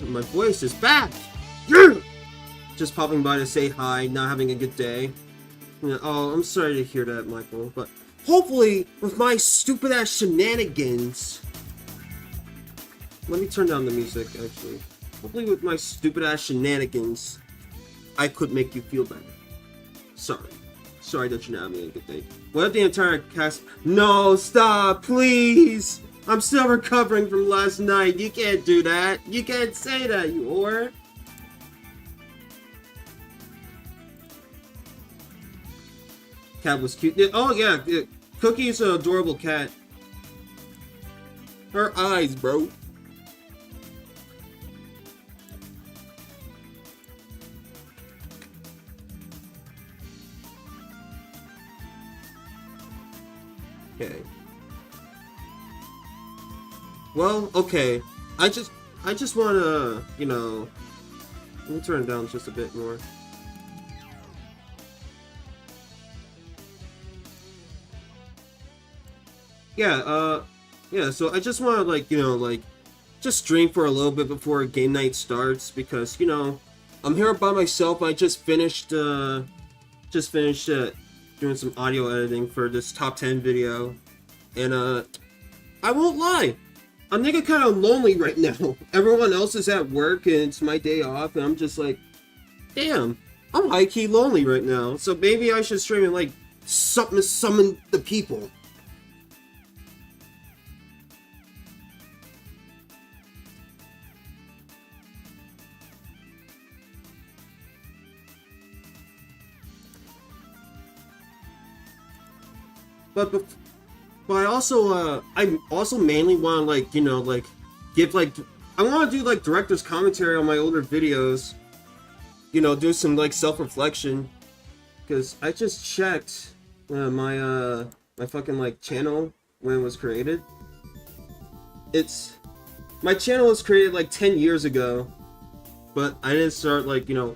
My voice is back! Yeah! Just popping by to say hi, not having a good day. Yeah, oh, I'm sorry to hear that, Michael, but hopefully, with my stupid-ass shenanigans... Let me turn down the music, actually. Hopefully with my stupid-ass shenanigans, I could make you feel better. Sorry. Sorry that you're not having a good day. What if the entire cast... No, stop, please! I'm still recovering from last night. You can't do that. You can't say that, you whore. Cat was cute. Oh, yeah. Cookie's an adorable cat. Her eyes, bro. Okay. Well, okay. I just wanna, you know, let me turn it down just a bit more. Yeah, so I just wanna, like, you know, like, just stream for a little bit before game night starts, because, you know, I'm here by myself. I just finished doing some audio editing for this top 10 video, and, I won't lie, I'm nigga kind of lonely right now. Everyone else is at work, and it's my day off, and I'm just like, damn, I'm high-key lonely right now, so maybe I should stream and, like, summon the people. But I also mainly want to, like, you know, like, give, like, I want to do, like, director's commentary on my older videos. You know, do some, like, self-reflection. Because I just checked my fucking, like, channel when it was created. My channel was created, like, 10 years ago. But I didn't start, like, you know,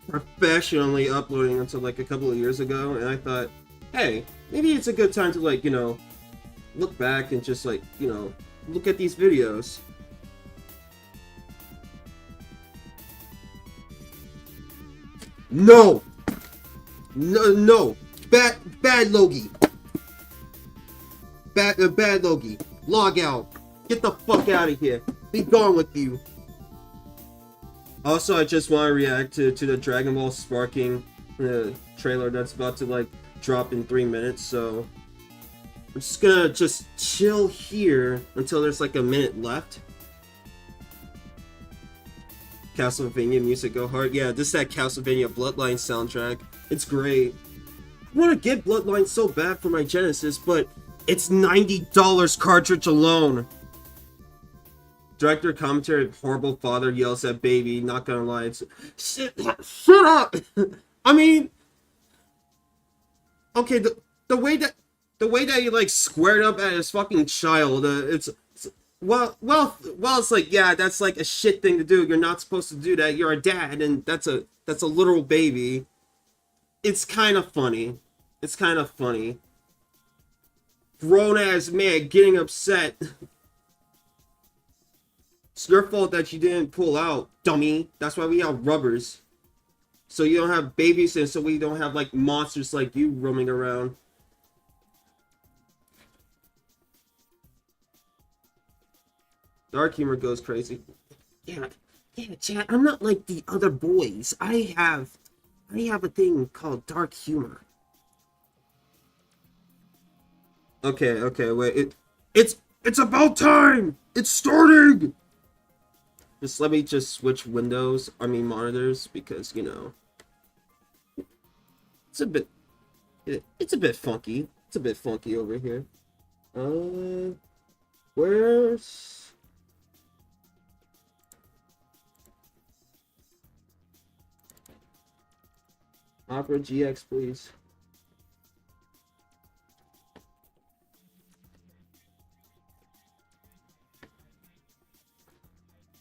professionally uploading until, like, a couple of years ago. And I thought, hey, maybe it's a good time to, like, you know, look back and just, like, you know, look at these videos. No! No! Bad Logie! Bad Logie. Log out. Get the fuck out of here. Be gone with you. Also, I just want to react to the Dragon Ball Sparking trailer that's about to, like, drop in 3 minutes, so I'm just gonna chill here until there's like a minute left. Castlevania music go hard. Yeah, this is that Castlevania Bloodline soundtrack. It's great. I want to get Bloodline so bad for my Genesis, but it's $90 cartridge alone. Director commentary, horrible father yells at baby. Not gonna lie, it's shut up. I mean, okay, the way that he, like, squared up at his fucking child, it's it's like, yeah, that's like a shit thing to do. You're not supposed to do that. You're a dad, and that's a literal baby. It's kind of funny. It's kind of funny. Grown ass man getting upset. It's your fault that you didn't pull out, dummy. That's why we have rubbers. So you don't have babies, and so we don't have, like, monsters like you roaming around. Dark humor goes crazy. Yeah, chat. I'm not like the other boys. I have a thing called dark humor. Okay, wait. It's about time. It's starting. Just let me just switch monitors, because, you know, it's a bit funky. It's a bit funky over here. Where's Opera GX, please?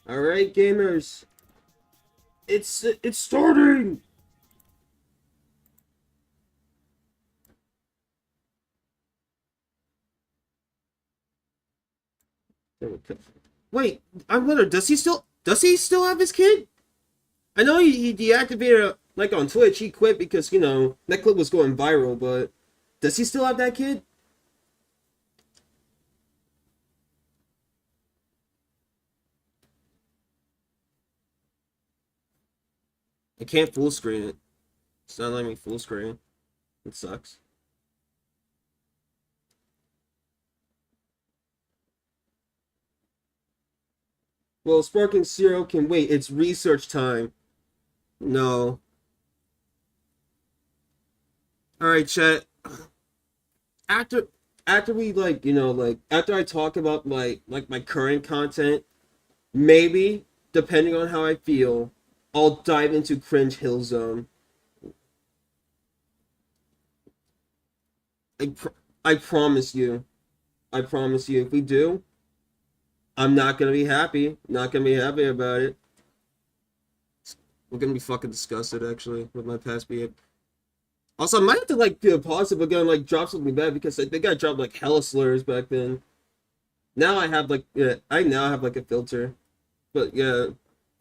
All right, gamers. It's starting. Wait, I wonder, does he still... Does he still have his kid? I know he deactivated, like, on Twitch. He quit because, you know, that clip was going viral, but does he still have that kid? I can't full screen it. It's not letting me full screen. It sucks. Well, Sparking Zero can wait. It's research time. No. Alright, chat. After we, like, you know, like, after I talk about my current content, maybe, depending on how I feel, I'll dive into Cringe Hill Zone. I promise you. I promise you, if we do, I'm not gonna be happy. Not gonna be happy about it. I'm gonna be fucking disgusted, actually, with my past behavior. Also, I might have to, like, pause it, but gonna, like, drop something bad, because I think I dropped, like, hella slurs back then. Now I have, like, yeah, I now have, like, a filter. But, yeah,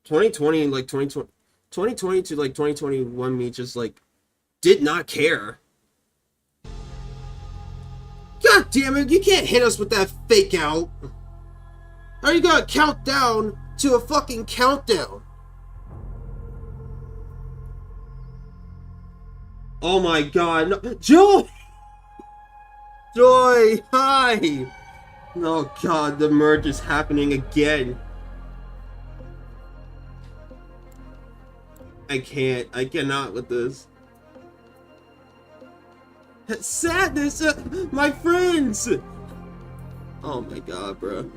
2020, like, 2020 to, like, 2021 me just, like, did not care. God damn it, you can't hit us with that fake out. How are you gonna count down to a fucking countdown? Oh my god, no. Joy! Joy, hi! Oh god, the merge is happening again. I cannot with this. Sadness, my friends! Oh my god, bro.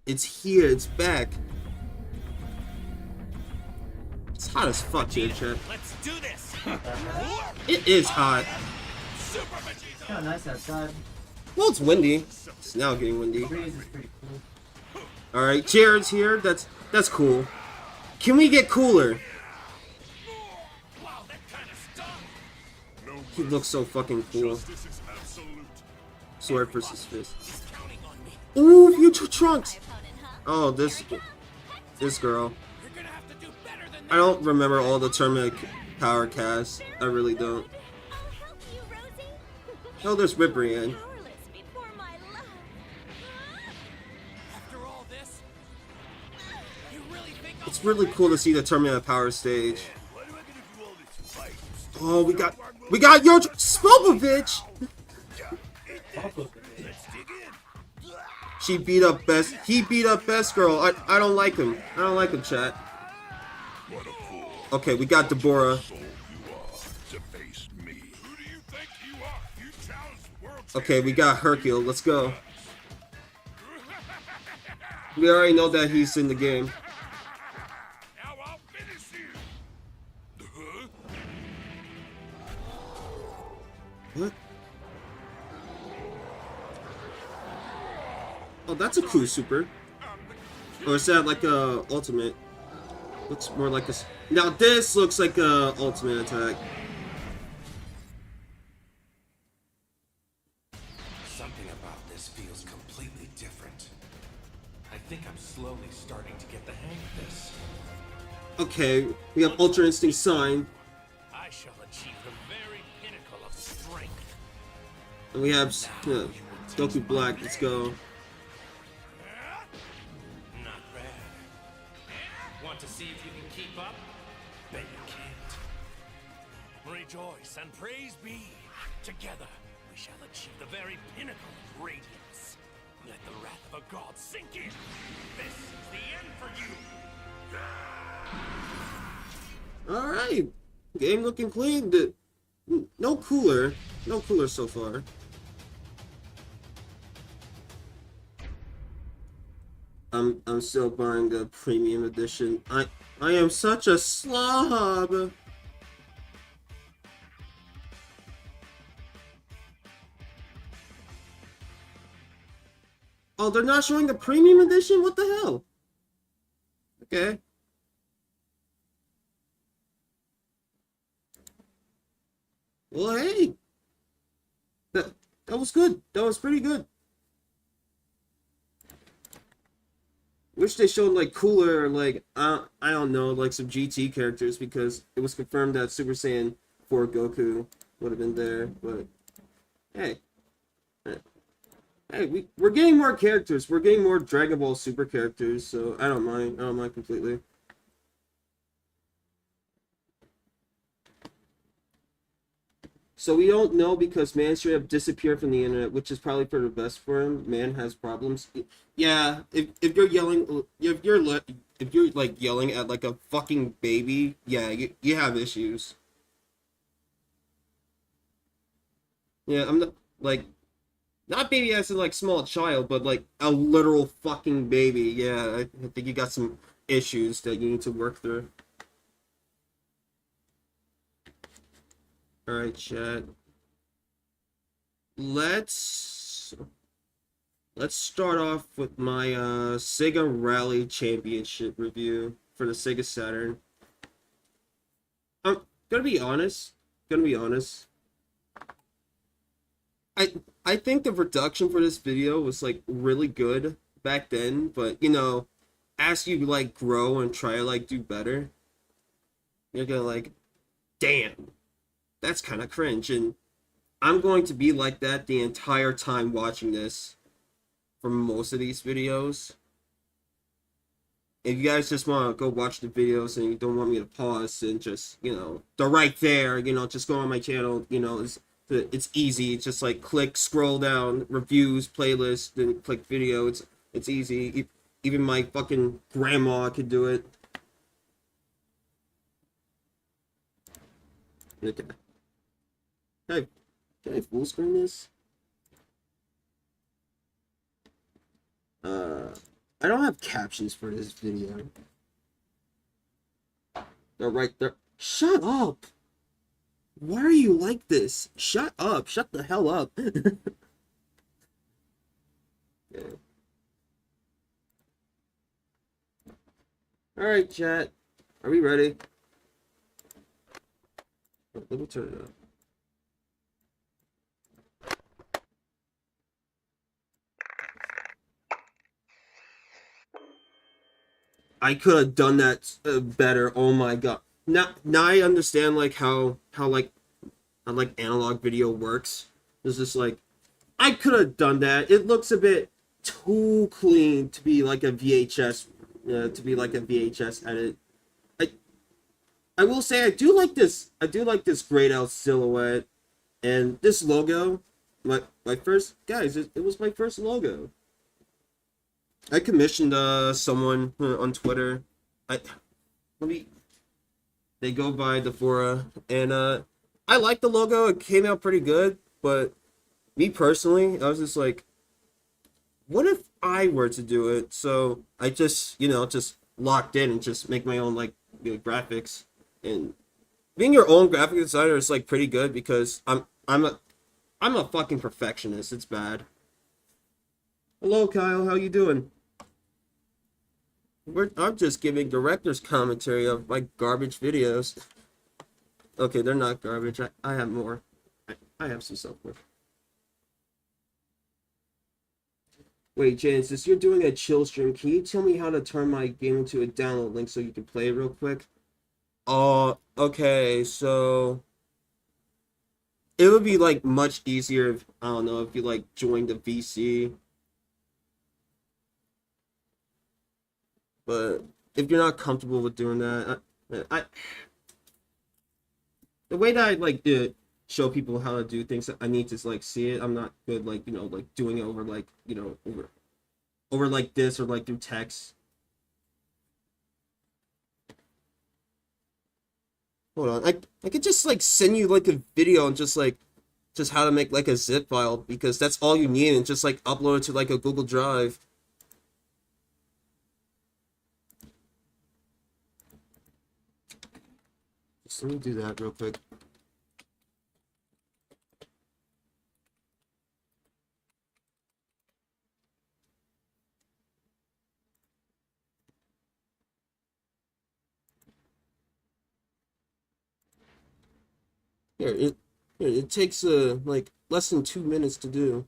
It's here, it's back. It's hot as fuck here, chat. Let's do this. It is hot. It's kind of nice outside. Well, it's windy. It's now getting windy. The breeze is pretty cool. Alright, Jared's here. That's cool. Can we get cooler? Wow, that kind of stuff. He looks so fucking cool. Sword versus fist. Ooh, future Trunks! Oh, this girl. I don't remember all the tournament power casts. I really don't. Oh, there's Whipbrian. It's really cool to see the tournament power stage. Oh, we got your Spopovich. He beat up Best Girl. I don't like him. I don't like him, chat. Okay, we got Deborah. Okay, we got Hercule. Let's go. We already know that he's in the game. What? Oh, that's a cool super. Or is that like a ultimate? Looks more like a... Now this looks like a ultimate attack. Something about this feels completely different. I think I'm slowly starting to get the hang of this. Okay, we have Ultra Instinct Sign. I shall achieve the very pinnacle of strength. And we have Goku Black. Let's go. Not bad. Want to see if you can keep up? Bet you can't. Rejoice and praise be. Together, we shall achieve the very pinnacle of radiance. Let the wrath of a god sink in. This is the end for you. Alright. Game looking clean. No cooler. No cooler so far. I'm still buying the premium edition. I am such a slob. Oh, they're not showing the premium edition? What the hell? Okay. Well, hey. That, that was good. That was pretty good. Wish they showed like cooler, like I don't know, like some GT characters, because it was confirmed that Super Saiyan 4 Goku would have been there. But hey, hey, we're getting more characters. We're getting more Dragon Ball Super characters, so I don't mind. I don't mind completely. So we don't know because man straight up disappeared from the internet, which is probably for the best for him. Man has problems. Yeah, if you're yelling, if you're like yelling at like a fucking baby, yeah, you have issues. Yeah, I'm not like not baby as in like small child, but like a literal fucking baby. Yeah, I think you got some issues that you need to work through. All right, chat. Let's let's start off with my Sega Rally Championship review for the Sega Saturn. I'm gonna be honest. Gonna be honest. I I think the production for this video was like really good back then, but you know, as you like grow and try to like do better, you're gonna like, damn, that's kind of cringe. And I'm going to be like that the entire time watching this for most of these videos. If you guys just want to go watch the videos and you don't want me to pause and just, you know, they're right there, you know, just go on my channel, you know, it's easy. It's just like click, scroll down, reviews, playlist, then click video. It's easy. Even my fucking grandma could do it. Okay. Can I full screen this? I don't have captions for this video. They're right there. Shut up! Why are you like this? Shut up! Shut the hell up! Yeah. Alright, chat. Are we ready? Let me turn it up. I could have done that better. Oh my god. Now I understand like how like analog video works. It's just like I could have done that. It looks a bit too clean to be like a VHS edit. I I will say I do like this. I do like this grayed out silhouette and this logo. My first guys, it was my first logo. I commissioned someone on Twitter. I let me. They go by Defora, and I like the logo. It came out pretty good, but me personally, I was just like, what if I were to do it? So I just just locked in and just make my own like graphics. And being your own graphic designer is like pretty good because I'm a fucking perfectionist. It's bad. Hello, Kyle. How you doing? I'm just giving director's commentary of my garbage videos. Okay, they're not garbage. I have more. I have some self-work. Wait, Genesis, you're doing a chill stream. Can you tell me how to turn my game into a download link so you can play it real quick? Okay, so it would be like much easier if, I don't know, if you like joined the VC. But if you're not comfortable with doing that, I the way that I like to show people how to do things, I need to like see it. I'm not good like like doing it over like over like this or like through text. Hold on, I could just like send you like a video and just how to make like a zip file because that's all you need and just like upload it to like a Google Drive. Yes, let me do that real quick. It takes like less than 2 minutes to do.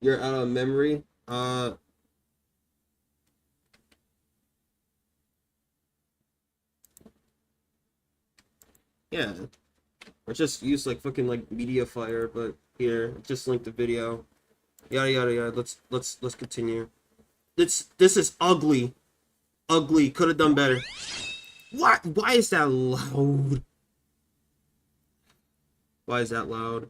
You're out of memory. Yeah. Or just use like fucking like Mediafire, but here, just link the video. Yada yada yada. Let's continue. This is ugly. Ugly. Could have done better. What? Why is that loud? Why is that loud?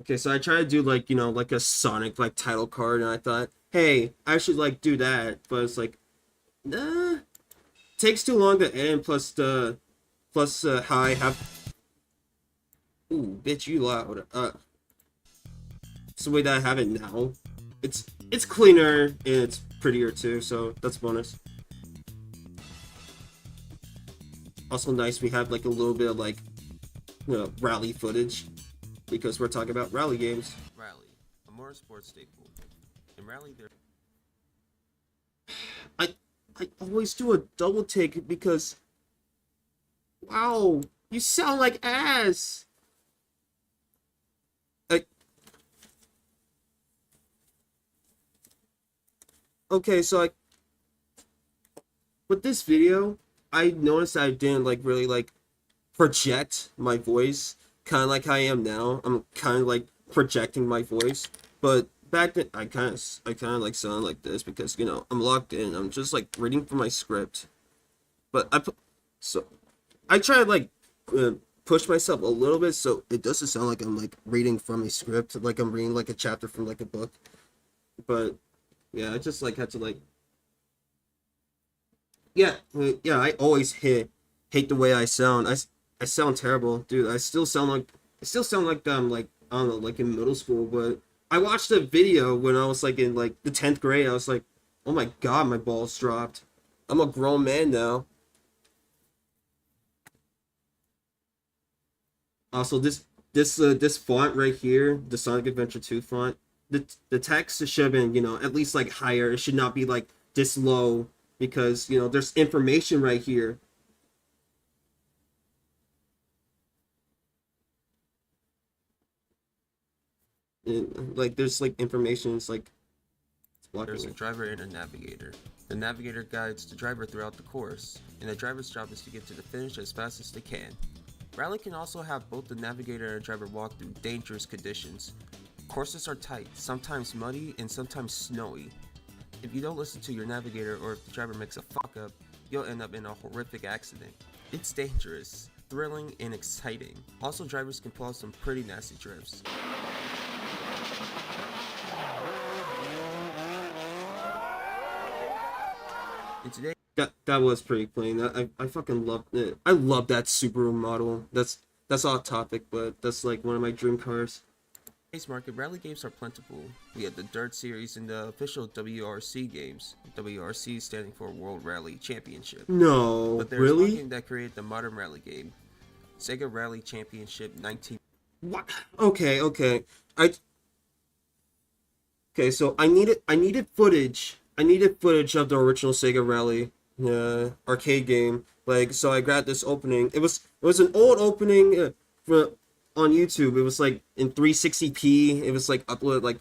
Okay, so I tried to do like, like a Sonic like title card, and I thought, hey, I should like do that, but it's like, nah. Takes too long to end, plus how I have. Ooh, bitch, you loud. It's the way that I have it now. It's cleaner and it's prettier too, so that's a bonus. Also nice, we have like a little bit of like, rally footage, because we're talking about rally games. Rally, a motorsport staple. In Rally, there. I always do a double take because, wow, you sound like ass. Okay, so with this video, I noticed that I didn't like really like project my voice, kind of like how I am now. I'm kind of like projecting my voice, but back then I kind of like sound like this because I'm locked in. I'm just like reading from my script, but I try to like push myself a little bit so it doesn't sound like I'm like reading from a script, like I'm reading like a chapter from like a book. But yeah, I just like had to like yeah. I always hate the way I sound. I sound terrible, dude. I still sound like I'm like, I don't know, like in middle school. But I watched a video when I was like in like the 10th grade. I was like, oh my god, my balls dropped. I'm a grown man now. Also, this font right here, the Sonic Adventure 2 font, the text should have been, at least like higher. It should not be like this low, because there's information right here. And, like there's like information. It's like There's a driver and a navigator. The navigator guides the driver throughout the course, and the driver's job is to get to the finish as fast as they can. Rally can also have both the navigator and the driver walk through dangerous conditions. Courses are tight, sometimes muddy, and sometimes snowy. If you don't listen to your navigator, or if the driver makes a fuck up, you'll end up in a horrific accident. It's dangerous, thrilling, and exciting. Also, drivers can pull out some pretty nasty drifts. And today, that was pretty clean. I fucking loved it. I love that Subaru model. That's off topic, but that's like one of my dream cars. today's market, rally games are plentiful. We have the Dirt Series and the official WRC games. WRC standing for World Rally Championship. No, But there's really? one game that created the modern rally game, Sega Rally Championship 19. What? Okay. So I needed footage. I needed footage of the original Sega Rally arcade game. Like, so I grabbed this opening. It was an old opening on YouTube. It was like in 360p. It was like uploaded like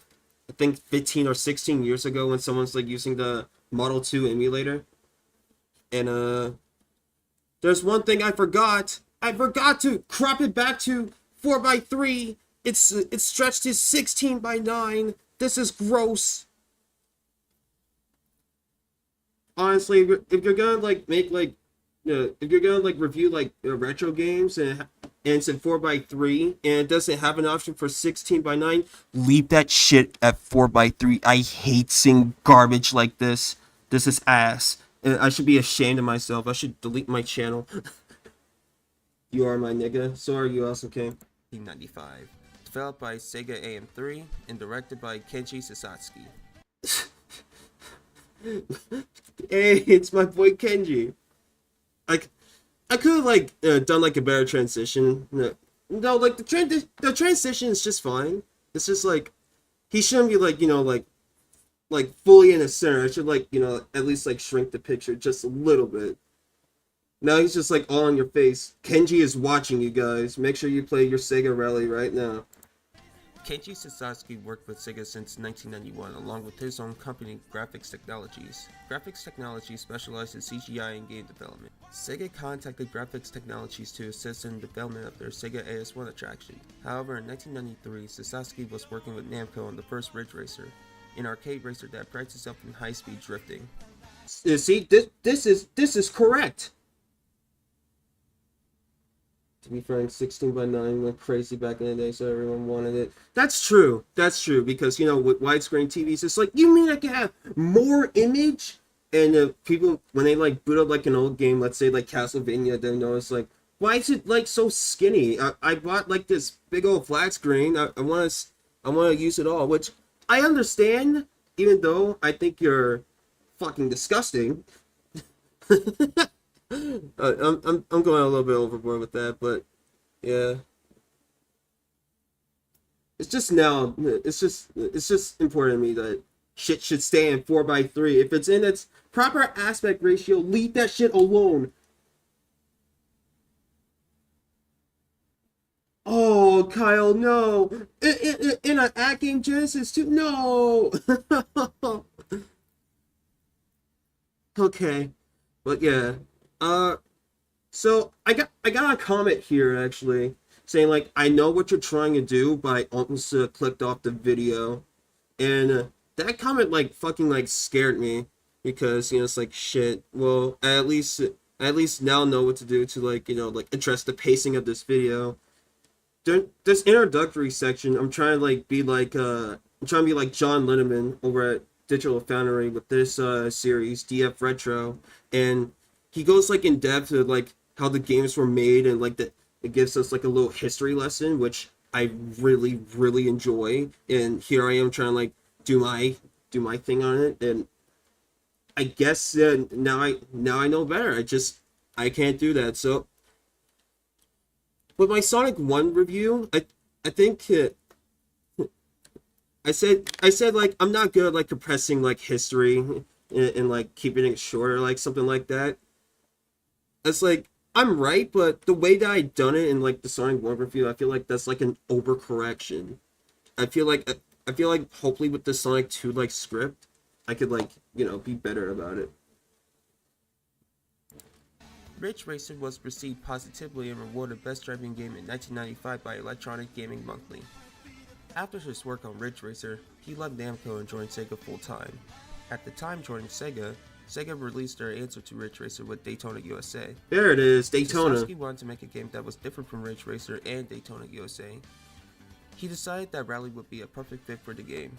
I think 15 or 16 years ago when someone's like using the Model 2 emulator. And there's one thing I forgot. I forgot to crop it back to 4:3. It's stretched to 16:9. This is gross. Honestly, if you're gonna like make like, if you're gonna like review like retro games and it's in 4:3 and it doesn't have an option for 16:9, leave that shit at 4:3. I hate seeing garbage like this. This is ass. I should be ashamed of myself. I should delete my channel. You are my nigga. So are you, also King. 1995. developed by Sega AM3 and directed by Kenji Sasaki. Hey, it's my boy Kenji. Like, I could have done like a better transition. No, like the transition is just fine. It's just like he shouldn't be like fully in the center. I should at least like shrink the picture just a little bit. Now he's just like all on your face. Kenji is watching you guys. Make sure you play your Sega Rally right now. Kenji Sasaki worked with Sega since 1991 along with his own company Graphics Technologies. Graphics Technologies specialized in CGI and game development. Sega contacted Graphics Technologies to assist in the development of their Sega AS1 attraction. However, in 1993, Sasaki was working with Namco on the first Ridge Racer, an arcade racer that prides itself in high-speed drifting. See, this is correct. To be frank, 16:9 went crazy back in the day, so everyone wanted it. That's true. That's true, because, with widescreen TVs, it's like, you mean I can have more image? And people, when they, boot up, an old game, let's say, Castlevania, they notice, why is it, so skinny? I bought, this big old flat screen. I want to use it all, which I understand, even though I think you're fucking disgusting. I'm going a little bit overboard with that, but yeah, it's just important to me that shit should stay in 4:3. If it's in its proper aspect ratio, leave that shit alone. Oh, Kyle, no! In an At Game Genesis 2, no! Okay, but yeah. So I got a comment here actually saying I know what you're trying to do, but I almost clicked off the video, and that comment fucking scared me, because it's shit. Well, I at least now know what to do to address the pacing of this video. This introductory section, I'm trying to be like John Linneman over at Digital Foundry with this series DF Retro, and he goes in depth to how the games were made, and it gives us a little history lesson, which I really enjoy. And here I am trying to do my thing on it, and I guess now I know better. I can't do that. So with my Sonic 1 review, I think I said I'm not good at compressing history and keeping it short or something like that. It's I'm right, but the way that I done it in the Sonic 1 review, I feel that's an overcorrection. I feel like hopefully with the Sonic 2 script, I could be better about it. Ridge Racer was received positively and awarded Best Driving Game in 1995 by Electronic Gaming Monthly. After his work on Ridge Racer, he left Namco and joined Sega full-time. At the time joining Sega released their answer to Ridge Racer with Daytona USA. There it is, Daytona. Sasaki wanted to make a game that was different from Ridge Racer and Daytona USA. He decided that Rally would be a perfect fit for the game.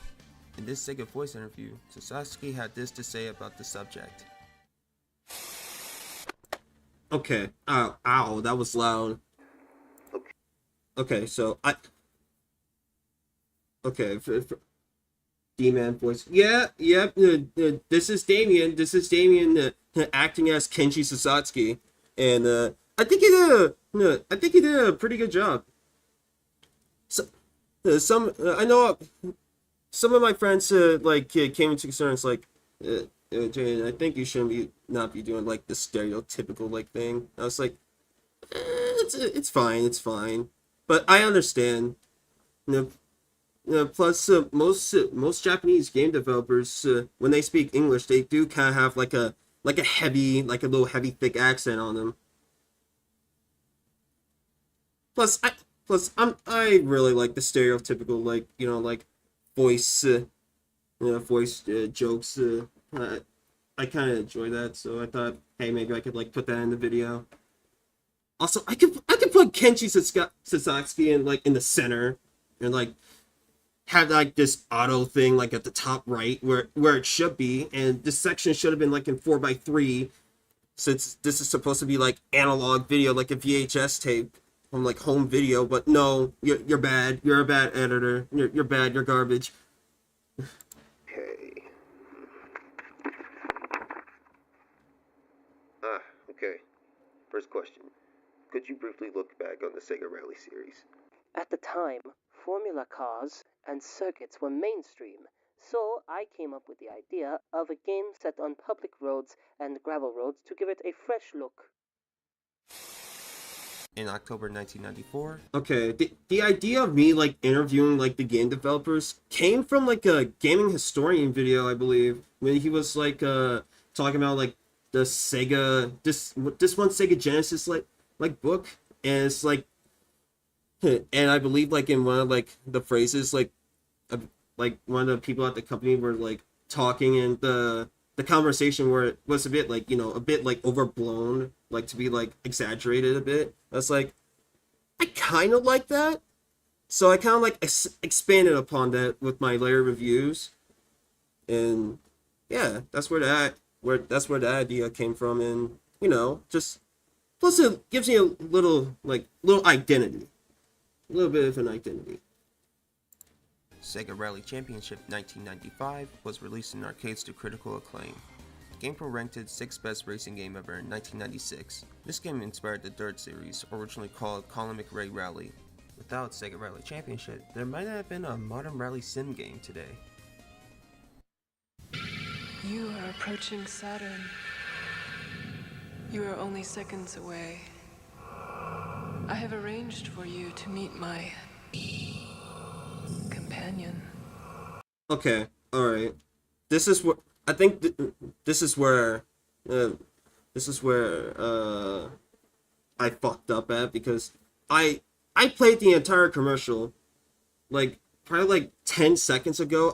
In this Sega voice interview, Sasaki had this to say about the subject. Okay. Ow, that was loud. Okay, so Okay, for D-Man voice. Yeah. This is Damien. Acting as Kenji Sasaki, and I think he did a pretty good job. So, I know some of my friends came into concerns Jane, I think you shouldn't not be doing the stereotypical thing. I was it's fine, but I understand. Plus, most Japanese game developers, when they speak English, they do kind of have a little heavy, thick accent on them. Plus, I really like the stereotypical voice jokes. I kind of enjoy that, so I thought, hey, maybe I could put that in the video. Also, I could put Kenji Sasaki in the center, and have this auto thing at the top right where it should be, and this section should have been in 4:3, since this is supposed to be analog video, a VHS tape. from like home video, but no, you're bad. You're a bad editor. You're bad. You're garbage. Okay. Okay. First question. Could you briefly look back on the Sega Rally series? At the time, formula cars and circuits were mainstream, so I came up with the idea of a game set on public roads and gravel roads to give it a fresh look. In October 1994, Okay, the idea of me like interviewing like the game developers came from like a gaming historian video, I believe, when he was like talking about like the Sega this one Sega Genesis like book, and it's like, and I believe like in one of like the phrases like one of the people at the company were like talking, and the conversation where it was a bit like, you know, a bit like overblown, like to be like exaggerated a bit. That's like, I kind of like that, so I kind of like expanded upon that with my later reviews, and yeah, that's where that idea came from, and you know, just plus it gives me a little identity, a little bit of an identity. Sega Rally Championship 1995 was released in arcades to critical acclaim. GamePro ranked it 6th best racing game ever in 1996. This game inspired the Dirt series, originally called Colin McRae Rally. Without Sega Rally Championship, there might not have been a modern rally sim game today. You are approaching Saturn. You are only seconds away. I have arranged for you to meet my companion. Okay, all right. This is what I think. This is where I fucked up at, because I played the entire commercial like probably like 10 seconds ago.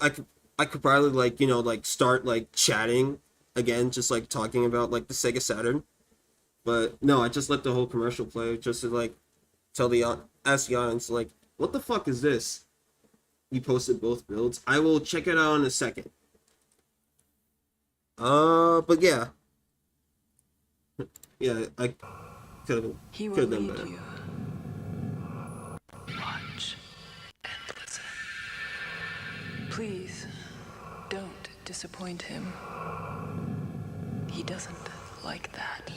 I could probably like, you know, like start like chatting again, just like talking about like the Sega Saturn, but no, I just let the whole commercial play just to like ask the audience like, what the fuck is this? You posted both builds. I will check it out in a second. But yeah. Yeah, I could He will have done lead better. you. Watch and listen. Please, don't disappoint him. He doesn't like that.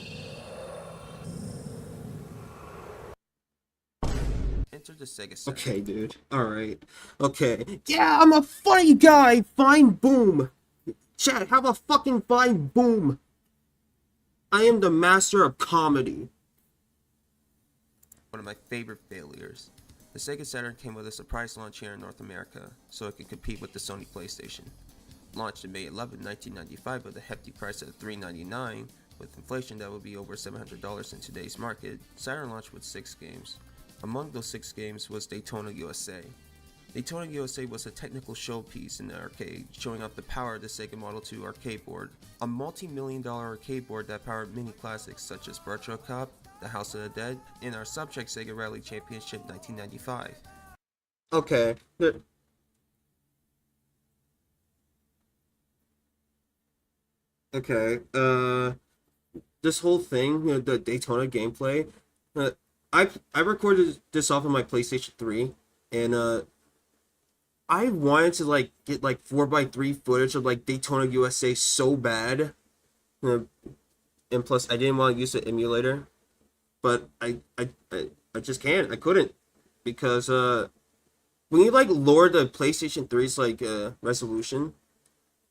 Enter the Sega Saturn. Okay, dude. Alright. Okay. Yeah, I'm a funny guy! Fine boom! Chat, have a fucking fine boom! I am the master of comedy. One of my favorite failures. The Sega Saturn came with a surprise launch here in North America, so it could compete with the Sony PlayStation. Launched in May 11, 1995 with a hefty price of $399, with inflation that would be over $700 in today's market, Saturn launched with 6 games. Among those 6 games was Daytona USA. Daytona USA was a technical showpiece in the arcade, showing off the power of the Sega Model 2 arcade board, a multi-million-dollar arcade board that powered many classics such as Virtua Cop, The House of the Dead, and our subject Sega Rally Championship 1995. Okay. Okay. This whole thing, you know, the Daytona gameplay, I recorded this off of my PlayStation 3, and I wanted to like get like 4x3 footage of like Daytona USA so bad, and plus I didn't want to use the emulator, but I just can't. I couldn't, because when you like lower the PlayStation 3's like resolution,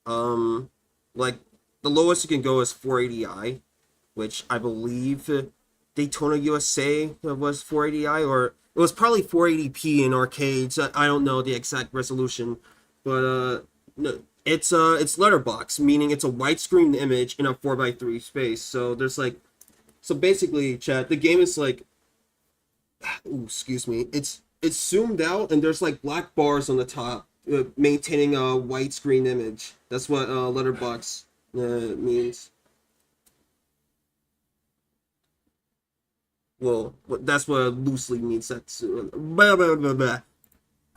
like the lowest you can go is 480i, which I believe Daytona USA was 480i, or it was probably 480p in arcades. I don't know the exact resolution, but no, it's letterbox, meaning it's a widescreen image in a 4x3 space. So there's like, so basically, chat, the game is like, ooh, excuse me, it's zoomed out, and there's like black bars on the top, maintaining a widescreen image. That's what letterbox means. Well, that's what it loosely means. That's blah, blah, blah, blah.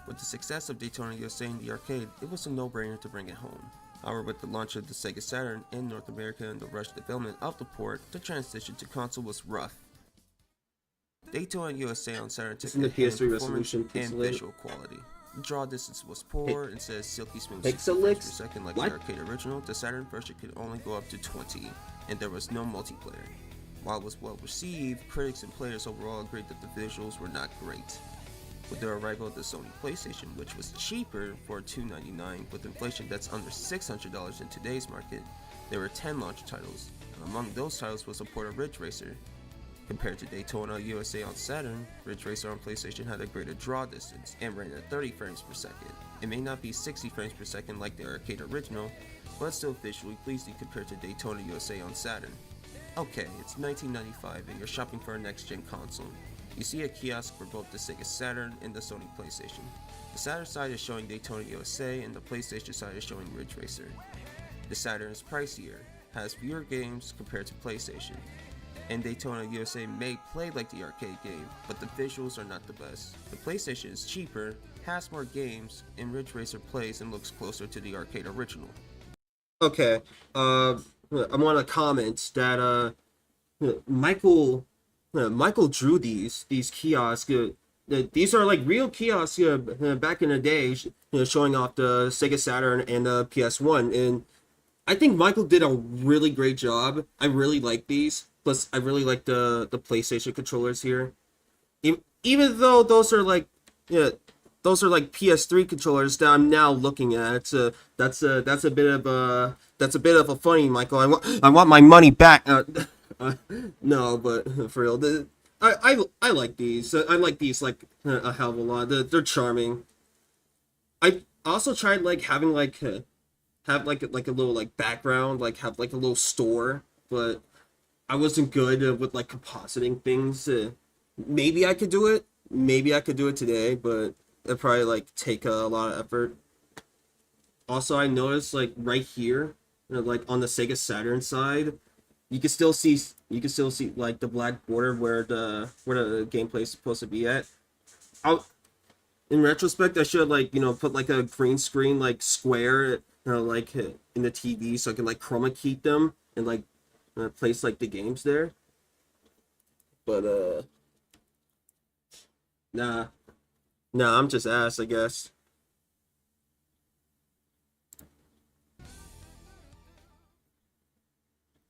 With the success of Daytona USA in the arcade, it was a no-brainer to bring it home. However, with the launch of the Sega Saturn in North America and the rushed development of the port, the transition to console was rough. Daytona USA on Saturn took in the a hit PS3 in resolution performance and pixelated. visual quality. The draw distance was poor instead of silky smooth 60 Pixel frames per licks? second like What? the arcade original. The Saturn version could only go up to 20, and there was no multiplayer. While it was well received, critics and players overall agreed that the visuals were not great. With the arrival of the Sony PlayStation, which was cheaper for $299, with inflation that's under $600 in today's market, there were 10 launch titles. Among those titles was a port of Ridge Racer. Compared to Daytona USA on Saturn, Ridge Racer on PlayStation had a greater draw distance and ran at 30 frames per second. It may not be 60 frames per second like the arcade original, but still visually pleasing compared to Daytona USA on Saturn. Okay, it's 1995 and you're shopping for a next-gen console. You see a kiosk for both the Sega Saturn and the Sony PlayStation. The Saturn side is showing Daytona USA and the PlayStation side is showing Ridge Racer. The Saturn is pricier, has fewer games compared to PlayStation, and Daytona USA may play like the arcade game, but the visuals are not the best. The PlayStation is cheaper, has more games, and Ridge Racer plays and looks closer to the arcade original. Okay, I want to comment that Michael drew these kiosks. These are like real kiosks back in the day, showing off the Sega Saturn and the PS1, and I think Michael did a really great job. I really like these. Plus, I really like the PlayStation controllers here. Even though those are like PS3 controllers that I'm now looking at. That's a bit of a funny, Michael. I want my money back. No, but for real, I like these. I like these like a hell of a lot. They're charming. I also tried like having have like a little like background, like have like a little store, but I wasn't good with like compositing things. Maybe I could do it. Maybe I could do it today, but it'd probably like take a lot of effort. Also, I noticed like right here, like on the Sega Saturn side, you can still see like the black border where the gameplay is supposed to be at. In retrospect, I should like put like a green screen like square like in the TV so I can like chroma key them and like place like the games there. But nah, I'm just ass, I guess.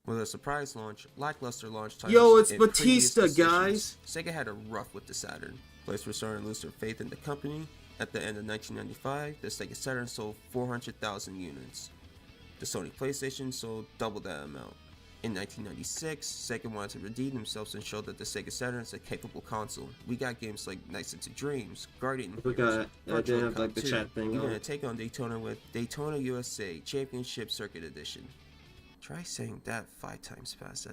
With a surprise launch, lackluster launch titles, Yo, it's and Batista, previous decisions, guys. Sega had a rough with the Saturn. Players were starting to lose their faith in the company. At the end of 1995, the Sega Saturn sold 400,000 units. The Sony PlayStation sold double that amount. In 1996, Sega wanted to redeem themselves and show that the Sega Saturn is a capable console. We got games like Nights into Dreams, Guardian Heroes, I didn't have like the 2, chat thing even on. a take on Daytona with Daytona USA Championship Circuit Edition. Try saying that 5 times fast.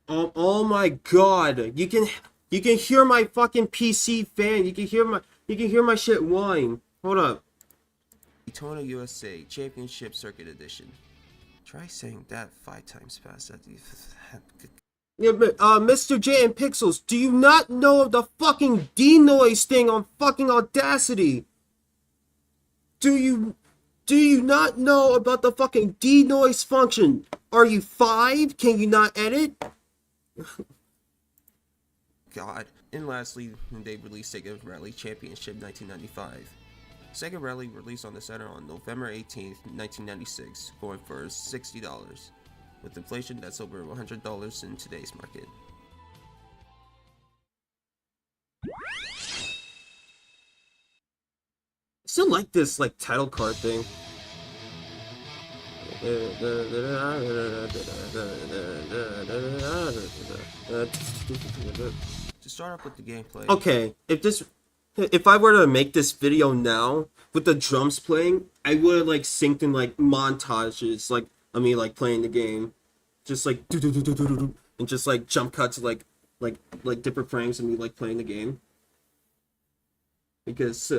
Oh my god! You can hear my fucking PC fan. You can hear my shit whine. Hold up. Daytona USA Championship Circuit Edition. Try saying that 5 times fast. Yeah, but, Mr. J and Pixels, do you not know of the fucking denoise thing on fucking Audacity? Do you not know about the fucking denoise function? Are you 5? Can you not edit? God. And lastly, they released Sega Rally Championship 1995. Sega Rally released on the Saturn on November 18th, 1996, going for $60. With inflation, that's over $100 in today's market. Still like this like title card thing. To start off with the gameplay, Okay, if I were to make this video now with the drums playing, I would have like synced in like montages, like like playing the game, just like and just like jump cuts like different frames of me like playing the game. Because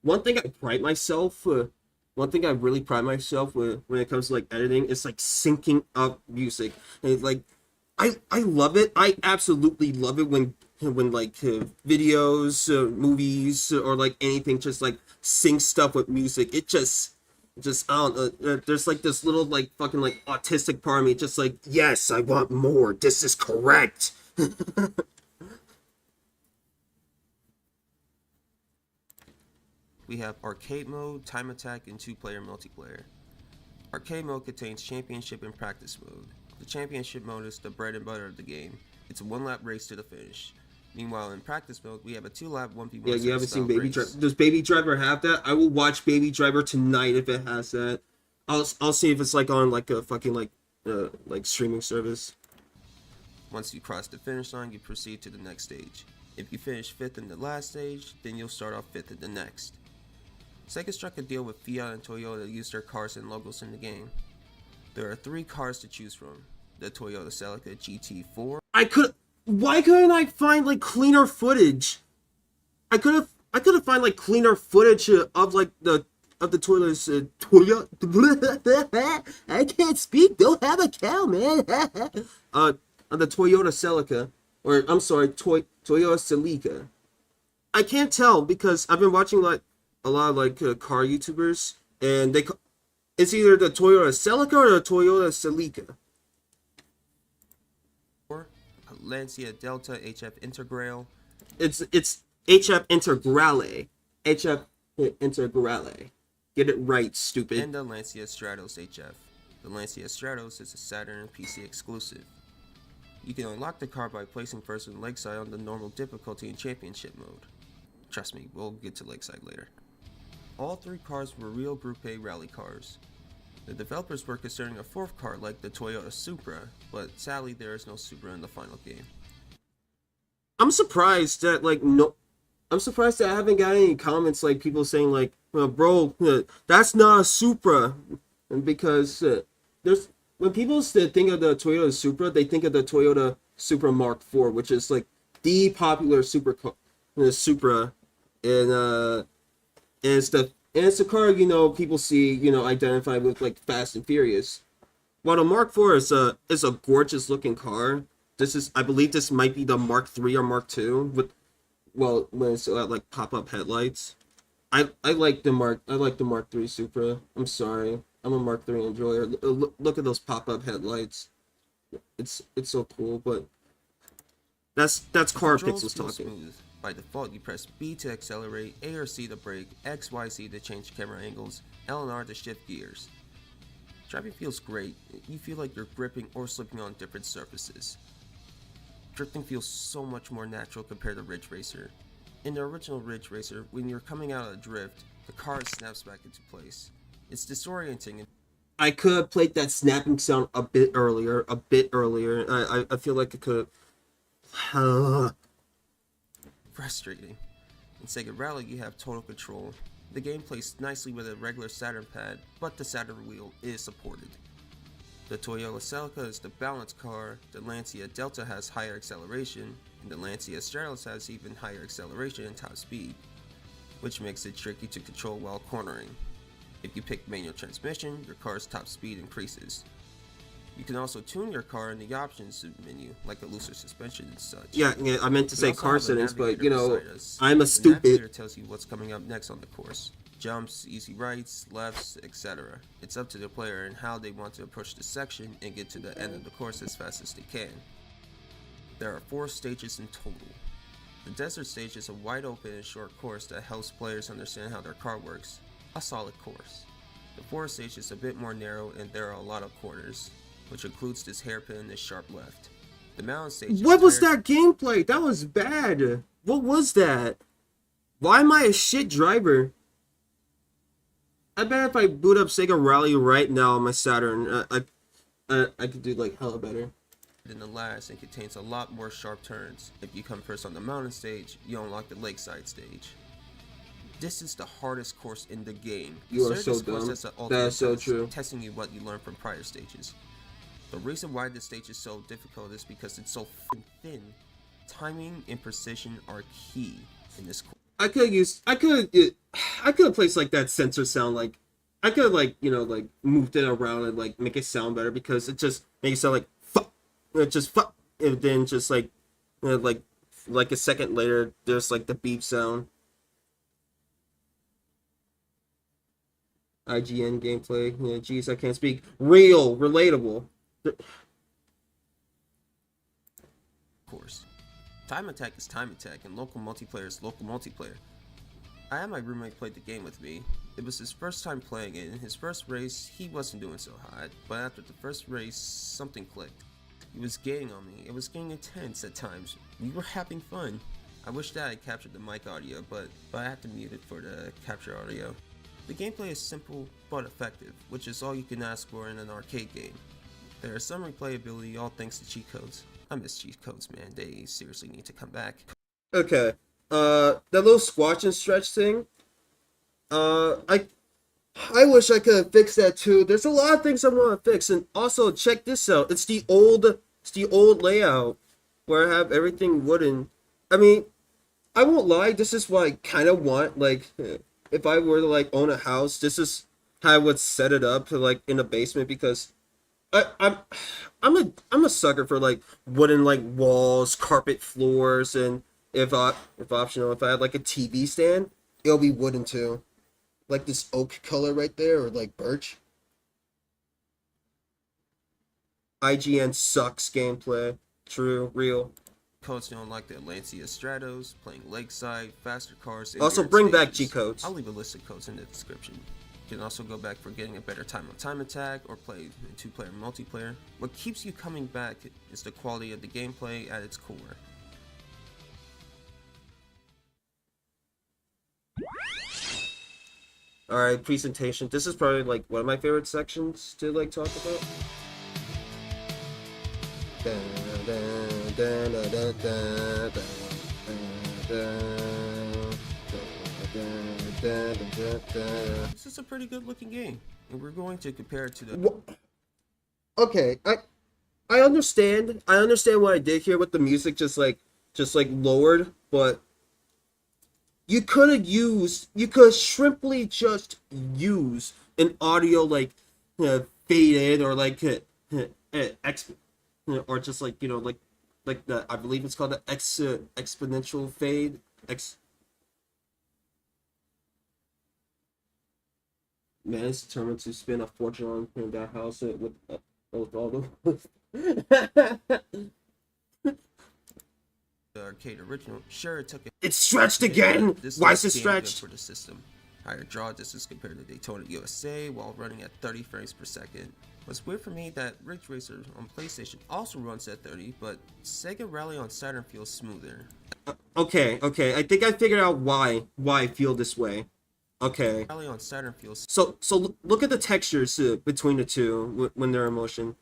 one thing I pride myself, one thing I really pride myself with when it comes to like editing is like syncing up music. And like I love it. I absolutely love it when like videos, movies, or like anything just like sync stuff with music. It just I don't know. There's like this little like fucking like autistic part of me, just like, yes, I want more. This is correct. we have Arcade Mode, Time Attack, and 2-player multiplayer. Arcade Mode contains Championship and Practice Mode. The Championship Mode is the bread and butter of the game. It's a 1-lap race to the finish. Meanwhile, in Practice Mode, we have a 2-lap 1v1 Yeah, you haven't seen style Baby race. Driver. Does Baby Driver have that? I will watch Baby Driver tonight if it has that. I'll see if it's like on like a fucking like streaming service. Once you cross the finish line, you proceed to the next stage. If you finish 5th in the last stage, then you'll start off 5th in the next. Sega struck a deal with Fiat and Toyota to use their cars and logos in the game. There are 3 cars to choose from: the Toyota Celica GT4. Why couldn't I find like cleaner footage? I could have find like cleaner footage of like the Toyota's Toyota. I can't speak. Don't have a cow, man. Of the Toyota Celica, or I'm sorry, Toyota Celica. I can't tell because I've been watching like a lot of like car YouTubers, and it's either the Toyota Celica or the Toyota Celica. Lancia Delta HF Integrale. It's HF Integrale. HF Integrale. Get it right, stupid. And the Lancia Stratos HF. The Lancia Stratos is a Saturn and PC exclusive. You can unlock the car by placing first in Lakeside on the normal difficulty in Championship mode. Trust me, we'll get to Lakeside later. All 3 cars were real Group A rally cars. The developers were considering a 4th car like the Toyota Supra, but sadly there is no Supra in the final game. I'm surprised that I haven't got any comments like people saying like, well, bro, that's not a Supra, and because there's when people think of the Toyota Supra, they think of the Toyota Supra Mark IV, which is like the popular Supra, and it's the car people see identify with like Fast and Furious. While the Mark IV is a gorgeous looking car. I believe this might be the Mark III or Mark II when it's like pop-up headlights. I like the Mark III Supra. I'm sorry, I'm a Mark III enjoyer. Look at those pop-up headlights. It's so cool, but that's car pixels talking. Smooth. By default, you press B to accelerate, A or C to brake, X, Y, Z to change camera angles, L and R to shift gears. Driving feels great. You feel like you're gripping or slipping on different surfaces. Drifting feels so much more natural compared to Ridge Racer. In the original Ridge Racer, when you're coming out of a drift, the car snaps back into place. It's disorienting. I could have played that snapping sound a bit earlier. I feel like I could have... Frustrating. In Sega Rally, you have total control. The game plays nicely with a regular Saturn pad, but the Saturn wheel is supported. The Toyota Celica is the balanced car, the Lancia Delta has higher acceleration, and the Lancia Stratos has even higher acceleration and top speed, which makes it tricky to control while cornering. If you pick manual transmission, your car's top speed increases. You can also tune your car in the options menu, like a looser suspension and such. Yeah, I meant to say car settings, but I'm a The stupid. navigator tells you what's coming up next on the course. Jumps, easy rights, lefts, etc. It's up to the player and how they want to approach the section and get to the end of the course as fast as they can. There are 4 stages in total. The desert stage is a wide open and short course that helps players understand how their car works. A solid course. The forest stage is a bit more narrow and there are a lot of corners, which includes this hairpin and this sharp left. The mountain stage. What was that gameplay? That was bad. What was that? Why am I a shit driver? I bet if I boot up Sega Rally right now on my Saturn, I could do like hella better. Than the last and contains a lot more sharp turns. If you come first on the mountain stage, you unlock the lakeside stage. This is the hardest course in the game. You are so dumb. That's so true. Testing you what you learned from prior stages. The reason why this stage is so difficult is because it's so f***ing thin. Timing and precision are key in this course. I could have placed like that sensor sound, like I could have like moved it around and like make it sound better, because it just makes it sound like fuck, it just fuck, and then just like like a second later there's like the beep sound. IGN gameplay. Yeah, geez, I can't speak. Real, relatable. Course. Time Attack is Time Attack, and local multiplayer is local multiplayer. I had my roommate play the game with me. It was his first time playing it. In his first race, he wasn't doing so hot, but after the first race, something clicked. He was gaining on me. It was getting intense at times. We were having fun. I wish that I captured the mic audio, but I had to mute it for the capture audio. The gameplay is simple but effective, which is all you can ask for in an arcade game. There is some replayability, all thanks to cheat codes. I miss cheat codes, man. They seriously need to come back. Okay. That little squash and stretch thing. I wish I could fix that too. There's a lot of things I want to fix, and also check this out. It's the old layout where I have everything wooden. I mean, I won't lie. This is what I kind of want. Like, if I were to like own a house, this is how I would set it up to like in a basement because I'm a sucker for like wooden like walls, carpet floors, and if optional, if I had like a TV stand, it'll be wooden too. Like this oak color right there, or like birch. IGN sucks gameplay. True, real. Codes don't like the Lancia Stratos, playing Lakeside, faster cars. Also, endurance bring back stages. G-codes. I'll leave a list of codes in the description. You can also go back for getting a better time-on-time attack or play in 2-player multiplayer. What keeps you coming back is the quality of the gameplay at its core. Alright, presentation. This is probably like one of my favorite sections to like talk about. This is a pretty good looking game, and we're going to compare it to the... Okay, I understand. I understand what I did here with the music just like lowered, but you could simply just use an audio like faded or like or just like like the, I believe it's called the exponential fade. Man is determined to spend a fortune on that house with all the arcade original. Sure, it took It's stretched again. Why is it stretched? For the system. Higher draw distance compared to Daytona USA while running at 30 frames per second. What's weird for me that Ridge Racer on PlayStation also runs at 30, but Sega Rally on Saturn feels smoother. Okay, I think I figured out why I feel this way. Okay. Rally on Saturn feels So look at the textures between the two when they're in motion.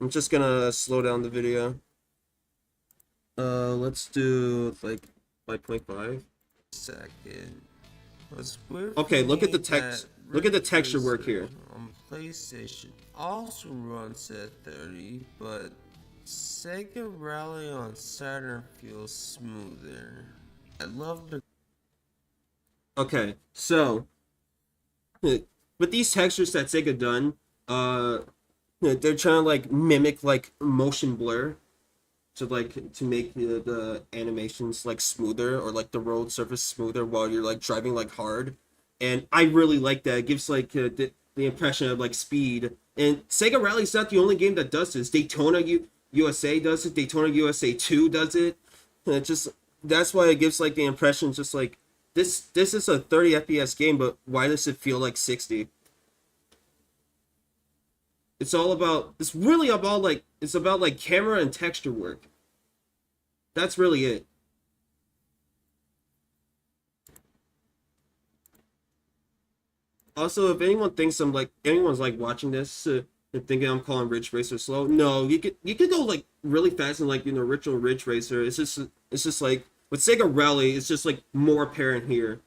I'm just gonna slow down the video. Let's do like 5.5 second. What's weird okay, for look at me the text. that Look at the Ridge texture work Racer here. On PlayStation also runs at 30, but Sega Rally on Saturn feels smoother. I love the... Okay, so with these textures that Sega done, they're trying to like mimic like motion blur to make the animations like smoother or like the road surface smoother while you're like driving like hard, and I really like that. It gives like the impression of like speed. And Sega Rally's not the only game that does this. Daytona USA does it. Daytona USA 2 does it. And it just that's why it gives like the impression just like this is a 30 FPS game, but why does it feel like 60? It's really about like camera and texture work. That's really it. Also, if anyone thinks anyone's like watching this and thinking I'm calling Ridge Racer slow, no, you could go like really fast in like original Ridge Racer. It's just like with Sega Rally, it's just like more apparent here.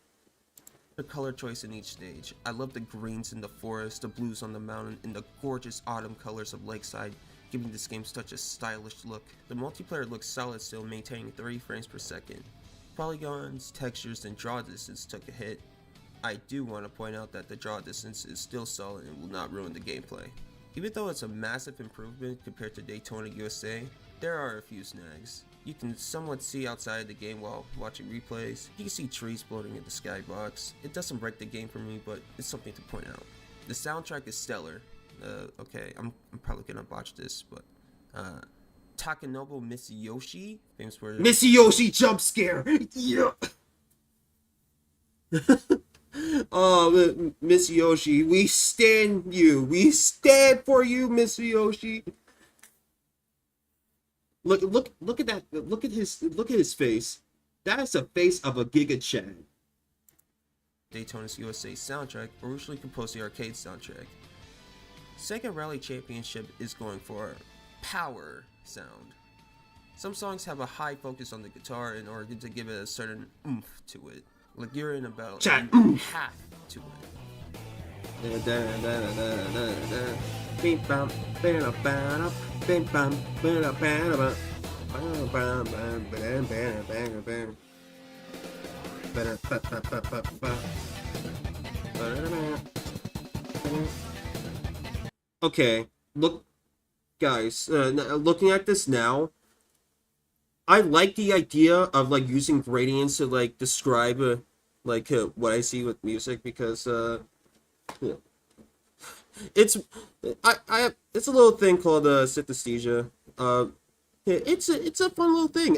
The color choice in each stage. I love the greens in the forest, the blues on the mountain, and the gorgeous autumn colors of Lakeside, giving this game such a stylish look. The multiplayer looks solid still, maintaining 30 frames per second. Polygons, textures, and draw distance took a hit. I do want to point out that the draw distance is still solid and will not ruin the gameplay. Even though it's a massive improvement compared to Daytona USA, there are a few snags. You can somewhat see outside the game while watching replays. You can see trees floating in the skybox. It doesn't break the game for me, but it's something to point out. The soundtrack is stellar. Okay, I'm probably gonna botch this, but Takanobu Misayoshi, famous for Misayoshi jump scare. Yeah. Oh, Miss Yoshi, we stand you. We stand for you, Miss Yoshi. Look at that. Look at his face. That is the face of a Giga Chad. Daytona's USA soundtrack originally composed the arcade soundtrack. Sega Rally Championship is going for power sound. Some songs have a high focus on the guitar in order to give it a certain oomph to it. Like you're in about Chad, half to it. Okay, look, guys, looking at this now, I like the idea of like using gradients to like describe what I see with music because it's it's a little thing called synesthesia. It's a fun little thing.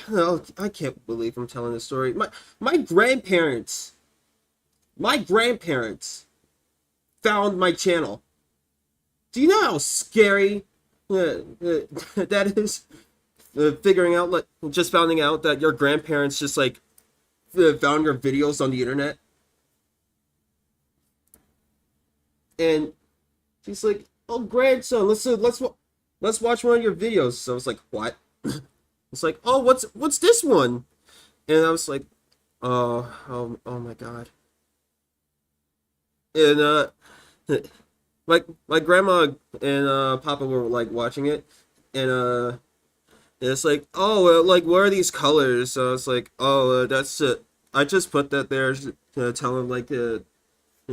Oh, I can't believe I'm telling this story. My grandparents found my channel. Do you know how scary that is? Figuring out, like, just finding out that your grandparents just like found your videos on the internet, and she's like, "Oh, grandson, let's watch one of your videos." So I was like, "What?" It's like, "Oh, what's this one?" And I was like, "Oh my god." And my grandma and papa were like watching it, and it's like, "Oh, like, what are these colors?" So I was like, "Oh, that's it. I just put that there to tell them, like,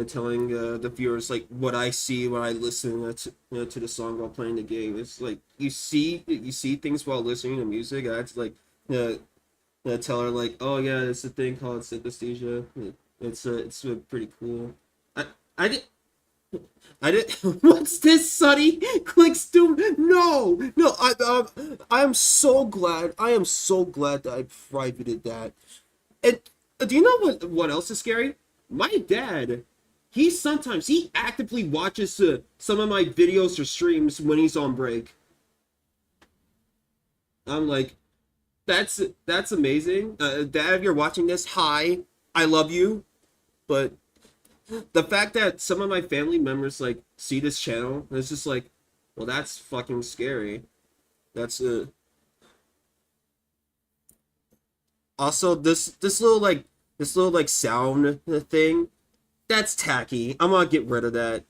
telling the viewers like what I see when I listen to the song while playing the game." It's like you see things while listening to music. I had to like tell her like, "Oh yeah, it's a thing called synesthesia. It's pretty cool." I I did. I did. What's this, Sonny? Clicks to no. I am so glad. I am so glad that I privated that. And do you know what else is scary? My dad, he actively watches some of my videos or streams when he's on break. I'm like, that's amazing. Dad, if you're watching this, hi, I love you, but the fact that some of my family members like see this channel, it's just like, well, that's fucking scary. That's also this little like sound thing, that's tacky. I'm gonna get rid of that.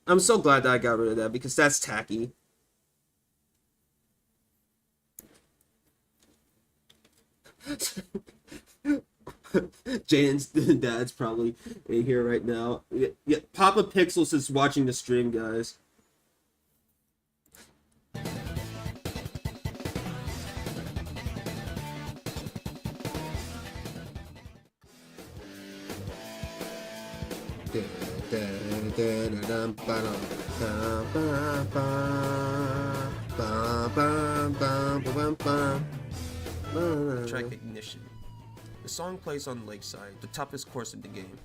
I'm so glad that I got rid of that because that's tacky. Jaden's dad's probably in here right now. Yeah, Papa Pixels is watching the stream, guys. Track Ignition. The song plays on Lakeside, the toughest course in the game.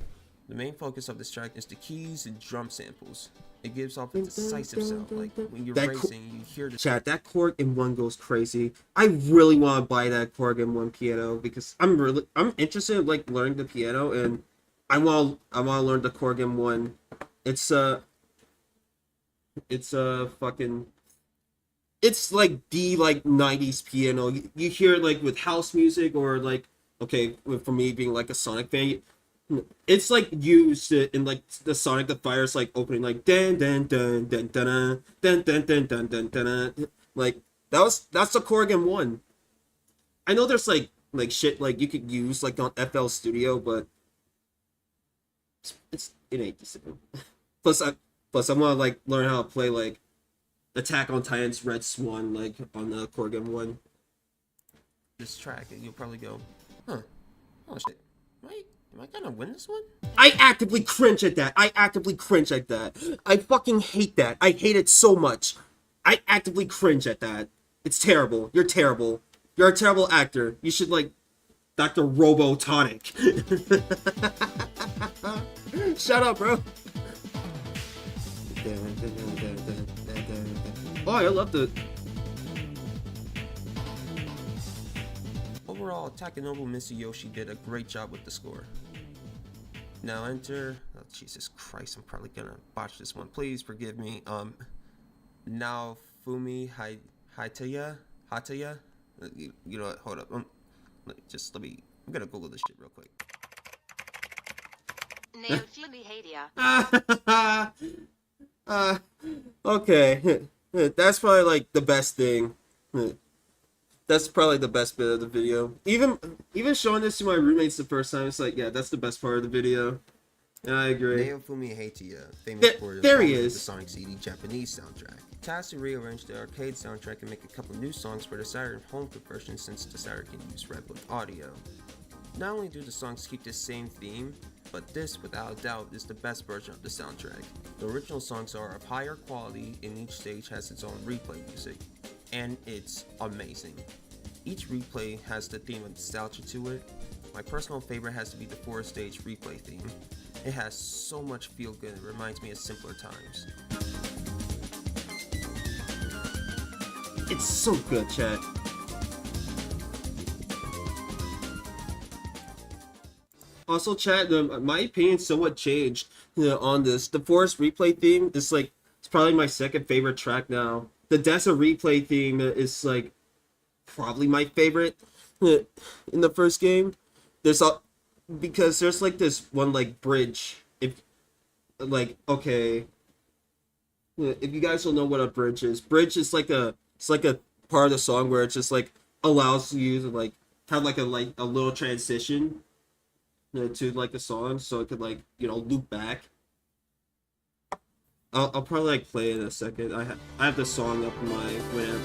The main focus of this track is the keys and drum samples. It gives off a decisive sound, like when you're racing, you hear the chat. That Korg M1 goes crazy. I really want to buy that Korg M1 piano because I'm interested in like learning the piano, and I want to learn the Korg M1. It's like the like 90s piano. You hear it like with house music or like, okay, for me being like a Sonic fan, it's like used in like the Sonic the Fire's like opening like dun dun dun dun dun dun dun dun dun dun dun. Like that's the Korg M1. I know there's like shit like you could use like on FL Studio, but it ain't the same. Plus I want to like learn how to play like Attack on Titan's Red Swan like on the Korg M1. this track, and you'll probably go, huh, oh shit, am I gonna win this one? I actively cringe at that. I fucking hate that. I hate it so much. I actively cringe at that. It's terrible. You're terrible. You're a terrible actor. You should like Dr. Robotonic. Shut up, bro. Oh, I love the... Overall, Takanobu Mitsuyoshi did a great job with the score. Now enter... Oh, Jesus Christ, I'm probably gonna botch this one. Please forgive me. Now Fumi Hataya? You know what? Hold up. I'm gonna Google this shit real quick. Okay. That's probably like the best thing. That's probably the best bit of the video. Even showing this to my roommates the first time, it's like, yeah, that's the best part of the video. And I agree. Naofumi Hatia, famous for there he the is. Sonic CD Japanese soundtrack. Tasked to rearrange the arcade soundtrack and make a couple new songs for the Saturn home conversion since the Saturn can use Redwood audio. Not only do the songs keep the same theme, but this, without a doubt, is the best version of the soundtrack. The original songs are of higher quality and each stage has its own replay music, and it's amazing. Each replay has the theme of nostalgia to it. My personal favorite has to be the 4th stage replay theme. It has so much feel good, it reminds me of simpler times. It's so good, chat. Also, chat, my opinion somewhat changed on this. The Forest replay theme is like, it's probably my second favorite track now. The Dessa replay theme is like probably my favorite in the first game. Because there's like this one like bridge. If like, okay, if you guys don't know what a bridge is like a part of the song where it just like allows you to like have like a little transition to like the song, so it could like, you know, loop back. I'll probably like play it in a second. I have the song up in my Winamp.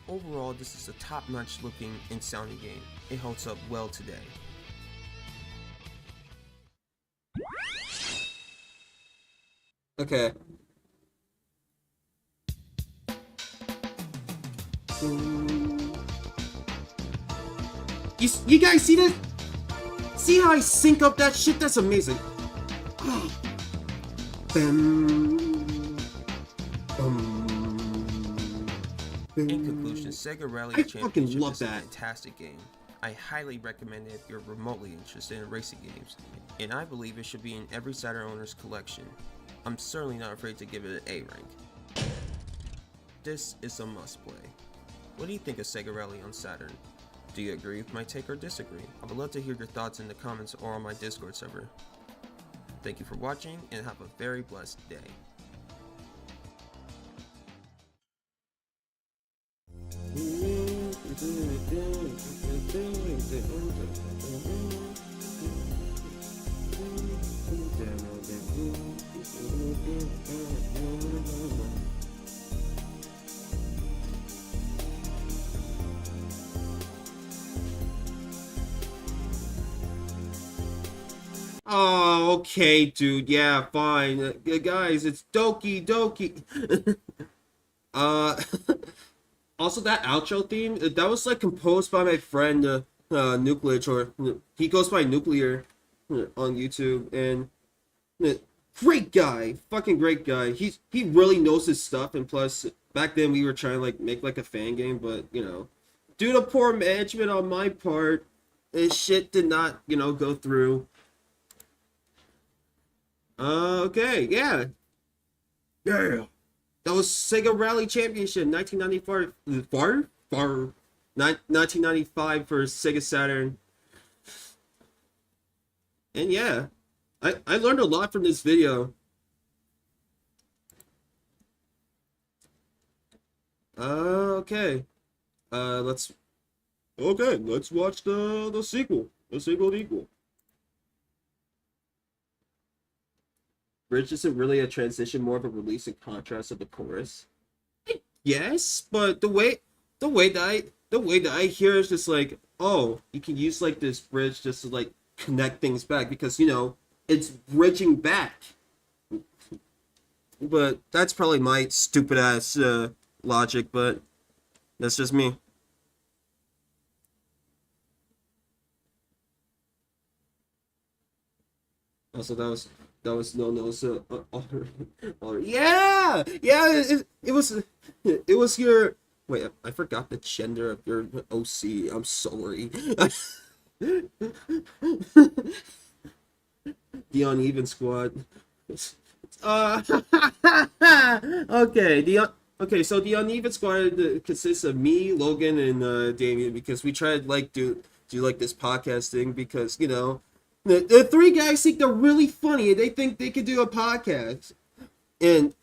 Overall, this is a top-notch looking and sounding game. It holds up well today. Okay. You guys see that? See how I sync up that shit? That's amazing. In conclusion, Sega Rally I Championship fucking love is a that. fantastic game. I highly recommend it if you're remotely interested in racing games, and I believe it should be in every Saturn owner's collection. I'm certainly not afraid to give it an A rank. This is a must play. What do you think of Sega Rally on Saturn? Do you agree with my take or disagree? I would love to hear your thoughts in the comments or on my Discord server. Thank you for watching and have a very blessed day. Oh, okay, dude. Yeah, fine. Guys, it's Doki Doki. Also that outro theme, that was like composed by my friend Nuclear, or he goes by Nuclear on YouTube, and great guy, fucking great guy. He really knows his stuff, and plus back then we were trying to like make like a fan game, but you know, due to poor management on my part, this shit did not, you know, go through. Okay, yeah. Yeah. That was Sega Rally Championship 1995 for Sega Saturn. And yeah, I learned a lot from this video. Okay. Let's watch the sequel. The sequel. Bridge isn't really a transition, more of a release and contrast of the chorus. Yes, but the way the way that I hear is just like, oh, you can use like this bridge just to like connect things back because it's bridging back. But that's probably my stupid ass logic, but that's just me. Also, that was no. So, yeah, it was your. Wait, I forgot the gender of your OC. I'm sorry. The uneven squad. Okay, so the uneven squad consists of me, Logan, and Damien because we tried like do like this podcast thing because the three guys think they're really funny and they think they could do a podcast, and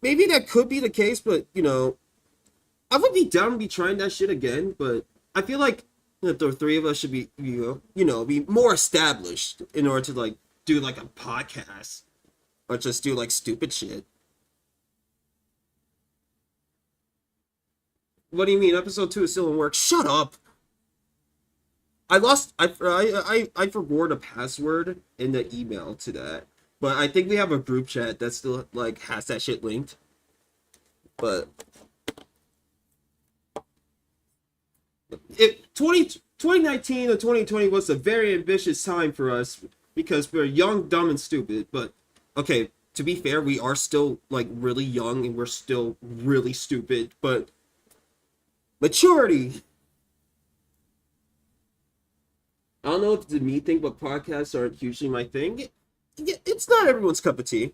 maybe that could be the case, but I would be down to be trying that shit again, but I feel like that the three of us should be be more established in order to like do like a podcast or just do like stupid shit. What do you mean? Episode 2 is still in work? Shut up. I forgot a password in the email to that, but I think we have a group chat that still like has that shit linked. But 2019 or 2020 was a very ambitious time for us because we're young, dumb, and stupid. But okay, to be fair, we are still like really young and we're still really stupid. But maturity. I don't know if it's a me thing, but podcasts aren't usually my thing. It's not everyone's cup of tea,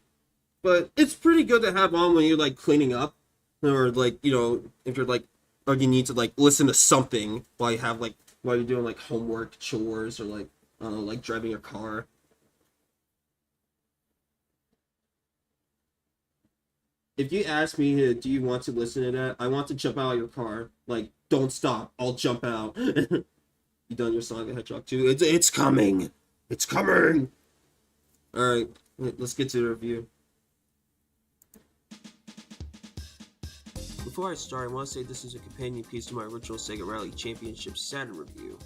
but it's pretty good to have on when you're like cleaning up, or like if you're like, or you need to like listen to something while you're doing like homework, chores, or like I don't know, like driving your car. If you ask me, do you want to listen to that? I want to jump out of your car. Like, don't stop. I'll jump out. You done your Sonic the Hedgehog 2? It's coming. It's coming. All right, let's get to the review. Before I start, I want to say this is a companion piece to my original Sega Rally Championship Saturn review.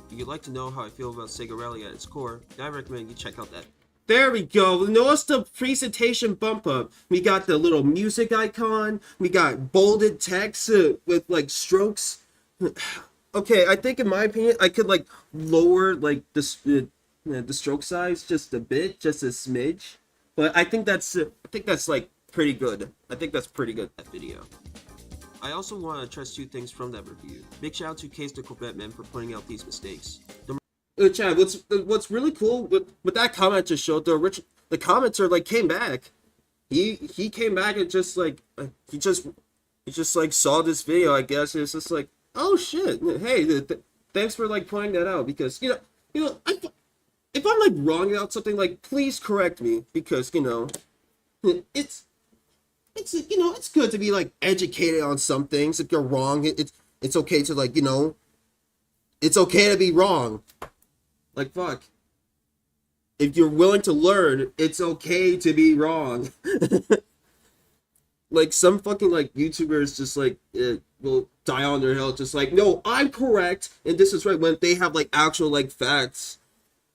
If you'd like to know how I feel about Sega Rally at its core, then I recommend you check out that. There we go. Notice the presentation bump up. We got the little music icon. We got bolded text with like strokes. Okay, I think in my opinion, I could like lower like the stroke size just a bit, just a smidge. But I think that's like pretty good. I think that's pretty good, that video. I also want to address two things from that review. Big shout out to Case the Corvette Man for pointing out these mistakes. Chad, what's really cool with that comment just showed the commenter like came back. He came back and just like he just like saw this video. I guess it's just like, oh shit, hey, thanks for like pointing that out because if I'm like wrong about something, like please correct me because it's it's good to be like educated on some things. If you're wrong, it's okay to like it's okay to be wrong. Like fuck. If you're willing to learn, it's okay to be wrong. Like some fucking like YouTubers just like will die on their hill, just like, no, I'm correct and this is right, when they have like actual like facts.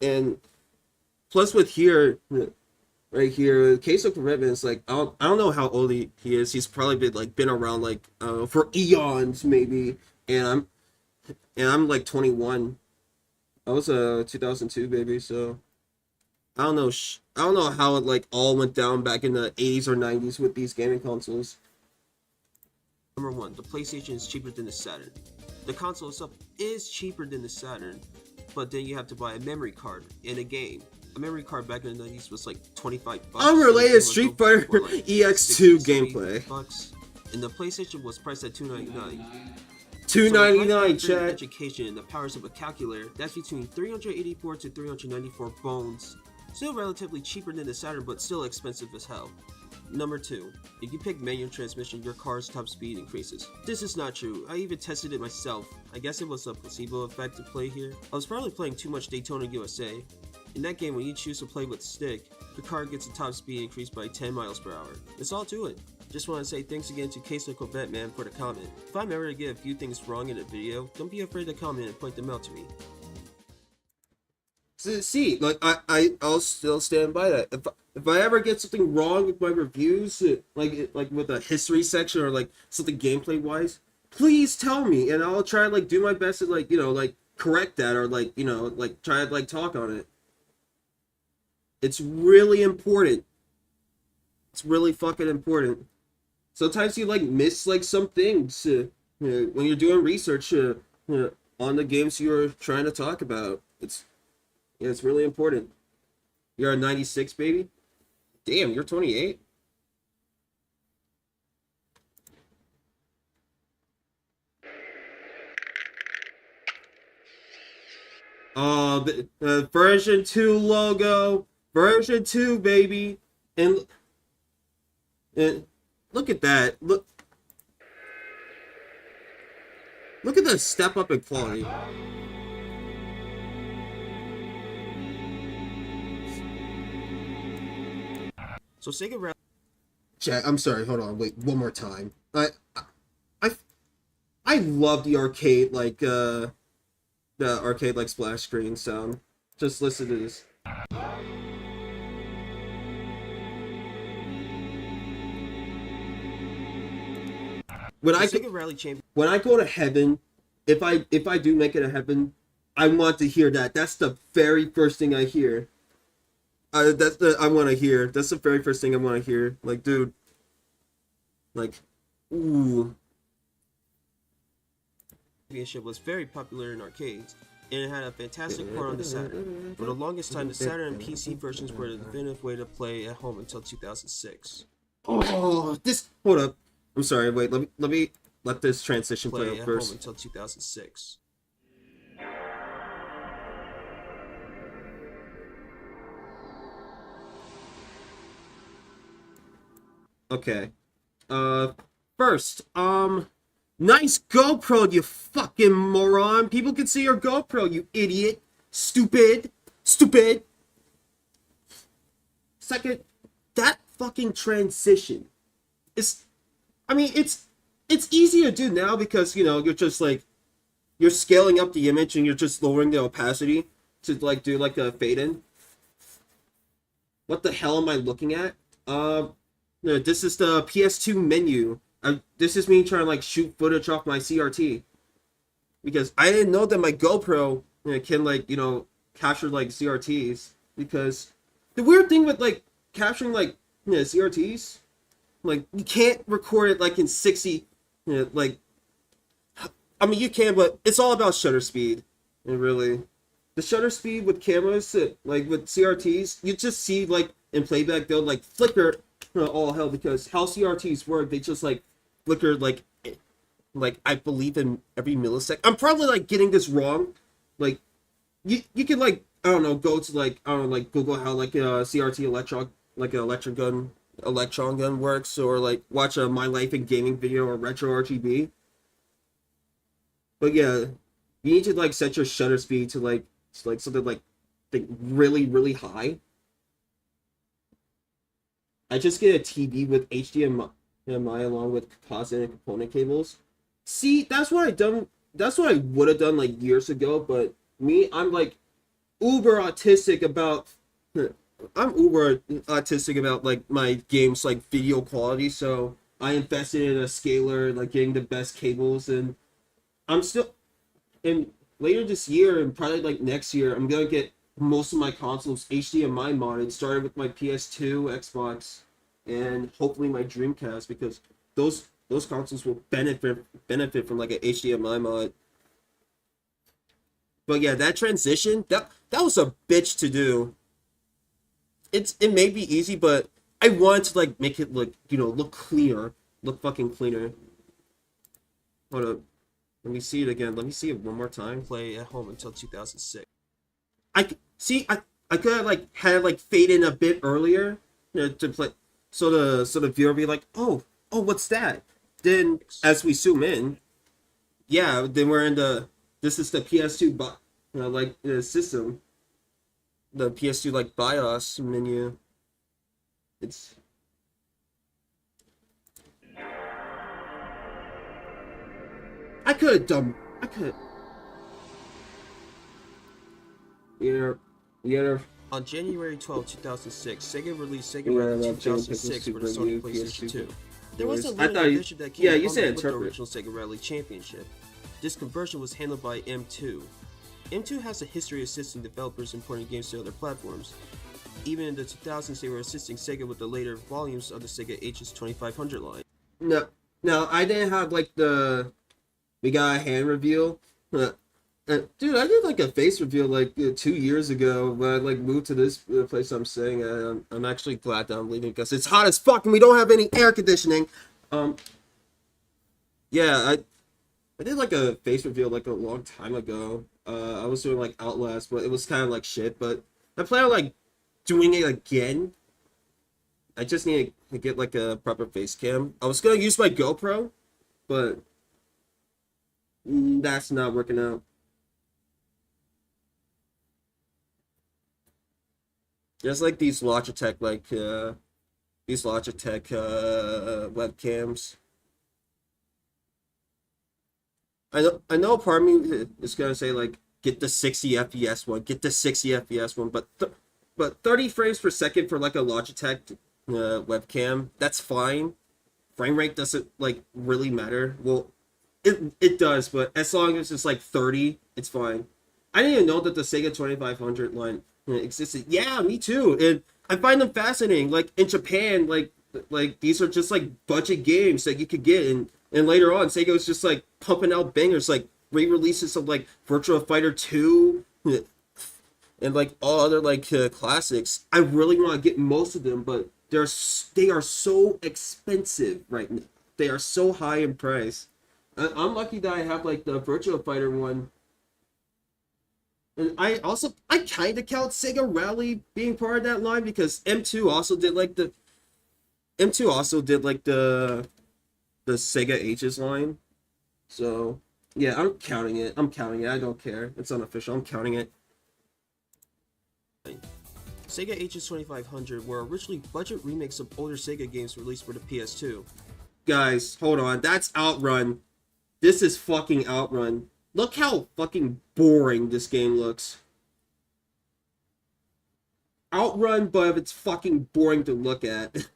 And plus with here, right here, Case of Commitment is like, I don't know how old he is. He's probably been around like I don't know, for eons maybe. And I'm like 21. I was a 2002 baby, so I don't know how it like all went down back in the 80s or 90s with these gaming consoles. Number 1, the PlayStation is cheaper than the Saturn. The console itself is cheaper than the Saturn, but then you have to buy a memory card in a game. A memory card back in the 90s was like $25. Unrelated Street Fighter like EX2 gameplay. Bucks, and the PlayStation was priced at $299. $299, chat. Education and the powers of a calculator, that's between 384 to 394 bones. Still relatively cheaper than the Saturn, but still expensive as hell. Number 2, if you pick manual transmission, your car's top speed increases. This is not true. I even tested it myself. I guess it was a placebo effect to play here. I was probably playing too much Daytona USA. In that game, when you choose to play with stick, the car gets a top speed increased by 10 miles per hour. That's all to it. Just want to say thanks again to Queso Corvette Man for the comment. If I'm ever to get a few things wrong in a video, don't be afraid to comment and point them out to me. See, like I'll still stand by that. If I ever get something wrong with my reviews, like with a history section or like something gameplay wise, please tell me, and I'll try to like do my best to like like correct that or like like try to like talk on it. It's really important. It's really fucking important. Sometimes you like miss like some things when you're doing research on the games you're trying to talk about. It's really important. You're a 96, baby? Damn, you're 28? Oh, the version 2 logo. Version 2, baby. And look at that. Look at the step up in quality. So Sega Rally. Chat, I'm sorry, hold on, wait, one more time. I love the arcade like splash screen sound. Just listen to this. When I go to heaven, if I do make it to heaven, I want to hear that. That's the very first thing I hear. I want to hear. That's the very first thing I want to hear. Like, dude. Like, ooh. Championship was very popular in arcades, and it had a fantastic port on the Saturn. For the longest time, the Saturn and PC versions were the definitive way to play at home until 2006. Oh, this. Hold up. I'm sorry. Wait. Let this transition play out first. Home until 2006. Okay. First, nice GoPro, you fucking moron. People can see your GoPro, you idiot. Stupid. Second, that fucking transition is, I mean, it's easy to do now because, you're just like, you're scaling up the image and you're just lowering the opacity to like do like a fade in. What the hell am I looking at? No, this is the PS2 menu. This is me trying to like shoot footage off my CRT. Because I didn't know that my GoPro can like, capture like CRTs. Because the weird thing with like capturing like CRTs, like you can't record it like in 60, like, I mean you can, but it's all about shutter speed. And really, the shutter speed with cameras, like with CRTs, you just see like in playback they'll like flicker all hell because how CRTs work, they just like flicker like I believe in every millisecond. I'm probably like getting this wrong. Like you can like I don't know go to like I don't know like Google how like a CRT electron gun works, or like watch a My Life in Gaming video or Retro RGB. But yeah, you need to like set your shutter speed to like something like really high. I just get a TV with HDMI along with composite and component cables. See, that's what I done. That's what I would have done like years ago. But me, I'm like uber autistic about. I'm uber autistic about like my games like video quality. So I invested in a scaler, like getting the best cables, and I'm still. And later this year and probably like next year, I'm gonna get most of my consoles HDMI modded, starting with my PS2, Xbox, and hopefully my Dreamcast, because those consoles will benefit from like an HDMI mod. But yeah, that transition, that was a bitch to do. It may be easy, but I want to like make it look look cleaner, look fucking cleaner. Hold up, let me see it again. Let me see it one more time. Play at home until 2006. I could have like had it like fade in a bit earlier, to play, so the viewer be like, oh, what's that? Then as we zoom in, yeah, then we're in this is the PS2 like the system, the PS2 like BIOS menu. I could have done. I could. Yeah. On January 12, 2006, Sega released Sega Yeah, Rally that Jane 2006 for the Pickles Sony Super PlayStation Review, 2. There was a I limited thought you- edition that came yeah, you bundled said with the interpret. original Sega Rally Championship. This conversion was handled by M2. M2 has a history of assisting developers in porting games to other platforms. Even in the 2000s, they were assisting Sega with the later volumes of the Sega HS2500 line. No, I didn't have like the. We got a hand reveal. Dude, I did like a face reveal like 2 years ago when I like moved to this place I'm staying at. I'm actually glad that I'm leaving because it's hot as fuck and we don't have any air conditioning. Yeah, I did like a face reveal like a long time ago. I was doing like Outlast, but it was kind of like shit. But I plan on like doing it again. I just need to get like a proper face cam. I was gonna use my GoPro, but that's not working out. There's like these Logitech webcams. I know part of me is gonna say like get the 60 FPS one, get the 60 FPS one, but 30 frames per second for like a Logitech webcam, that's fine. Frame rate doesn't like really matter. Well, it does, but as long as it's like 30, it's fine. I didn't even know that the Sega 2500 line existed. Yeah, me too. And I find them fascinating. Like in Japan, like these are just like budget games that you could get, and later on, Sega was just like pumping out bangers, like re-releases of like Virtua Fighter 2 and like all other like classics. I really want to get most of them, but they are so expensive right now. They are so high in price. I'm lucky that I have like the Virtua Fighter one. And I kind of count Sega Rally being part of that line because M2 also did like the Sega Ages line. So, yeah, I'm counting it. I don't care. It's unofficial. I'm counting it. Sega HS2500 were originally budget remakes of older Sega games released for the PS2. Guys, hold on. That's Outrun. This is fucking Outrun. Look how fucking boring this game looks. Outrun, but it's fucking boring to look at.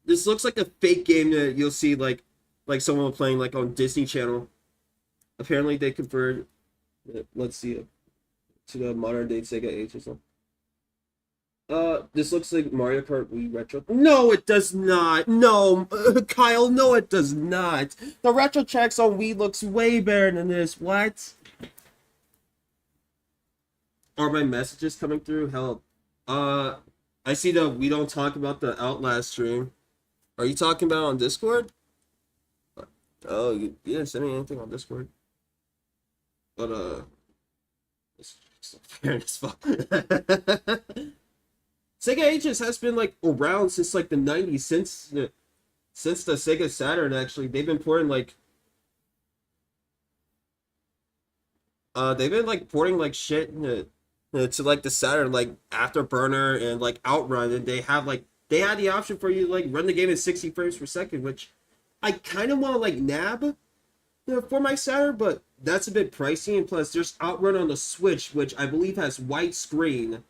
This looks like a fake game that you'll see like someone playing like on Disney Channel. Apparently they converted, let's see, to the modern day Sega Age or something. This looks like Mario Kart Wii Retro. No, it does not. No, Kyle, no, it does not. The retro tracks on Wii looks way better than this. What? Are my messages coming through? Help. I see that we don't talk about the Outlast stream. Are you talking about on Discord? Oh, you didn't send me anything on Discord. But, it's fair as fuck. Sega Ages has been like around since like the 90s, since the Sega Saturn. Actually, they've been porting like shit to like the Saturn, like Afterburner and like Outrun, and they had the option for you to like run the game at 60 frames per second, which I kind of want to like nab for my Saturn, but that's a bit pricey. And plus, there's Outrun on the Switch, which I believe has widescreen,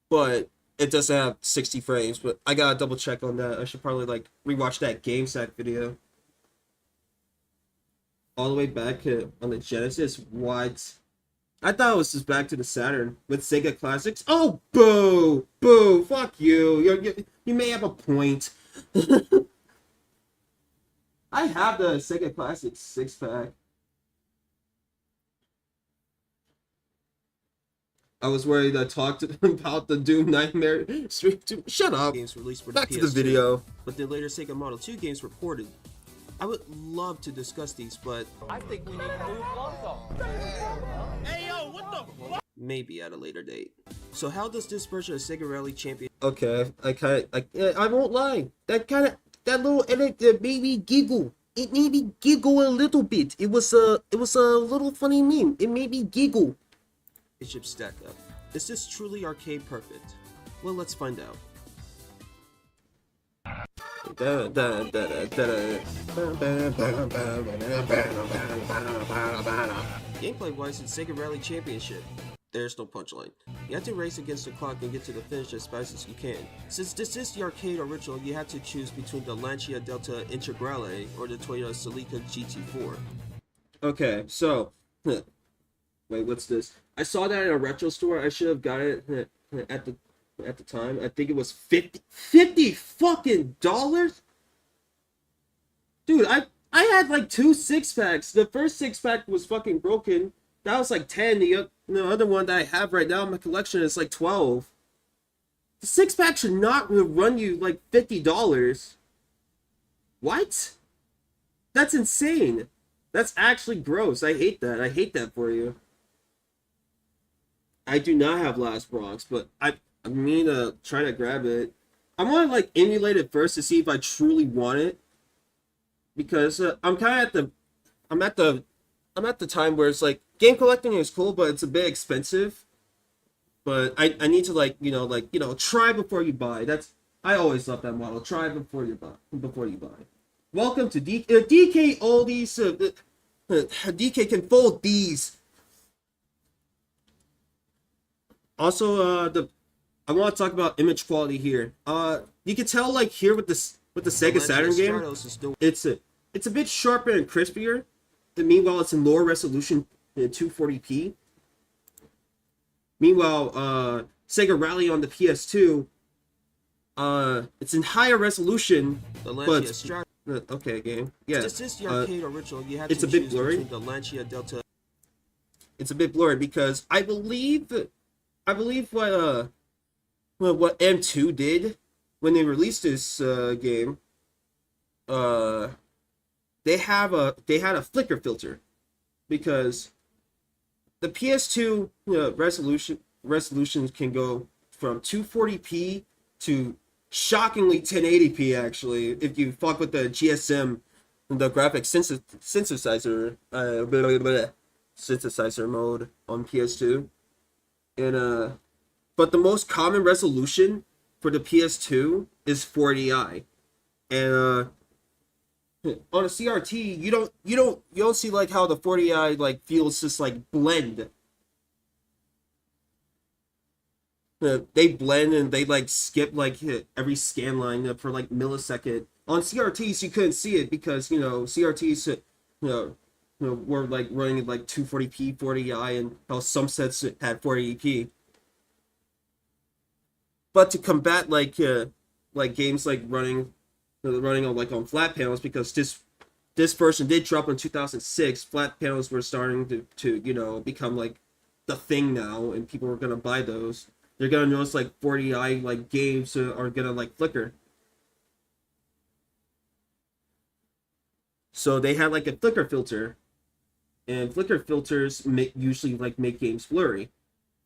but it doesn't have 60 frames. But I gotta double check on that. I should probably like rewatch that GameSack video. All the way back on the Genesis. What? I thought it was just back to the Saturn with Sega Classics. Oh, boo, boo, fuck you. You may have a point. I have the Sega Classics 6-pack. I was worried I talked about the Doom Nightmare Stream 2. Shut up. Games released for Back the to the PS2, video. but the later Sega Model 2 games were ported. I would love to discuss these, but I think we need to move Lonzo. Hey yo, what the fuck? maybe at a later date. So how does this version of Sega Rally Champion Okay, I won't lie. That little edit that made me giggle. It made me giggle a little bit. It was a little funny meme. It made me giggle. championship stack up? Is this truly arcade perfect? Well, let's find out. Gameplay-wise, it's Sega Rally Championship. There's no punchline. You have to race against the clock and get to the finish as fast as you can. Since this is the arcade original, you have to choose between the Lancia Delta Integrale or the Toyota Celica GT4. Okay, so... Wait, what's this? I saw that in a retro store. I should have got it at the time. I think it was 50 fucking dollars? Dude, I had like 2 6-packs. The first 6-pack was fucking broken. That was like 10. The other one that I have right now in my collection is like 12. The 6-pack should not run you like $50. What? That's insane. That's actually gross. I hate that. I hate that for you. I do not have Last Bronx, but I mean to try to grab it. I want to like emulate it first to see if I truly want it. Because I'm kind of at the time where it's like game collecting is cool, but it's a bit expensive. But I need to like try before you buy. I always love that model. Try before you buy. Welcome to DK. All these DK can fold these. Also, I want to talk about image quality here. You can tell like here with the Sega Saturn game, it's a bit sharper and crispier. And meanwhile, it's in lower resolution than 240p. Meanwhile, Sega Rally on the PS2, it's in higher resolution, but okay, game. Yeah, This is the arcade original. You have it's to a bit choose blurry. between the Lancia Delta. It's a bit blurry because I believe what M2 did when they released this game. They had a flicker filter because the PS2 resolutions can go from 240p to shockingly 1080p actually if you fuck with the GSM, the graphic synthesizer synthesizer mode on PS2. And but the most common resolution for the PS2 is 40i. And on a CRT, you don't see like how the 40i like feels just like blend. They blend and they like skip like every scan line for like millisecond. On CRTs, you couldn't see it because CRTs were like running at like 240p, 40i, and how some sets had 40p. But to combat like games like running on like on flat panels, because this version did drop in 2006, flat panels were starting to become like the thing now, and people were gonna buy those. They're gonna notice like 40i like games are gonna like flicker. So they had like a flicker filter, and flicker filters usually like make games blurry.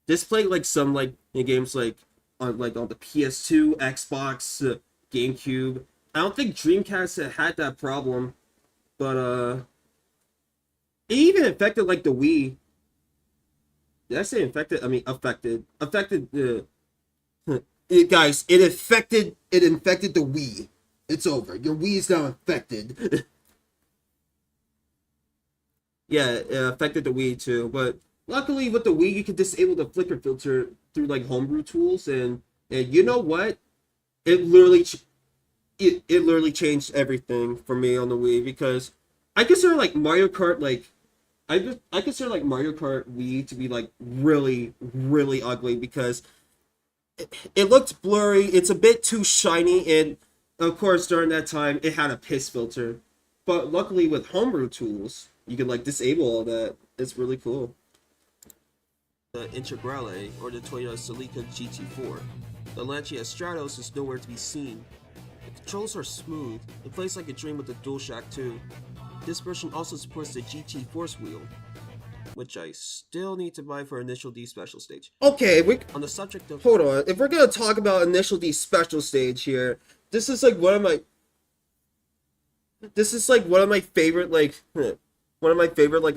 This played like some like in games like on the PS2, Xbox, GameCube. I don't think Dreamcast had that problem, but it even affected like the Wii. Did I say infected? I mean affected. Affected. Guys, it infected the Wii. It's over. Your Wii is now infected. Yeah, it affected the Wii too. But luckily with the Wii, you can disable the flicker filter through like homebrew tools, and you know what? It literally changed everything for me on the Wii, because I consider like Mario Kart I consider like Mario Kart Wii to be like really, really ugly because it looked blurry. It's a bit too shiny, and of course during that time it had a piss filter. But luckily with homebrew tools, you can like disable all that. It's really cool. The Integrale or the Toyota Celica GT4. The Lancia Stratos is nowhere to be seen. The controls are smooth. It plays like a dream with the DualShock 2. This version also supports the GT Force Wheel, which I still need to buy for Initial D Special Stage. Okay, on the subject of... Hold on, if we're gonna talk about Initial D Special Stage here, this is like one of my favorite like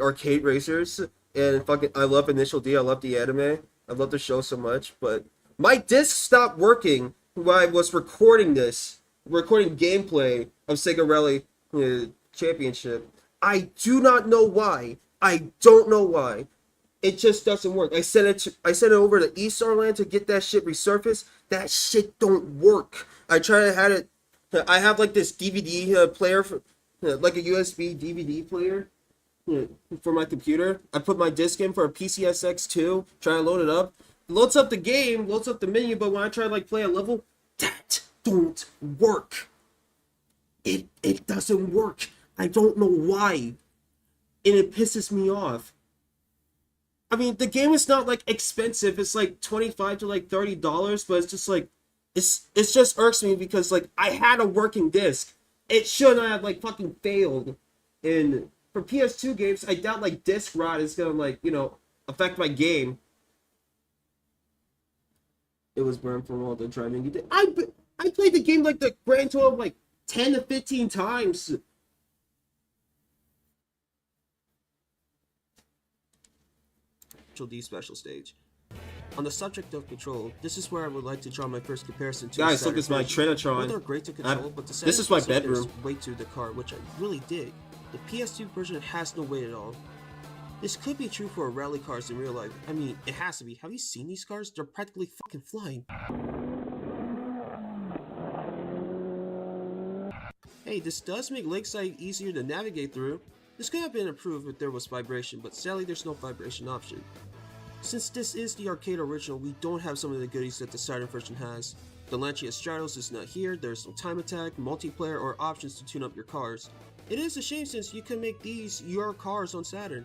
arcade racers, and fucking I love Initial D. I love the anime. I love the show so much, but my disc stopped working while I was recording this, recording gameplay of Sega Rally Championship. I do not know why. I don't know why. It just doesn't work. I sent it over to East Orland to get that shit resurfaced. That shit don't work. I try to have it. I have like this DVD player for like a USB DVD player for my computer. I put my disc in for a PCSX2, try to load it up. Loads up the game, loads up the menu, but when I try to like play a level, that don't work. It doesn't work. I don't know why. And it pisses me off. I mean, the game is not like expensive. It's like $25 to like $30, but it's just like it's just irks me because like I had a working disc. It should not have like fucking failed. And for PS2 games, I doubt like disc rot is gonna like, you know, affect my game. It was burned from all the driving you did. I played the game like the grand total of like 10 to 15 times. D special stage. On the subject of control, this is where I would like to draw my first comparison to Guys, the look, it's my Trinitron. Both are great to control, but the this is my Saturn bedroom. is weight to the car, which I really dig. The PS2 version has no weight at all. This could be true for rally cars in real life. I mean, it has to be. Have you seen these cars? They're practically fucking flying. Hey, this does make Lakeside easier to navigate through. This could have been improved if there was vibration, but sadly there's no vibration option. Since this is the arcade original, we don't have some of the goodies that the Saturn version has. The Lancia Stratos is not here, there's no time attack, multiplayer, or options to tune up your cars. It is a shame since you can make these your cars on Saturn.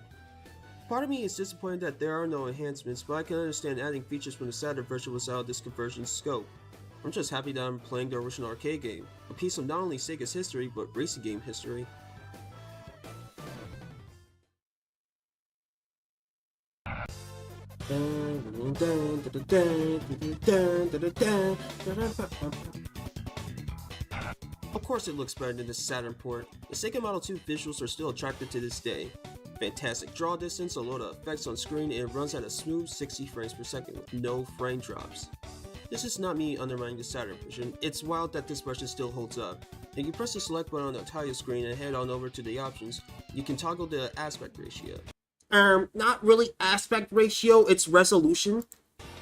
Part of me is disappointed that there are no enhancements, but I can understand adding features when the Saturn version was out of this conversion's scope. I'm just happy that I'm playing the original arcade game, a piece of not only Sega's history, but racing game history. Of course it looks better than the Saturn port. The Sega Model 2 visuals are still attractive to this day. Fantastic draw distance, a lot of effects on screen, and it runs at a smooth 60 frames per second with no frame drops. This is not me undermining the Saturn version, it's wild that this version still holds up. If you press the select button on the title screen and head on over to the options, you can toggle the aspect ratio. Not really aspect ratio, it's resolution.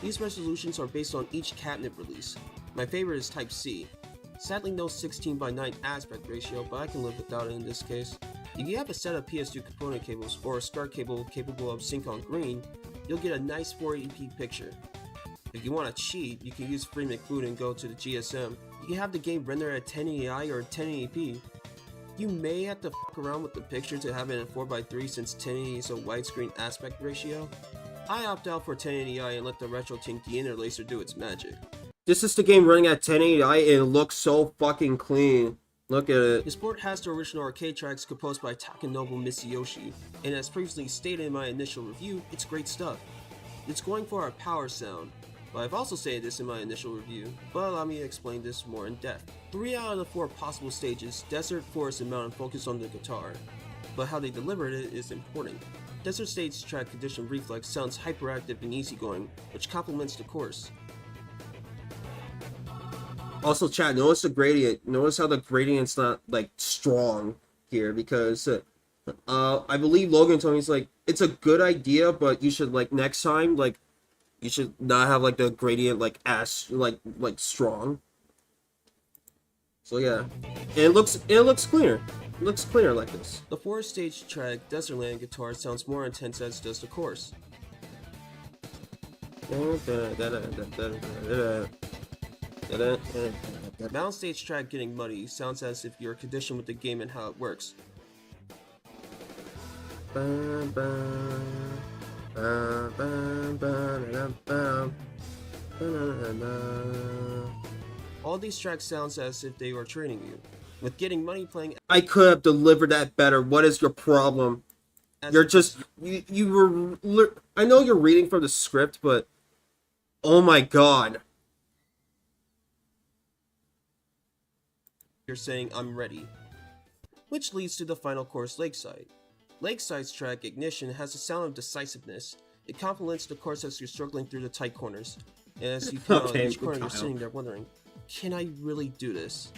These resolutions are based on each cabinet release. My favorite is Type C. Sadly no 16:9 aspect ratio, but I can live without it in this case. If you have a set of PS2 component cables or a SCART cable capable of sync on green, you'll get a nice 480p picture. If you want to cheat, you can use Free McBoot and go to the GSM. You can have the game render at 1080i or 1080p. You may have to fuck around with the picture to have it in 4:3 since 1080 is a widescreen aspect ratio. I opt out for 1080i and let the RetroTink deinterlacer do its magic. This is the game running at 1080i and it looks so fucking clean. Look at it. This port has the original arcade tracks composed by Takanobu Misayoshi, and as previously stated in my initial review, it's great stuff. It's going for a power sound, but I've also said this in my initial review, but allow me to explain this more in depth. 3 out of the 4 possible stages, Desert, Forest, and Mountain, focus on the guitar, but how they delivered it is important. Desert Stage track Condition Reflex sounds hyperactive and easygoing, which complements the course. Also, chat, notice the gradient. Notice how the gradient's not, like, strong here, because, I believe Logan told me, he's like, it's a good idea, but you should, like, next time, like, you should not have, like, the gradient, like, like, strong. So, yeah. And it looks cleaner. It looks cleaner like this. The 4th stage track, Desertland guitar, sounds more intense as does the course. Mountain stage track Getting Muddy sounds as if you're conditioned with the game and how it works. All these tracks sounds as if they were training you. With Getting Money playing, I could have delivered that better. What is your problem? You're just you were. I know you're reading from the script, but oh my god. You're saying I'm ready. Which leads to the final course, Lakeside. Lakeside's track Ignition has a sound of decisiveness. It complements the course as you're struggling through the tight corners. And as you come out of each corner, you're sitting there wondering, can I really do this?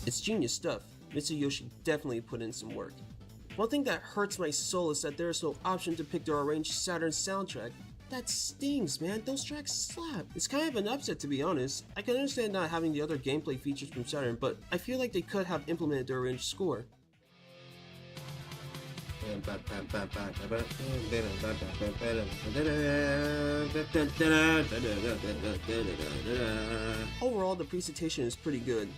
It's genius stuff. Mitsuyoshi definitely put in some work. One thing that hurts my soul is that there is no option to pick the arranged Saturn soundtrack. That stings, man. Those tracks slap. It's kind of an upset, to be honest. I can understand not having the other gameplay features from Saturn, but I feel like they could have implemented the arranged score. Overall, the presentation is pretty good.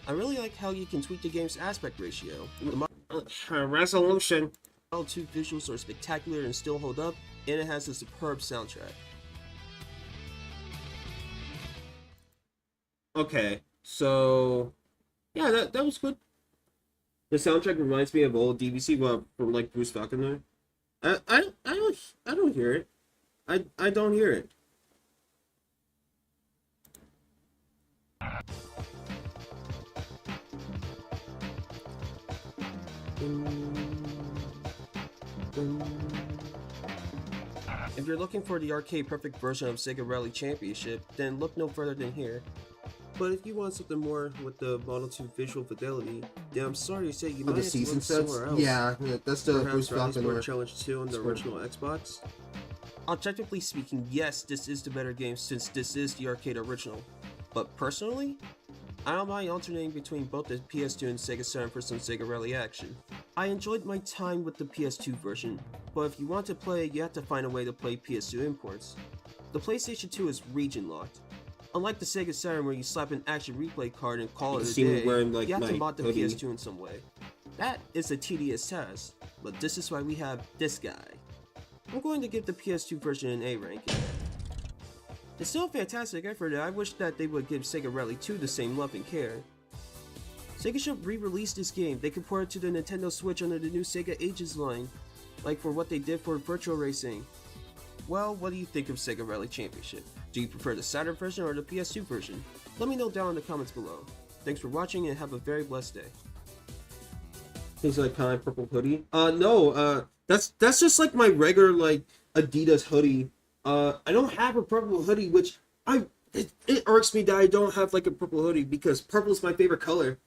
I really like how you can tweak the game's aspect ratio. The resolution. All 2 visuals are spectacular and still hold up, and it has a superb soundtrack. Okay, so yeah, that was good. The soundtrack reminds me of old DVC from like Bruce Falconer. I don't hear it. I don't hear it. If you're looking for the arcade perfect version of Sega Rally Championship, then look no further than here. But if you want something more with the Model 2 visual fidelity, then I'm sorry to say you might have to look somewhere else. Yeah, that's the Perhaps Bruce Rally Sport Falconer. Challenge 2 on the original Xbox. Objectively speaking, yes, this is the better game since this is the arcade original. But personally, I don't mind alternating between both the PS2 and Sega Saturn for some Sega Rally action. I enjoyed my time with the PS2 version, but if you want to play, you have to find a way to play PS2 imports. The PlayStation 2 is region locked. Unlike the Sega Saturn where you slap an action replay card and call it a day, wearing, like, you have to my mod the hoodie. PS2 in some way. That is a tedious task, but this is why we have this guy. I'm going to give the PS2 version an A ranking. It's still a fantastic effort, and I wish that they would give Sega Rally 2 the same love and care. Sega should re-release this game. They could port it to the Nintendo Switch under the new Sega Ages line, like for what they did for Virtual Racing. Well, what do you think of Sega Rally Championship? Do you prefer the Saturn version or the PS2 version? Let me know down in the comments below. Thanks for watching and have a very blessed day. Things like kind of purple hoodie. No, that's just like my regular like Adidas hoodie. I don't have a purple hoodie, which it irks me that I don't have like a purple hoodie because purple is my favorite color.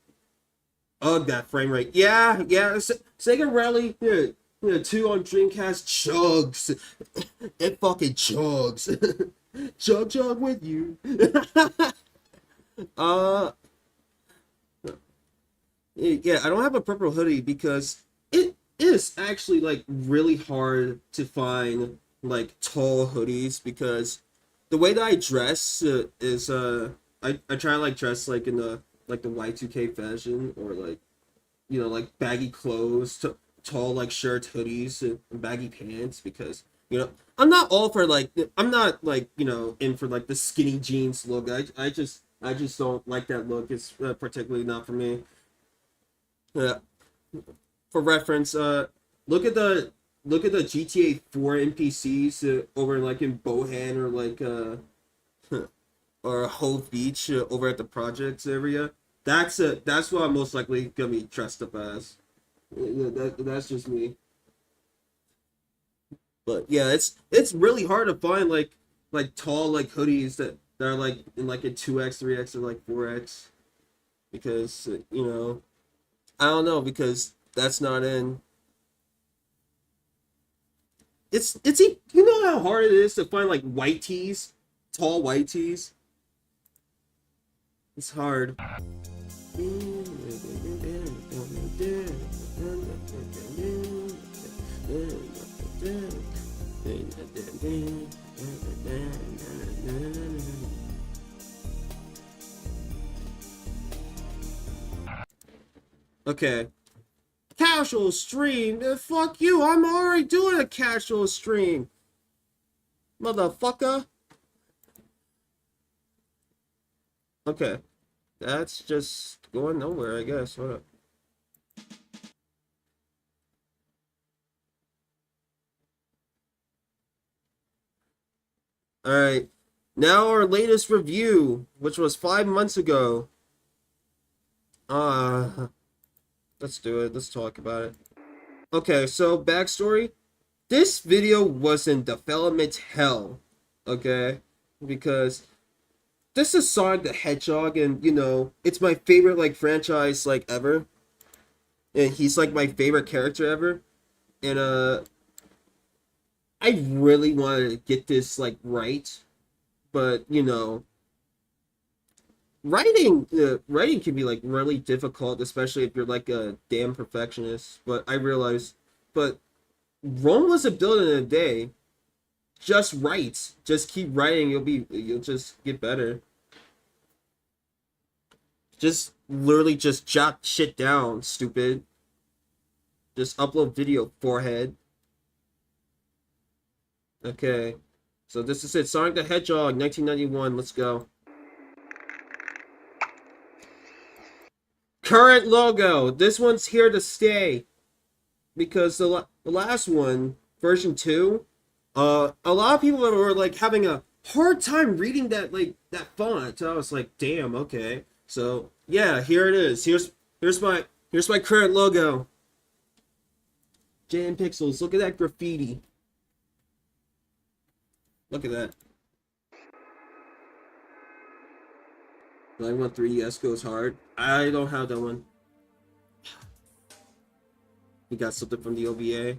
Ugh, that frame rate. Yeah, Sega Rally, 2 on Dreamcast chugs. It fucking chugs. Chug with you. Yeah, I don't have a purple hoodie because it is actually like really hard to find like tall hoodies because the way that I dress is I try to like dress like in the Y2K fashion or like like baggy clothes, tall like shirts, hoodies, and baggy pants because I'm not all for like I'm not like in for like the skinny jeans look. I just don't like that look. It's particularly not for me. For reference, look at the GTA 4 NPCs over like in Bohan or like or Hove Beach over at the projects area. That's what I'm most likely gonna be dressed up as. That's just me. But yeah, it's really hard to find like tall like hoodies that are like in like a 2X, 3X, or like 4X because I don't know because that's not in. It's you know how hard it is to find like white tees, tall white tees. It's hard. Okay. Casual stream? Fuck you, I'm already doing a casual stream. Motherfucker. Okay. That's just going nowhere, I guess. What up? Alright. Now our latest review, which was 5 months ago. Let's do it. Let's talk about it. Okay, so backstory. This video was in development hell. Okay? Because this is Sonic the Hedgehog, and you know, it's my favorite like franchise like ever. And he's like my favorite character ever. And I really wanted to get this like right, but you know, writing can be like really difficult, especially if you're like a damn perfectionist. But I realized, but Rome wasn't built in a day. Just write, just keep writing. You'll just get better. Just literally just jot shit down, stupid. Just upload video, forehead. Okay, so this is it. Sonic the Hedgehog, 1991. Let's go. Current logo. This one's here to stay because the last one, version 2, a lot of people were like having a hard time reading that font. So I was like, damn, okay. So yeah, here it is. Here's my current logo. Jan Pixels. Look at that graffiti. Look at that. 913ES goes hard. I don't have that one. We got something from the OVA.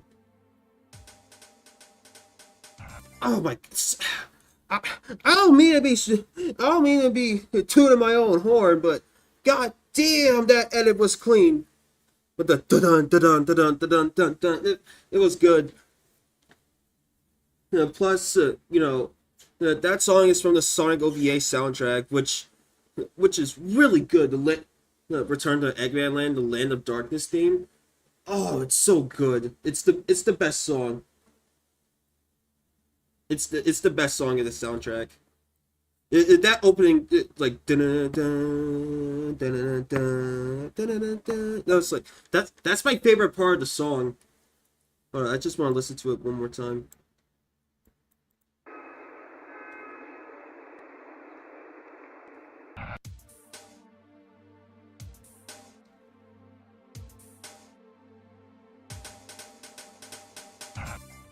Oh my! I don't mean to be tooting my own horn, but god damn, that edit was clean. But the dun dun dun dun dun dun dun, it was good. Plus, you know, that song is from the Sonic OVA soundtrack, which is really good. The Return to Eggman Land, the Land of Darkness theme. Oh, it's so good. It's the best song. It's the best song of the soundtrack. That opening, like no, it's like that's my favorite part of the song. Hold on, I just want to listen to it one more time.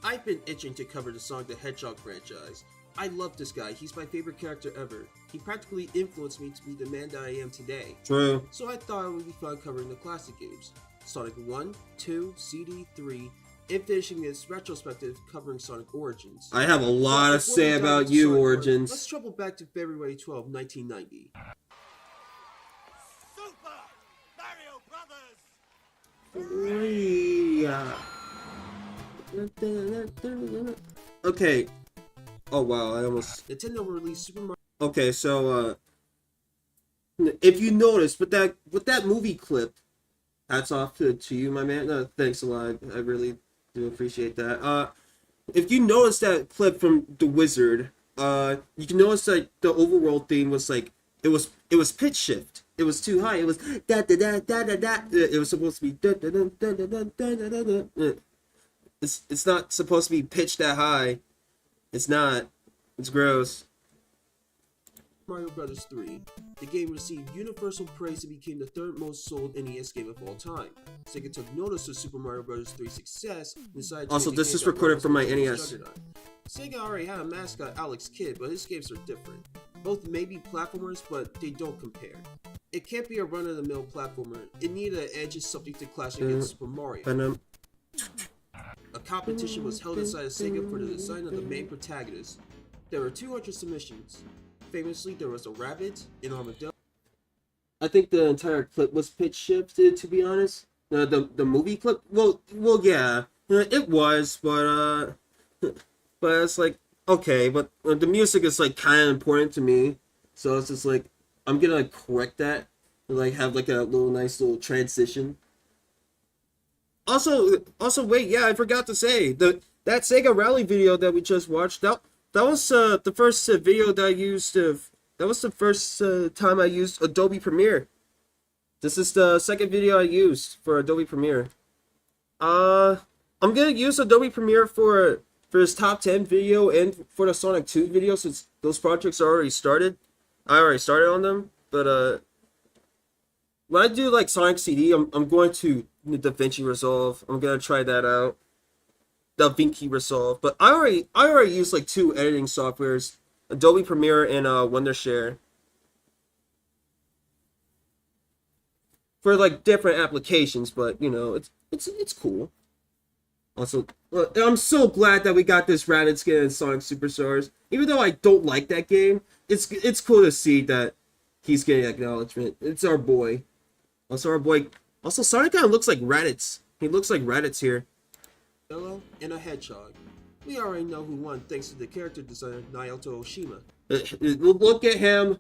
I've been itching to cover the Sonic the Hedgehog franchise. I love this guy. He's my favorite character ever. He practically influenced me to be the man that I am today. True. So I thought it would be fun covering the classic games. Sonic 1, 2, CD, 3, and finishing this retrospective covering Sonic Origins. I have a lot to say about you, Origins. Let's travel back to February 12, 1990. Super Mario Brothers! Okay. Oh wow, I almost... Nintendo released Super Mario... Okay, so, if you notice, with that movie clip, hats off to you, my man. Thanks a lot. I really do appreciate that. If you notice that clip from The Wizard, you can notice that the overworld theme was like, it was pitch shift. It was too high. It was da da da da da da. It was supposed to be da da da da da da da da da. It's not supposed to be pitched that high. It's not. It's gross. Mario Bros. 3. The game received universal praise and became the third most sold NES game of all time. Sega took notice of Super Mario Bros. 3's success and decided to also, this is recorded from my NES. Sega already had a mascot, Alex Kidd, but his games are different. Both may be platformers, but they don't compare. It can't be a run-of-the-mill platformer. It needed an edge of something to clash against Super Mario. A competition was held inside of Sega for the design of the main protagonist. There were 200 submissions. Famously, there was a rabbit, an armadillo. I think the entire clip was pitch shifted, to be honest. The movie clip, well, yeah, it was, but it's like, okay, but the music is like kind of important to me, so it's just like I'm gonna correct that, and like have like a nice little transition. Also, wait, yeah, I forgot to say that Sega Rally video that we just watched. That was the first video that I used. That was the first time I used Adobe Premiere. This is the second video I used for Adobe Premiere. I'm gonna use Adobe Premiere for this top 10 video and for the Sonic 2 video since those projects are already started. I already started on them, but when I do like Sonic CD, I'm going to DaVinci Resolve. I'm gonna try that out. DaVinci Resolve. But I already use like 2 editing softwares, Adobe Premiere and Wondershare. for like different applications, but you know, it's cool. Also, I'm so glad that we got this Raditz skin in Sonic Superstars. Even though I don't like that game, it's cool to see that he's getting acknowledgement. It's our boy. Also, our boy. Also, Sonic kind of looks like Raditz. He looks like Raditz here. Yellow and a hedgehog. We already know who won thanks to the character designer Naoto Oshima. Look at him.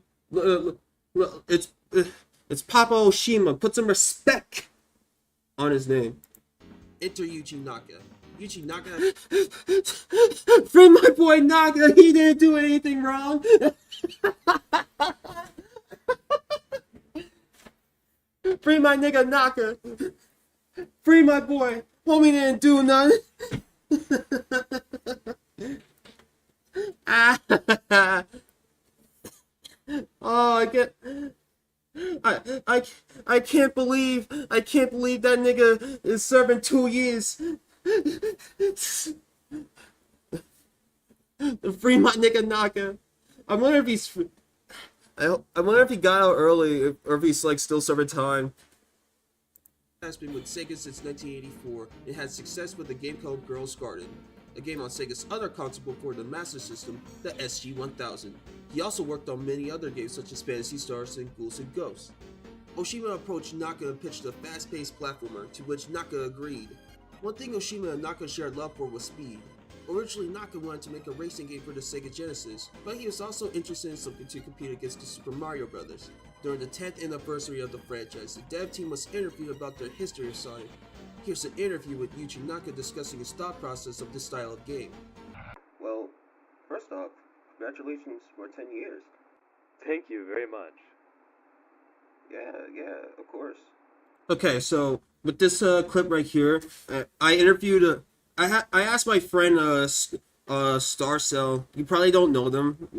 It's Papa Oshima. Put some respect on his name. Enter Yuji Naka. Yuji Naka. Free my boy Naka. He didn't do anything wrong. Free my nigga Naka. Free my boy. Homie didn't do nothing. Oh, I can't believe that nigga is serving 2 years. Free my nigga Naka. I wonder if he's I wonder if he got out early or if he's like still serving time. Has been with Sega since 1984 and had success with a game called Girls Garden, a game on Sega's other console before the Master System, the SG-1000. He also worked on many other games such as Phantasy Stars and Ghouls and Ghosts. Oshima approached Naka and pitched a fast-paced platformer, to which Naka agreed. One thing Oshima and Naka shared love for was speed. Originally, Naka wanted to make a racing game for the Sega Genesis, but he was also interested in something to compete against the Super Mario Bros. During the 10th anniversary of the franchise, the dev team was interviewed about their history of Sonic. Here's an interview with Yuji Naka discussing his thought process of this style of game. Well, first off, congratulations for 10 years. Thank you very much. Yeah, of course. Okay, so with this clip right here, I interviewed I asked my friend Starcell. You probably don't know them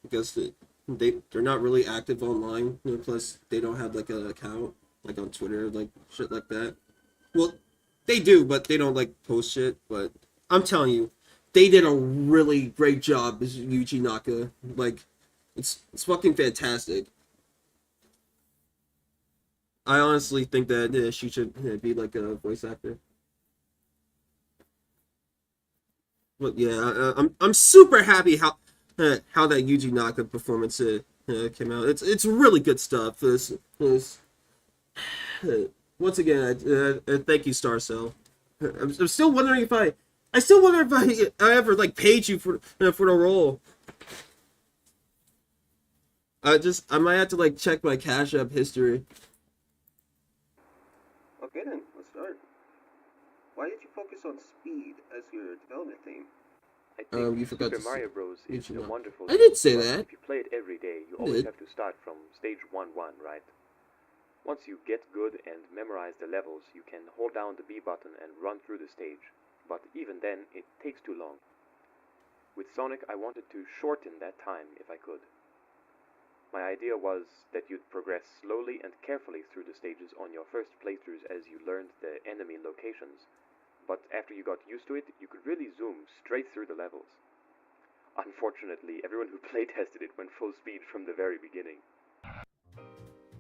because they're not really active online. You know, plus they don't have like an account like on Twitter, like shit like that. Well, they do, but they don't like post shit. But I'm telling you, they did a really great job as Yuji Naka. Like, it's fucking fantastic. I honestly think that she should be like a voice actor. But yeah, I'm super happy how that Yuji Naka performance came out. It's really good stuff. Once again, thank you, Starcell. I'm still wondering if I ever like paid you for the role. I might have to like check my Cash App history. Okay then, let's start. Why did you focus on speed as your development theme? I think you forgot Super to Mario Bros. Is a wonderful I did game, say but that. If you play it every day, you I always did. have to start from stage 1-1, right? Once you get good and memorize the levels, you can hold down the B button and run through the stage. But even then, it takes too long. With Sonic, I wanted to shorten that time if I could. My idea was that you'd progress slowly and carefully through the stages on your first playthroughs as you learned the enemy locations. But after you got used to it, you could really zoom straight through the levels. Unfortunately, everyone who playtested it went full speed from the very beginning.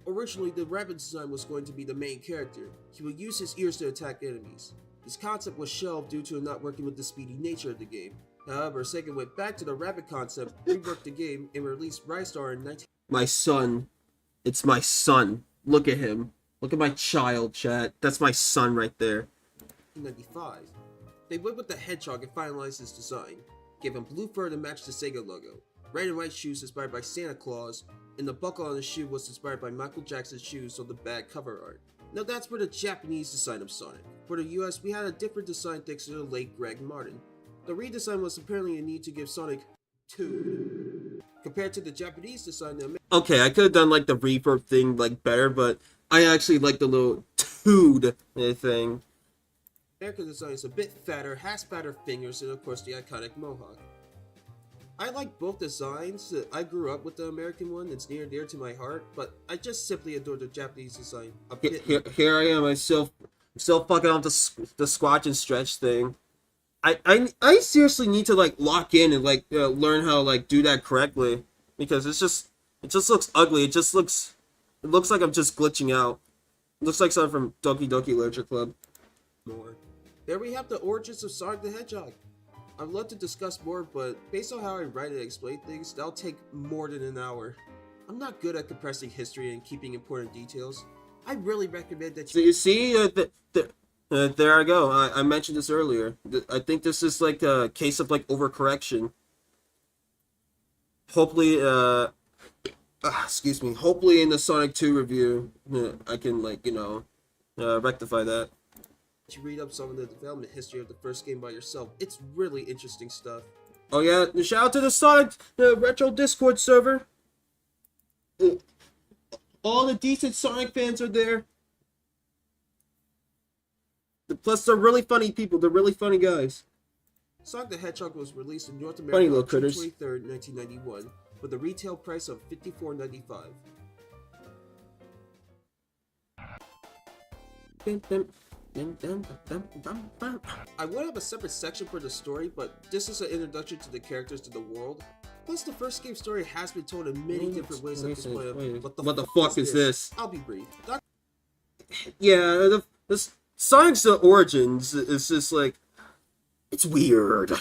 Originally, the rabbit design was going to be the main character. He would use his ears to attack enemies. This concept was shelved due to not working with the speedy nature of the game. However, Sega went back to the rabbit concept, reworked the game, and released Rystar in 19... My son. It's my son. Look at him. Look at my child, chat. That's my son right there. 1995. They went with the hedgehog and finalized his design. Gave him blue fur to match the Sega logo. Red and white shoes inspired by Santa Claus, and the buckle on the shoe was inspired by Michael Jackson's shoes on the bag cover art. Now that's for the Japanese design of Sonic. For the US, we had a different design thanks to the late Greg Martin. The redesign was apparently a need to give Sonic 2. Compared to the Japanese design, okay, I could have done like the reverb thing like better, but I actually like the little tood thing. American design is a bit fatter, has fatter fingers, and of course the iconic mohawk. I like both designs. I grew up with the American one, it's near and dear to my heart, but I just simply adore the Japanese design a bit. Here I am, I'm still fucking on the squatch and stretch thing. I seriously need to like lock in and like learn how to like do that correctly, because it just looks ugly. It looks like I'm just glitching out. Looks like something from Doki Doki Literature Club. More. There we have the origins of Sonic the Hedgehog. I'd love to discuss more, but based on how I write and explain things, that'll take more than an hour. I'm not good at compressing history and keeping important details. I really recommend that you see, there I go. I mentioned this earlier. I think this is like a case of like overcorrection. Hopefully, excuse me. Hopefully in the Sonic 2 review, I can like, rectify that. You read up some of the development history of the first game by yourself. It's really interesting stuff. Oh yeah, shout out to the Sonic Retro Discord server. All the decent Sonic fans are there. Plus, they're really funny people. They're really funny guys. Sonic the Hedgehog was released in North America on June 23rd, 1991, with a retail price of $54.95. I would have a separate section for the story, but this is an introduction to the characters to the world. Plus, the first game's story has been told in many different ways at this point. What the fuck is this? I'll be brief. Yeah, this Sonic's origins is just like, it's weird.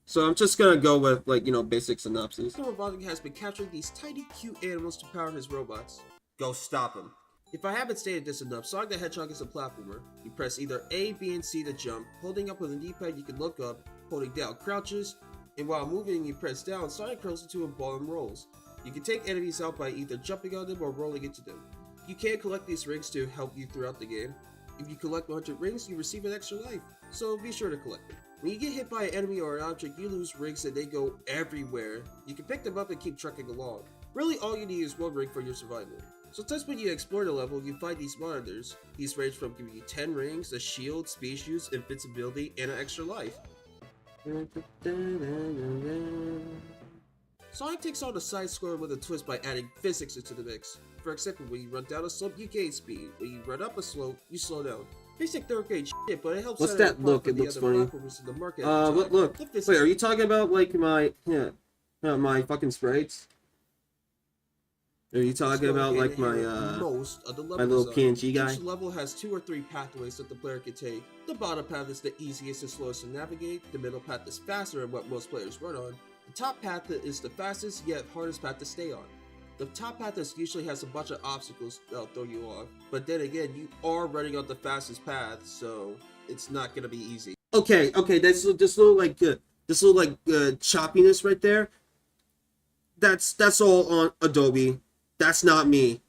So I'm just gonna go with like, basic synopsis. Robotic has been capturing these tiny, cute animals to power his robots. Go stop him. If I haven't stated this enough, Sonic the Hedgehog is a platformer. You press either A, B, and C to jump. Holding up with a D-pad, you can look up. Holding down crouches. And while moving, you press down, Sonic curls into a ball and rolls. You can take enemies out by either jumping on them or rolling into them. You can collect these rings to help you throughout the game. If you collect 100 rings, you receive an extra life, so be sure to collect them. When you get hit by an enemy or an object, you lose rings and they go everywhere. You can pick them up and keep trucking along. Really, all you need is one ring for your survival. Sometimes when you explore the level, you find these monitors. These range from giving you 10 rings, a shield, speed use, invincibility, and an extra life. Sonic takes on the side scroller with a twist by adding physics into the mix. For example, when you run down a slope, you gain speed. When you run up a slope, you slow down. Basic third grade shit, but it helps. What's that look? It looks funny. Look. Wait, are you talking about like my my fucking sprites? Are you talking about like my my little PNG guy? Each level has 2 or 3 pathways that the player can take. The bottom path is the easiest and slowest to navigate. The middle path is faster and what most players run on. The top path is the fastest yet hardest path to stay on. The top path usually has a bunch of obstacles that'll throw you off, but then again, you are running on the fastest path, so it's not gonna be easy. Okay, this little choppiness right there. That's all on Adobe. That's not me.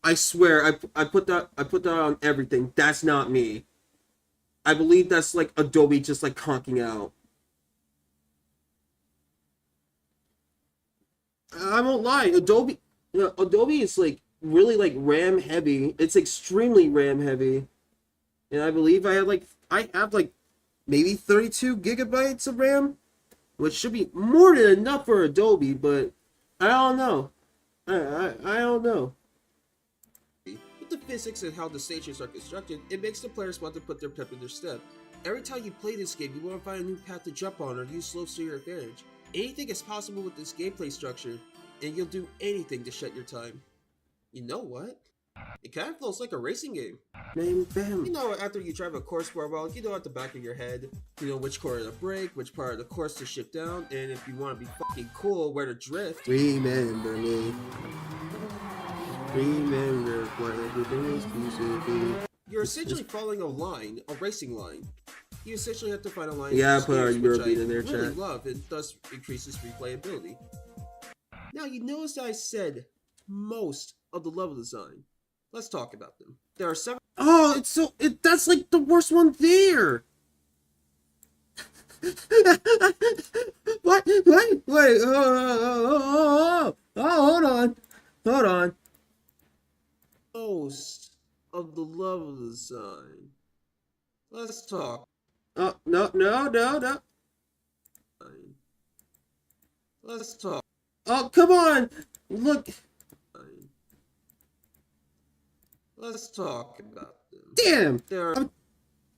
I swear, I put that on everything. That's not me. I believe that's like Adobe just like conking out. I won't lie, Adobe is like really like RAM heavy. It's extremely RAM heavy. And I believe I have like maybe 32 gigabytes of RAM, which should be more than enough for Adobe, but I don't know. I don't know. With the physics and how the stages are constructed, it makes the players want to put their pep in their step. Every time you play this game, you want to find a new path to jump on or use slopes to your advantage. Anything is possible with this gameplay structure, and you'll do anything to shut your time. You know what? It kind of feels like a racing game. You know, after you drive a course for a while, you know at the back of your head, you know which corner to brake, which part of the course to shift down, and if you want to be fucking cool, where to drift. Remember me. Remember what everything is supposed to be. You're essentially following a line, a racing line. You essentially have to find a line. Yeah, put our European in there, chat. Really love, and thus increases replayability. Now you notice that I said most of the level design. Let's talk about them. There are 7. Oh, that's like the worst one there. What? Wait. Oh, hold on. Most of the level design. Let's talk. Oh, no. Let's talk. Oh, come on. Look. Let's talk about them. Damn!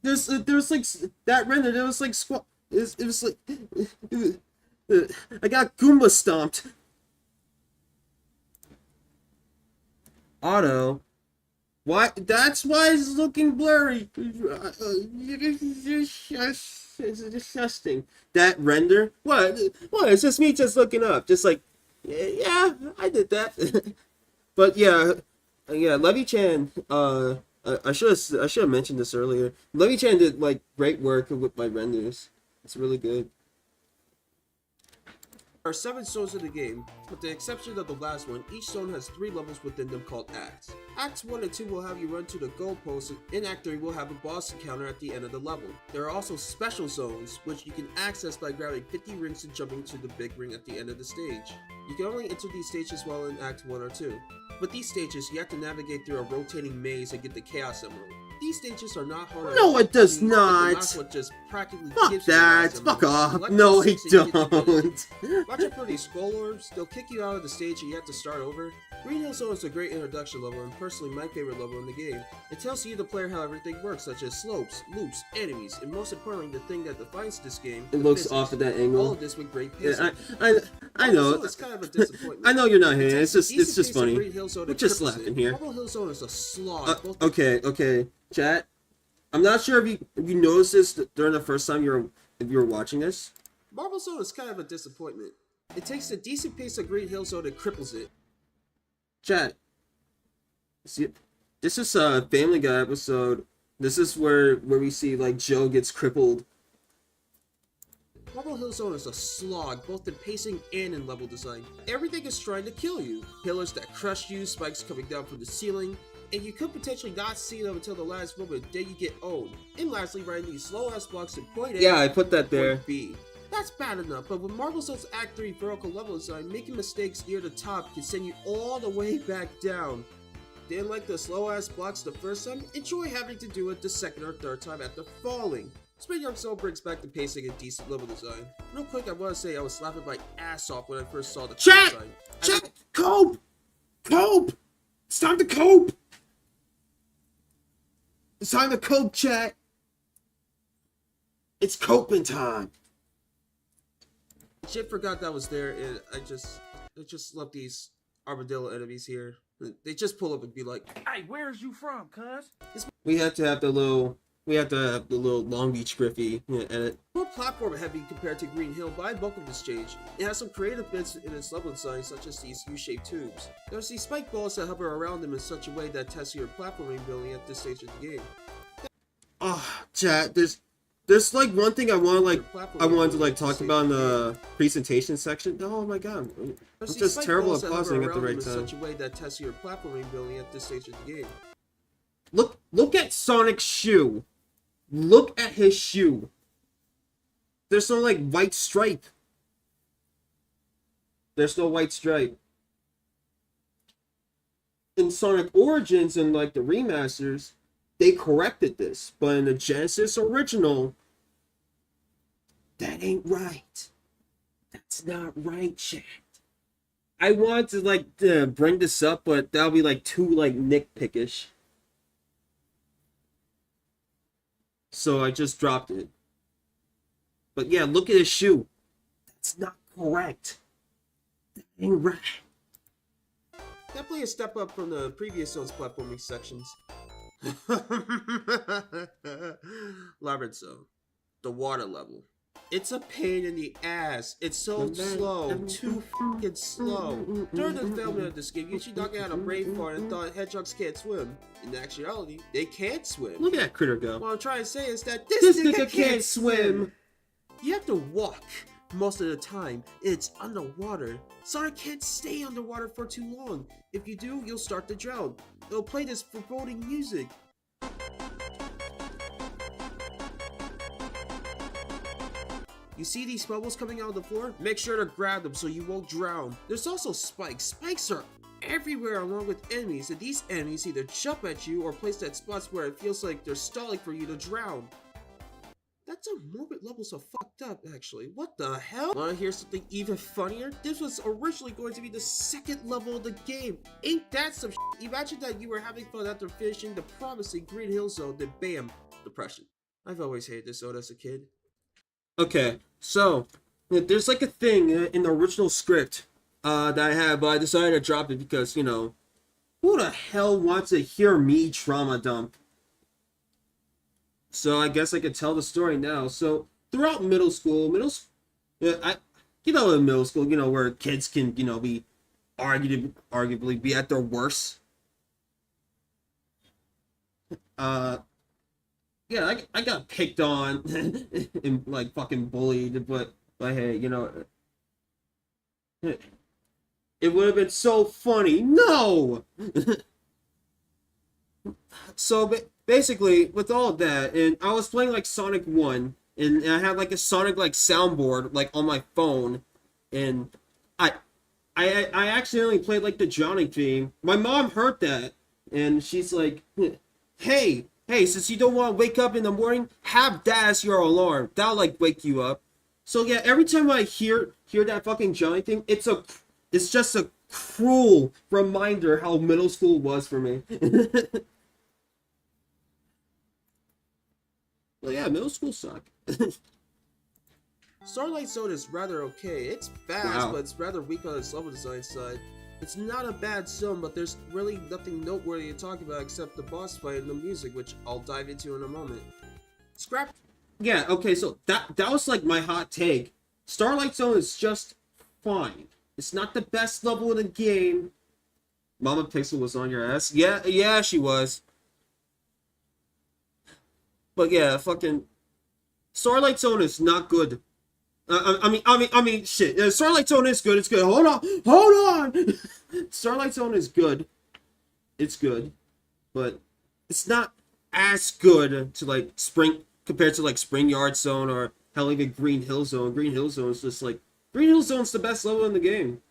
There's like that render. There was like it was like I got Goomba stomped. Auto. Why? That's why it's looking blurry. It's disgusting. That render? What? What? It's just me just looking up. Just like, yeah, I did that. But yeah, Levy Chan. I should have mentioned this earlier. Levy Chan did like great work with my renders. It's really good. There are 7 zones in the game. With the exception of the last one, each zone has 3 levels within them called acts. Acts 1 and 2 will have you run to the goalpost, and in Act 3 will have a boss encounter at the end of the level. There are also special zones, which you can access by grabbing 50 rings and jumping to the big ring at the end of the stage. You can only enter these stages while in Act 1 or 2. With these stages, you have to navigate through a rotating maze and get the Chaos Emerald. These stages are not hard. No, it does not. What just practically fuck that. Fuck off. No, I don't. Watch out for these scroll orbs. They'll kick you out of the stage and you have to start over. Green Hill Zone is a great introduction level and personally my favorite level in the game. It tells you, the player, how everything works, such as slopes, loops, enemies, and most importantly, the thing that defines this game. It looks off at that angle. All of this with great pacing. Yeah, I know. It's kind of a disappointment. I know you're not here. It's just funny. We're just laughing here. Marble Hill Zone is a slog. Okay. Chat. I'm not sure if you noticed this during the first time you were watching this. Marble Zone is kind of a disappointment. It takes a decent pace of Green Hill Zone and cripples it. Chat. See, this is a Family Guy episode. This is where we see like Joe gets crippled. Marble Hill Zone is a slog, both in pacing and in level design. Everything is trying to kill you. Pillars that crush you, spikes coming down from the ceiling, and you could potentially not see them until the last moment, then you get owned. And lastly, riding these slow-ass blocks in point A. Yeah, I put that there. Point B. That's bad enough, but with Marble Zone's Act 3 vertical level design, making mistakes near the top can send you all the way back down. Didn't like the slow-ass blocks the first time? Enjoy having to do it the second or third time after falling. Spin Young Soul brings back the pacing and decent level design. Real quick, I want to say I was slapping my ass off when I first saw the design. Chat! Cope! Cope! It's time to cope! It's time to cope, chat! It's coping time! Shit forgot that was there, and I just love these armadillo enemies here. They just pull up and be like, Hey, where's you from, cuz? We have to have the little Long Beach Griffey edit. More platform heavy compared to Green Hill, but I welcome this change. It has some creative bits in its level design, such as these U-shaped tubes. There's these spike balls that hover around them in such a way that tests your platforming ability at this stage of the game. Chat, there's like one thing I wanted to talk about in the presentation section. Oh my god, I'm just terrible at pausing at the right time. In such a way that tests your platforming ability at this stage of the game. Look at Sonic's shoe. Look at his shoe. There's no like white stripe. There's no white stripe. In Sonic Origins and like the remasters, they corrected this, but in the Genesis original, that ain't right. That's not right, chat. I want to bring this up, but that'll be like too like nitpickish. So I just dropped it. But yeah, look at his shoe. That's not correct. That ain't right. Definitely a step up from the previous zone's platforming sections. Labyrinth Zone. The water level. It's a pain in the ass. It's so slow. Too fucking slow. During the development of this game, Yuji had a brain fart and thought hedgehogs can't swim. In actuality, they can't swim. Look at that critter go. What I'm trying to say is that this nigga can't swim. You have to walk most of the time, and it's underwater. Sonic can't stay underwater for too long. If you do, you'll start to drown. It'll play this foreboding music. You see these bubbles coming out of the floor? Make sure to grab them so you won't drown. There's also spikes. Spikes are everywhere along with enemies, and these enemies either jump at you or place at spots where it feels like they're stalling for you to drown. That's a morbid level so fucked up, actually. What the hell? Wanna hear something even funnier? This was originally going to be the second level of the game. Ain't that some shit? Imagine that you were having fun after finishing the promising Green Hill Zone, then bam, depression. I've always hated this zone as a kid. Okay, so there's like a thing in the original script that I have, but I decided to drop it because, you know, Who the hell wants to hear me trauma dump? So I guess I could tell the story now. So throughout middle school, in middle school, where kids can, be arguably be at their worst. Yeah, I got picked on and like fucking bullied, but hey, it would have been so funny. No. So basically, with all of that, and I was playing like Sonic 1, and I had like a Sonic like soundboard like on my phone, and I accidentally played like the Johnny theme. My mom heard that, and she's like, "Hey, since you don't want to wake up in the morning, have that as your alarm. That'll like wake you up." So yeah, every time I hear that fucking Johnny thing, it's just a cruel reminder how middle school was for me. Well, yeah, middle school sucked. Starlight Zone is rather okay. It's fast, Wow. but it's rather weak on its level design side. It's not a bad zone, but there's really nothing noteworthy to talk about except the boss fight and the music, which I'll dive into in a moment. Scrap. Yeah, okay, so that was like my hot take. Starlight Zone is just fine. It's not the best level in the game. Mama Pixel was on your ass. Yeah, she was. But yeah, fucking Starlight Zone is not good. I mean, shit. Starlight Zone is good. It's good. Hold on. Starlight Zone is good. It's good, but it's not as good to like compared to like Spring Yard Zone or hell even Green Hill Zone. Green Hill Zone is just like Green Hill Zone's the best level in the game.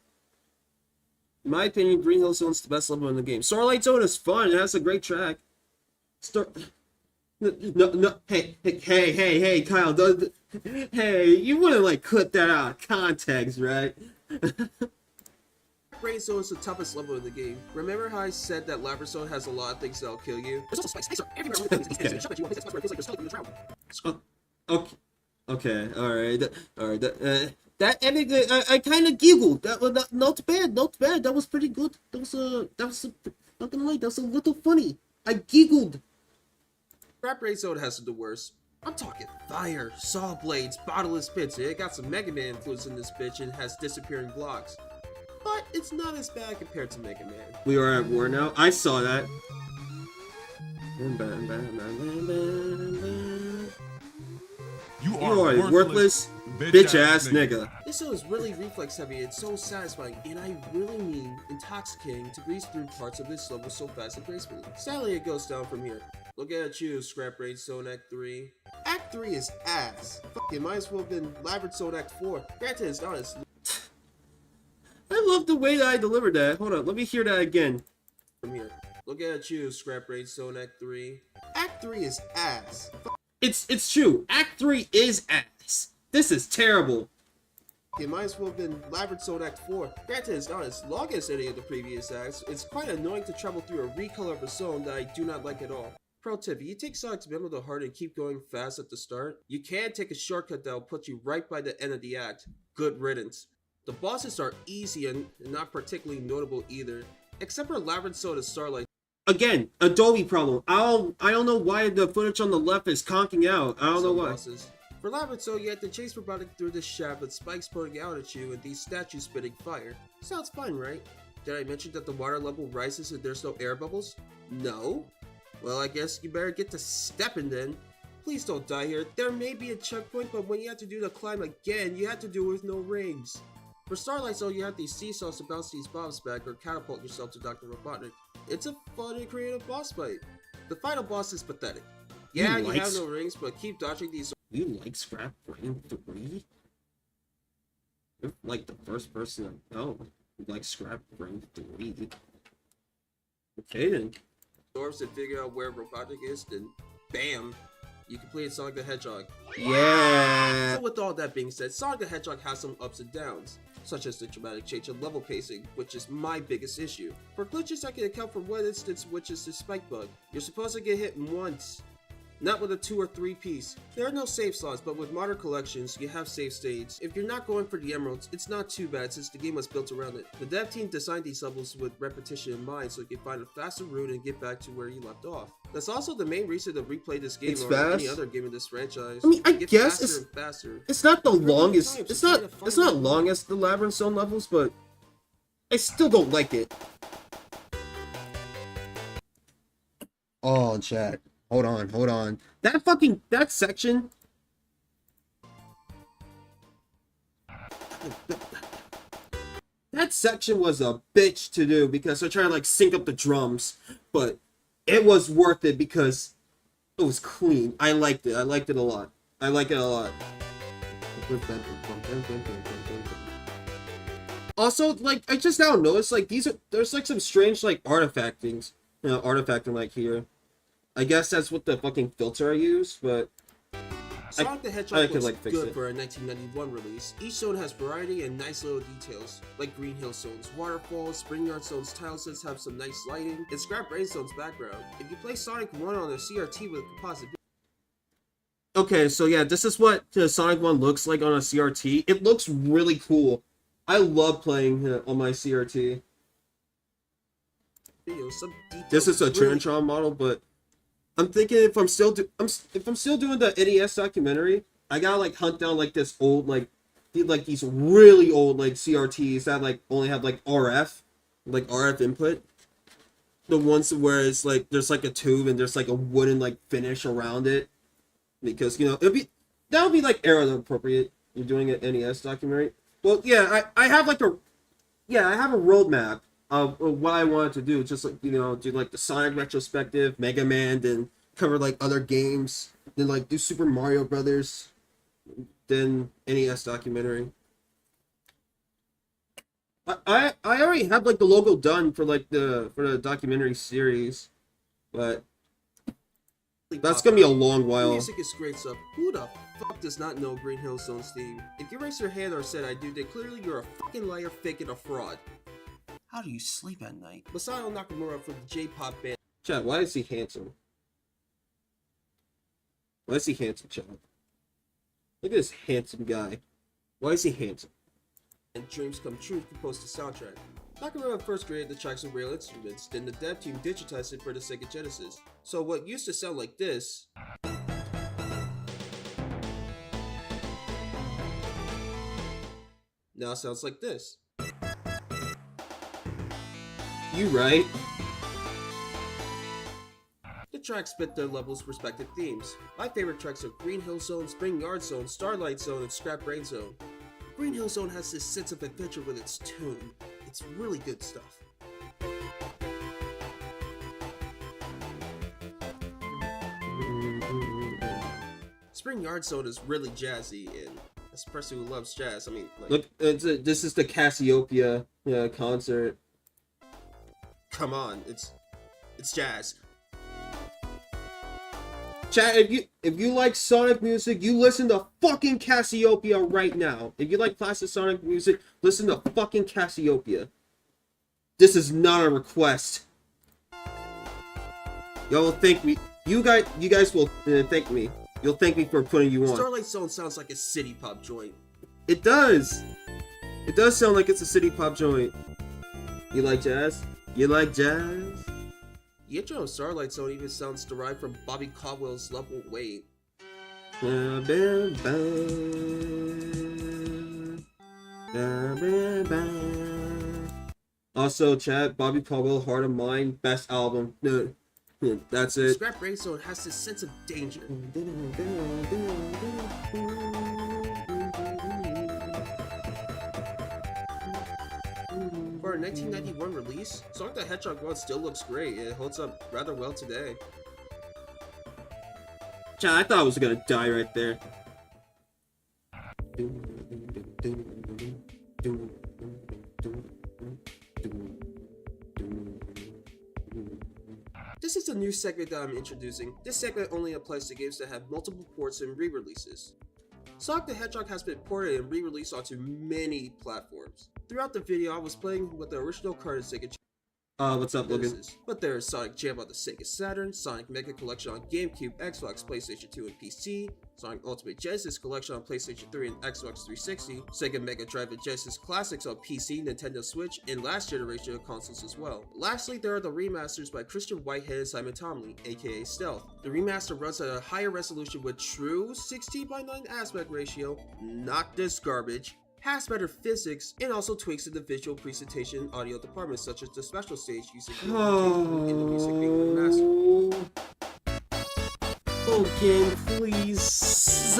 In my opinion, Green Hill Zone's the best level in the game. Starlight Zone is fun. It has a great track. No. Hey, Kyle. Hey, you wouldn't like cut that out of context, right? Brain Zone is the toughest level in the game. Remember how I said that Lava Zone has a lot of things that'll kill you? There's also spikes. Spikes are everywhere around the place. Shove at you on spots where it feels like you're stuck in the ground. Okay, all right. That ending, I kind of giggled. That was not bad. That was pretty good. That was not gonna lie. That was a little funny. I giggled. Rap Brain Zone has the worst. I'm talking fire, saw blades, bottomless pits. It got some Mega Man influence in this bitch and has disappearing blocks. But it's not as bad compared to Mega Man. We are at war now. I saw that. You are a worthless bitch ass nigga. This show is really reflex heavy and so satisfying, and I really mean intoxicating to breeze through parts of this level so fast and gracefully. Sadly, it goes down from here. Look at you, Scrap Brain Zone Act 3. Act 3 is ass. Fuck, it might as well have been Labyrinth Zone Act 4. Granted, it's not as... I love the way that I delivered that. Hold on, let me hear that again. From here. Look at you, Scrap Brain Zone Act 3. Act 3 is ass. It's true. Act 3 is ass. This is terrible. It might as well have been Labyrinth Zone Act 4. Granted, it's not as long as any of the previous acts. It's quite annoying to travel through a recolor of a zone that I do not like at all. Pro tip, if you take Sonic's Memo to heart and keep going fast at the start, you can take a shortcut that will put you right by the end of the act. Good riddance. The bosses are easy and not particularly notable either, except for Labyrinth Zone and Starlight. Again, Adobe problem. I don't know why the footage on the left is conking out. I don't know why. Bosses. For Labyrinth Zone, you have to chase robotic through this shaft with spikes pointing out at you and these statues spitting fire. Sounds fun, right? Did I mention that the water level rises and there's no air bubbles? No? Well, I guess you better get to stepping then. Please don't die here. There may be a checkpoint, but when you have to do the climb again, you have to do it with no rings. For Starlight Zone, you have these seesaws to bounce these bombs back or catapult yourself to Dr. Robotnik. It's a fun and creative boss fight. The final boss is pathetic. Yeah, you have no rings, but keep dodging these. You like Scrap Brain 3? You're like the first person I know who likes Scrap Brain 3. Okay then. Dwarves and figure out where Robotnik is, then bam, you completed Sonic the Hedgehog. Yeah. So with all that being said, Sonic the Hedgehog has some ups and downs, such as the dramatic change in level pacing, which is my biggest issue. For glitches, I can account for one instance, which is the spike bug. You're supposed to get hit once. not with a 2 or 3 piece. There are no save slots, but with modern collections, you have save states. If you're not going for the emeralds, it's not too bad since the game was built around it. The dev team designed these levels with repetition in mind so you can find a faster route and get back to where you left off. That's also the main reason to replay this game or any other game in this franchise. I mean, I Get guess faster and faster. it's not the There are many longest. times It's to not. try to find It's not a long as the Labyrinth Zone levels, but I still don't like it. Oh, chat. Hold on. That section. That section was a bitch to do because they're trying to like sync up the drums, but it was worth it because it was clean. I liked it. I liked it a lot. I like it a lot. Also, like, I just now noticed, like, there's like some strange, like, artifacting like here. I guess that's what the fucking filter I use, but Sonic the I Hedgehog could, was like, fix good it. for a 1991 release. Each zone has variety and nice little details, like Green Hill Zone's waterfalls, Spring Yard Zone's tile sets have some nice lighting, and Scrap Brain Zone's background. If you play Sonic 1 on a CRT with a composite. Okay, so yeah, this is what the Sonic 1 looks like on a CRT. It looks really cool. I love playing on my CRT. Some This is a really Trinitron model, but I'm thinking if I'm still doing the NES documentary, I gotta like hunt down like this old like these really old like CRTs that like only have like RF input. The ones where it's like there's like a tube and there's like a wooden like finish around it, because that would be like era appropriate. You're doing an NES documentary. Well, yeah, I have a roadmap of what I wanted to do. Just like, do like the Sonic retrospective, Mega Man, then cover like other games, then like do Super Mario Brothers, then NES documentary. I already have like the logo done for like for the documentary series, but that's gonna be a long The while. music is great stuff. Who the fuck does not know Green Hill Zone's theme? If you raise your hand or said I do, then clearly you're a fucking liar, fake, and a fraud. How do you sleep at night? Masayo Nakamura from the J-pop band Chad, why is he handsome? Why is he handsome, Chad? Look at this handsome guy. Why is he handsome? and Dreams Come True composed the soundtrack. Nakamura first created the tracks with real instruments, then the dev team digitized it for the Sega Genesis. So what used to sound like this now sounds like this. You right. The tracks fit their levels' respective themes. My favorite tracks are Green Hill Zone, Spring Yard Zone, Starlight Zone, and Scrap Brain Zone. Green Hill Zone has this sense of adventure with its tune. It's really good stuff. Spring Yard Zone is really jazzy, and as a person who loves jazz, I mean, like, Look, this is the Cassiopeia concert. come on, it's jazz. Chat, if you like Sonic music, you listen to fucking Cassiopeia right now. If you like classic Sonic music, listen to fucking Cassiopeia. This is not a request. Y'all will thank me. You guys will thank me. You'll thank me for putting you on. Starlight Zone sounds like a city pop joint. It does. It does sound like it's a city pop joint. You like jazz? You like jazz? The intro of Starlight Zone even sounds derived from Bobby Caldwell's Love Won't Wait. Also, chat, Bobby Caldwell, Heart of Mine, best album. No, that's it. Scrap Brain Zone has this sense of danger. For a 1991 release, Sonic the Hedgehog 1 still looks great. It holds up rather well today. Chat, I thought I was gonna die right there. This is a new segment that I'm introducing. This segment only applies to games that have multiple ports and re-releases. Sonic the Hedgehog has been ported and re-released onto many platforms. Throughout the video, I was playing with the original card in Sega. What's up, Logan? But there is Sonic Jam on the Sega Saturn, Sonic Mega Collection on GameCube, Xbox, PlayStation 2, and PC, Sonic Ultimate Genesis Collection on PlayStation 3 and Xbox 360, Sega Mega Drive and Genesis Classics on PC, Nintendo Switch, and last generation of consoles as well. Lastly, there are the remasters by Christian Whitehead and Simon Tomley, aka Stealth. The remaster runs at a higher resolution with true 16:9 aspect ratio, not this garbage, has better physics, and also tweaks in the visual presentation and audio departments, such as the special stage using in the music being remastered. Logan, please.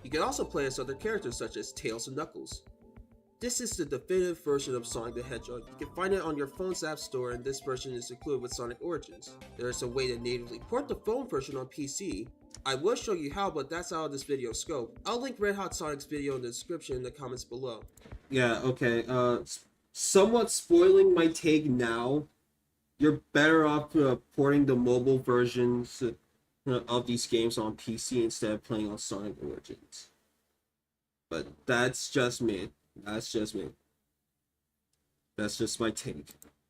You can also play as other characters such as Tails and Knuckles. This is the definitive version of Sonic the Hedgehog. You can find it on your phone's app store, and this version is included with Sonic Origins. There is a way to natively port the phone version on PC. I will show you how, but that's out of this video's scope. I'll link Red Hot Sonic's video in the description in the comments below. Yeah, okay, somewhat spoiling my take now. You're better off porting the mobile versions of these games on PC instead of playing on Sonic Origins. But that's just me. That's just me. That's just my take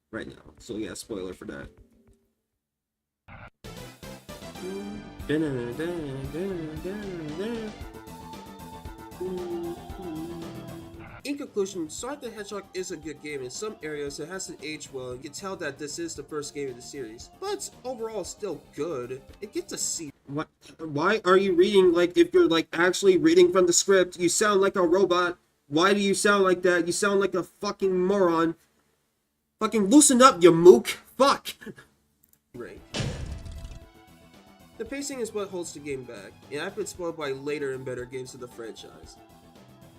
right now. So yeah, spoiler for that. In conclusion, Sonic the Hedgehog is a good game. In some areas, it hasn't aged well, and you can tell that this is the first game in the series. But overall, still good. It gets a C. What? Why are you reading like if you're like actually reading from the script? You sound like a robot. Why do you sound like that? You sound like a fucking moron. Fucking loosen up, you mook. Fuck. Right. The pacing is what holds the game back, and I've been spoiled by later and better games of the franchise.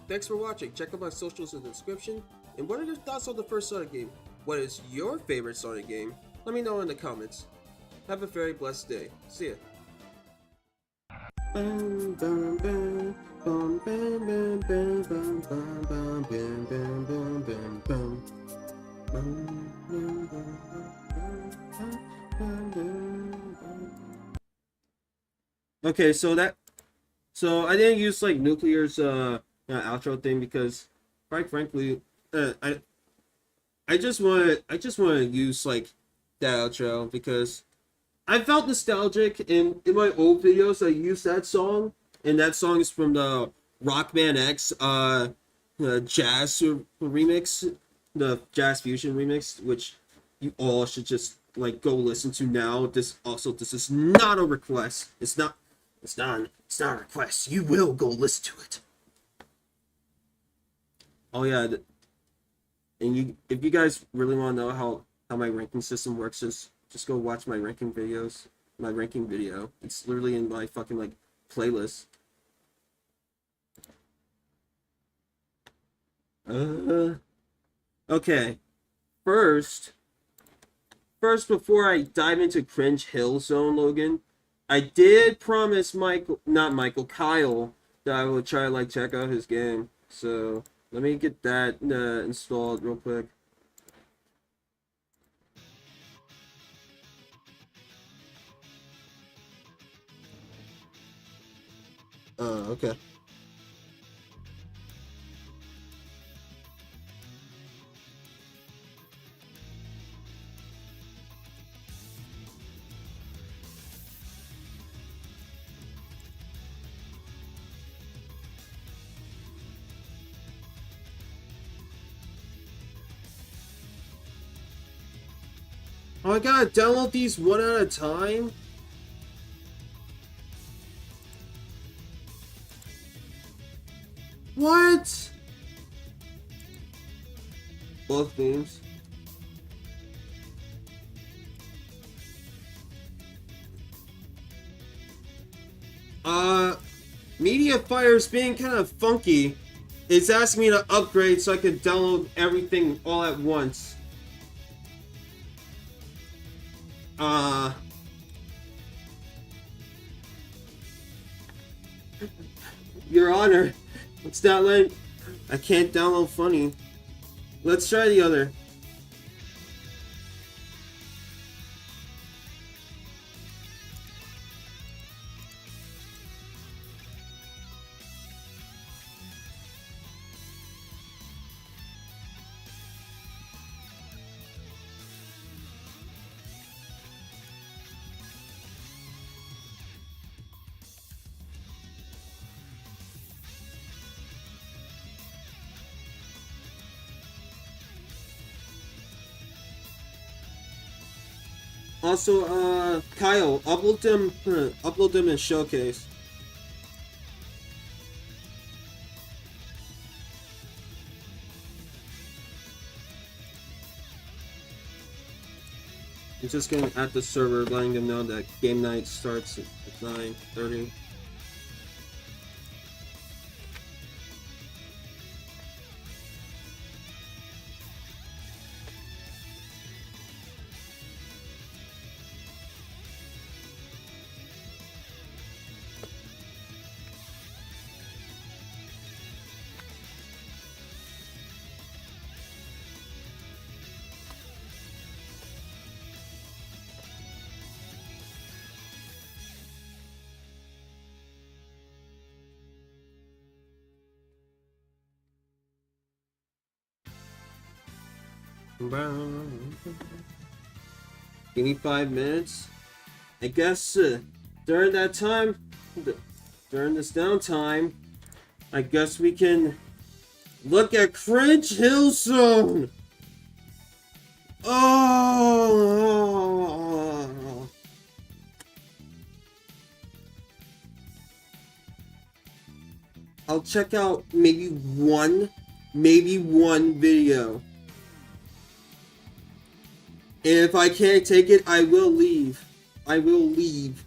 Thanks for watching. Check out my socials in the description. And what are your thoughts on the first Sonic game? What is your favorite Sonic game? Let me know in the comments. Have a very blessed day. See ya. Okay, so I didn't use like Nuclear's outro thing because, quite frankly, I just want to use like that outro because I felt nostalgic in my old videos. I used that song, and that song is from the Rockman X jazz remix, the jazz fusion remix, which you all should just like go listen to now. This is not a request. It's not a request. You will go listen to it. Oh yeah, and if you guys really want to know how my ranking system works, just go watch my ranking videos. My ranking video. It's literally in my fucking like playlist. Okay. First, before I dive into Cringe Hill Zone, Logan, I did promise Kyle, that I would try to like check out his game. So let me get that installed real quick. Okay. Oh, I gotta download these one at a time? What? Both games. MediaFire's being kind of funky. It's asking me to upgrade so I can download everything all at once. Your Honor, it's not letting... I can't download Funny. Let's try the other. Also, Kyle, upload them in Showcase. I'm just going at the server, letting them know that game night starts at 9:30. Give me 5 minutes. I guess during that time, during this downtime, I guess we can look at Cringe Hillzone. Oh, I'll check out maybe one video. And if I can't take it, I will leave. I will leave.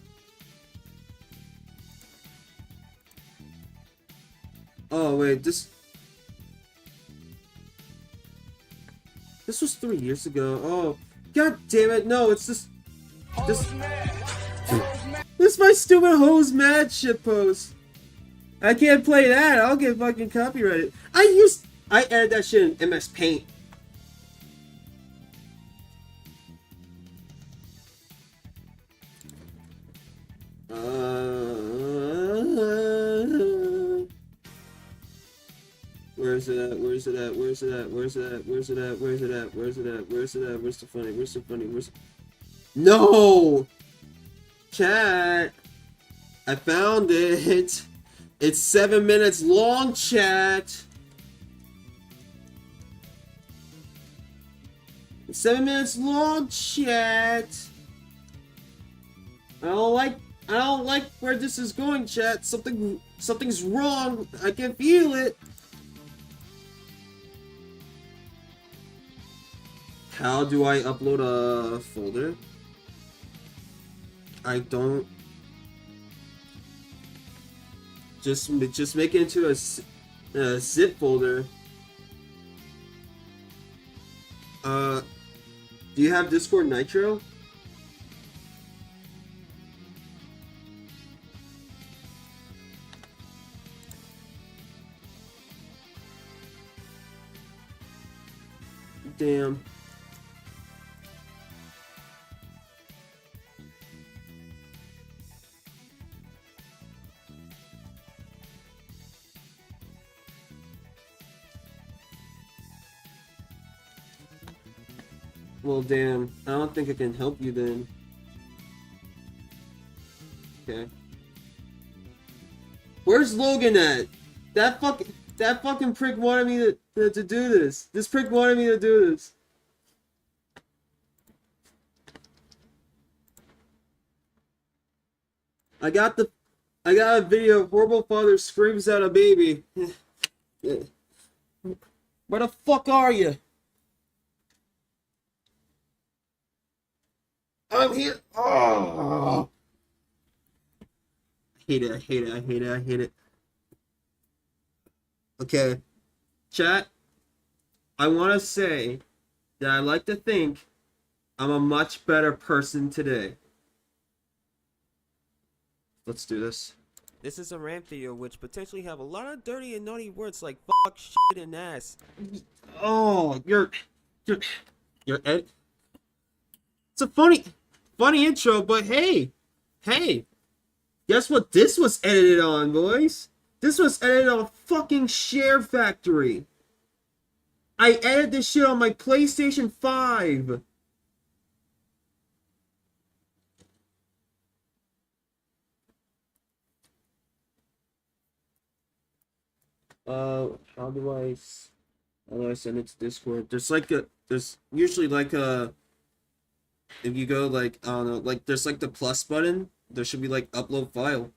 Oh wait, this was 3 years ago. Oh, god damn it! No, it's this. This is my stupid hose mad shit post. I can't play that. I'll get fucking copyrighted. I edited that shit in MS Paint. Where's it at? Where's it at? Where's it at? Where's it at? Where's it at? Where's it at? Where's it at? Where's it at? Where's the funny? Where's the funny? Where's... No! Chat! I found it! It's 7 minutes long, chat! It's 7 minutes long, chat! I don't like where this is going, chat. Something's wrong. I can feel it. How do I upload a folder? I don't. Just make it into a zip folder. Do you have Discord Nitro? Damn. Well, damn. I don't think I can help you then. Okay. Where's Logan at? That fucking prick wanted me to do this. This prick wanted me to do this. I got a video of horrible father screams at a baby. Where the fuck are you? I'm here. Oh. I hate it. I hate it. I hate it. I hate it. Okay. Chat. I want to say that I like to think I'm a much better person today. Let's do this. This is a rant video which potentially have a lot of dirty and naughty words like fuck, shit, and ass. Oh, you're ed. It's a funny intro, but hey, guess what? This was edited on, boys. This was edited on fucking Share Factory. I edited this shit on my PlayStation 5. How do I send it to Discord? There's usually like a If you go like, I don't know, like there's like the plus button, there should be like upload file.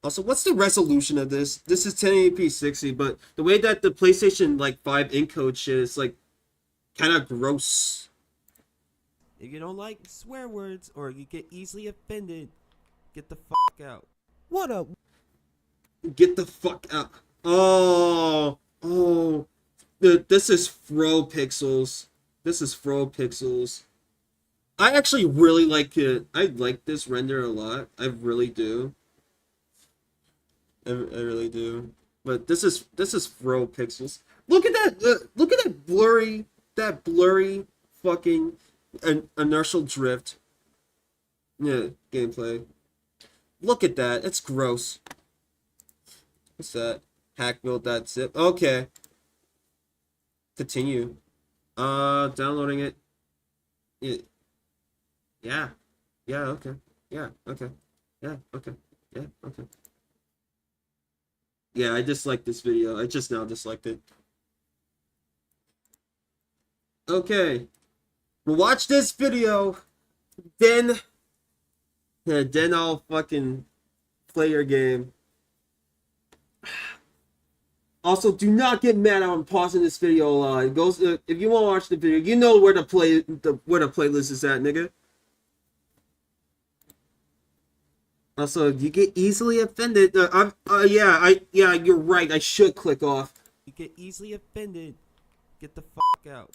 Also, what's the resolution of this? This is 1080p 60, but the way that the PlayStation like 5 encode shit is like kind of gross. If you don't like swear words or you get easily offended, get the fuck out. What up? Get the fuck out. Oh. This is Fro Pixels. This is Fro Pixels. I actually really like it. I like this render a lot. I really do. I really do. But this is Fro Pixels. Look at that. Look at that blurry fucking inertial drift. Yeah, gameplay. Look at that. It's gross. What's that? Hackbuild.zip. Okay. Continue. Downloading it. Yeah. Yeah, okay. Yeah, okay. Yeah, okay. Yeah, okay. Yeah, I disliked this video. I just now disliked it. Okay. We'll watch this video. Then I'll fucking play your game. Also, do not get mad I'm pausing this video. It goes if you want to watch the video, you know where the playlist is at, nigga. Also, you get easily offended. Yeah, you're right. I should click off. You get easily offended, get the fuck out.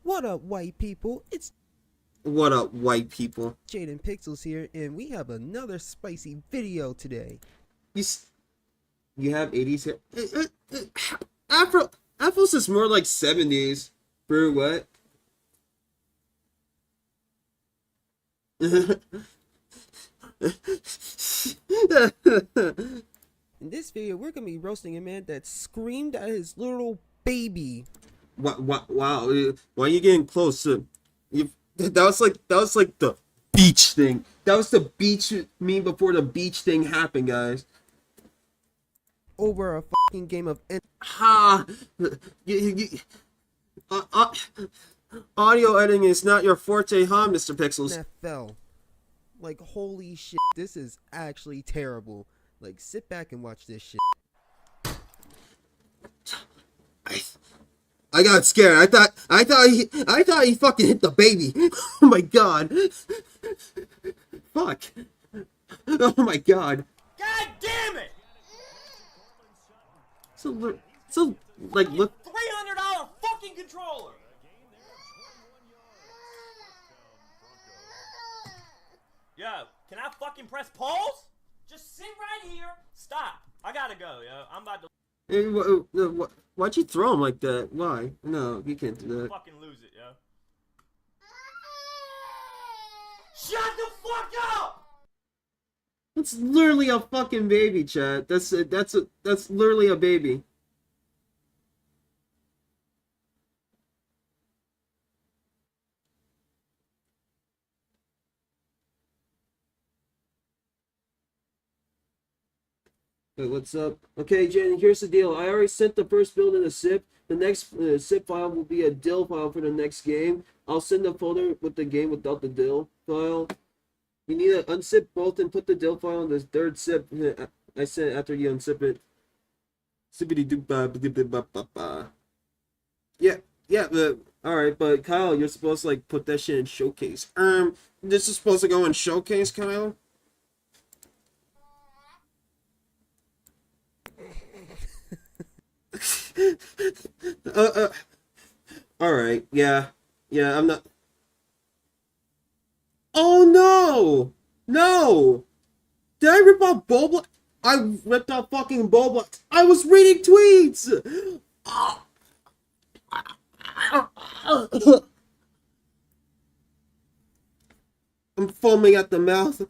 What up, white people? It's What up, white people? Jaden Pixels here, and we have another spicy video today. You have 80s here. Afro's is more like 70s. Bro, what? In this video, we're gonna be roasting a man that screamed at his little baby. Wow! Why are you getting close? That was like the beach thing. That was the beach meme before the beach thing happened, guys. Over a fucking game of Ha! Audio editing is not your forte, huh, Mr. Pixels? NFL. Like, holy shit, this is actually terrible. Like, sit back and watch this shit. I got scared. I thought he fucking hit the baby. Oh my god. Fuck. Oh my god. God damn it! So like look. $300 fucking controller. Yo, can I fucking press pause? Just sit right here. Stop. I gotta go, yo. I'm about to Why'd you throw him like that? Why? No, you can't do that. fucking lose it, yo. Shut the fuck up! That's literally a fucking baby, chat. That's literally a baby. Wait, what's up? Okay, Jen, here's the deal. I already sent the first build in a zip. The next zip file will be a dill file for the next game. I'll send the folder with the game without the dill file. You need to unzip both and put the dill file in the third zip. I sent after you unzip it. Yeah. Alright, but Kyle, you're supposed to like put that shit in showcase. This is supposed to go in showcase, Kyle? Alright, yeah, I'm not. Oh no! No! Did I rip off Boba? I ripped off fucking Boba. I was reading tweets! I'm foaming at the mouth.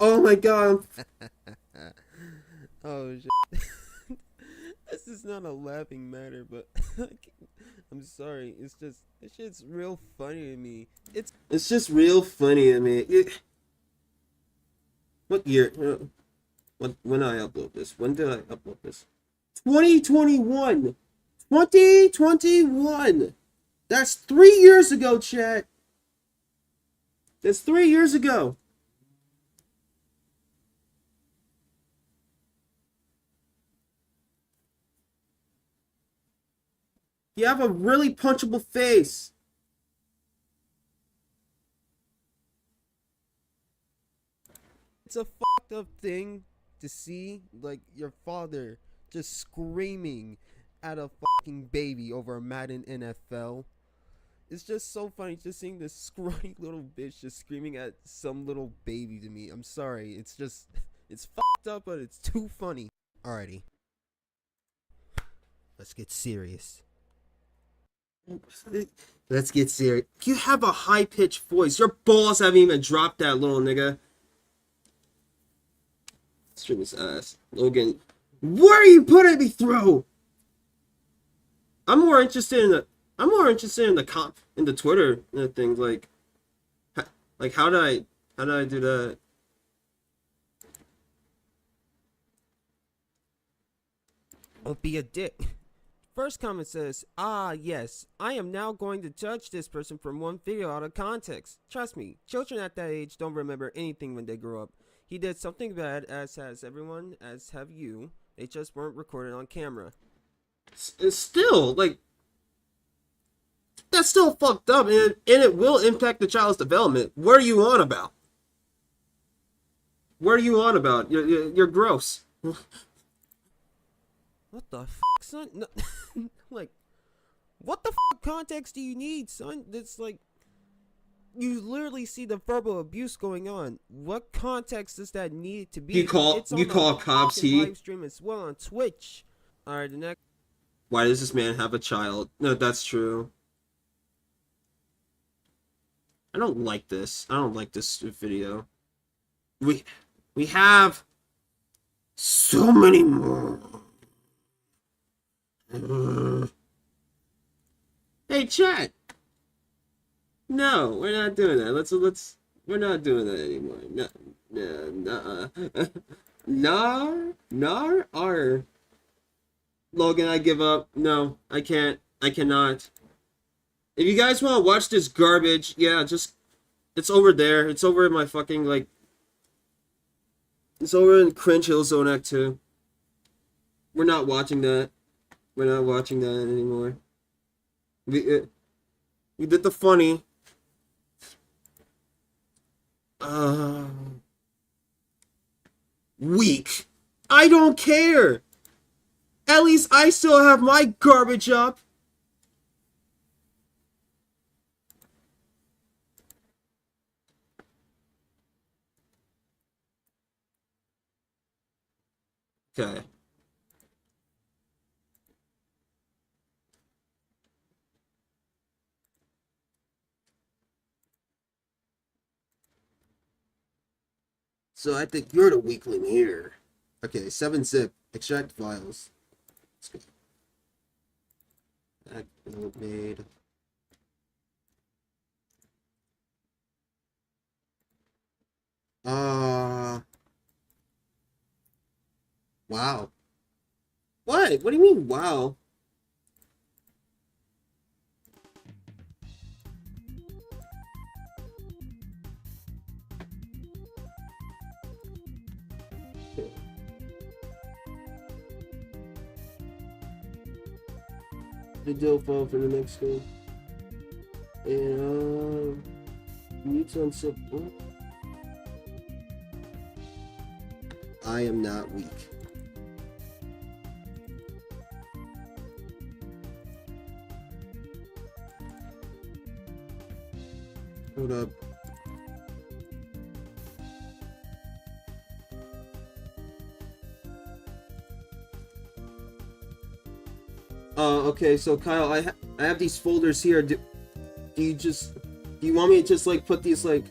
Oh my god. Oh shit. This is not a laughing matter, but I'm sorry. It's just real funny to me. It's just real funny to me. What year? When I upload this? When did I upload this? 2021. 2021. That's 3 years ago, chat. That's 3 years ago. You have a really punchable face. It's a fucked up thing to see, like, your father just screaming at a fucking baby over a Madden NFL. It's just so funny just seeing this scrawny little bitch just screaming at some little baby to me. I'm sorry. It's just, it's fucked up, but it's too funny. Alrighty. Let's get serious. Let's get serious. You have a high-pitched voice. Your balls haven't even dropped that, little nigga. String his ass. Logan, what are you putting me through? I'm more interested in the in the Twitter things, like how did I do that? Don't be a dick. First comment says, "Ah, yes, I am now going to judge this person from one video out of context. Trust me, children at that age don't remember anything when they grow up. He did something bad, as has everyone, as have you. They just weren't recorded on camera." It's still, like, that's still fucked up, and it will impact the child's development. What are you on about? What are you on about? You're gross. What the fuck, son? No, like, what the fuck context do you need, son? That's like, you literally see the verbal abuse going on. What context does that need to be? You call cops live stream as well on Twitch. All right, the next. Why does this man have a child? No, that's true. I don't like this. I don't like this video. We have so many more. Hey, chat. No, we're not doing that. We're not doing that anymore. No. Logan, I give up. No, I can't. I cannot. If you guys want to watch this garbage, yeah, just, it's over there. It's over in my fucking, like, it's over in Cringe Hill Zone Act 2. We're not watching that. We're not watching that anymore. We did the funny. Weak. I don't care. At least I still have my garbage up. Okay. So I think you're the weakling here. Okay, 7-zip. Extract files. Let's go. That build made. Wow. What? What do you mean, wow? The deal file for the next game. And needs on support. I am not weak. Hold up. Okay, so Kyle, I have these folders here. Do you want me to just, like, put these, like,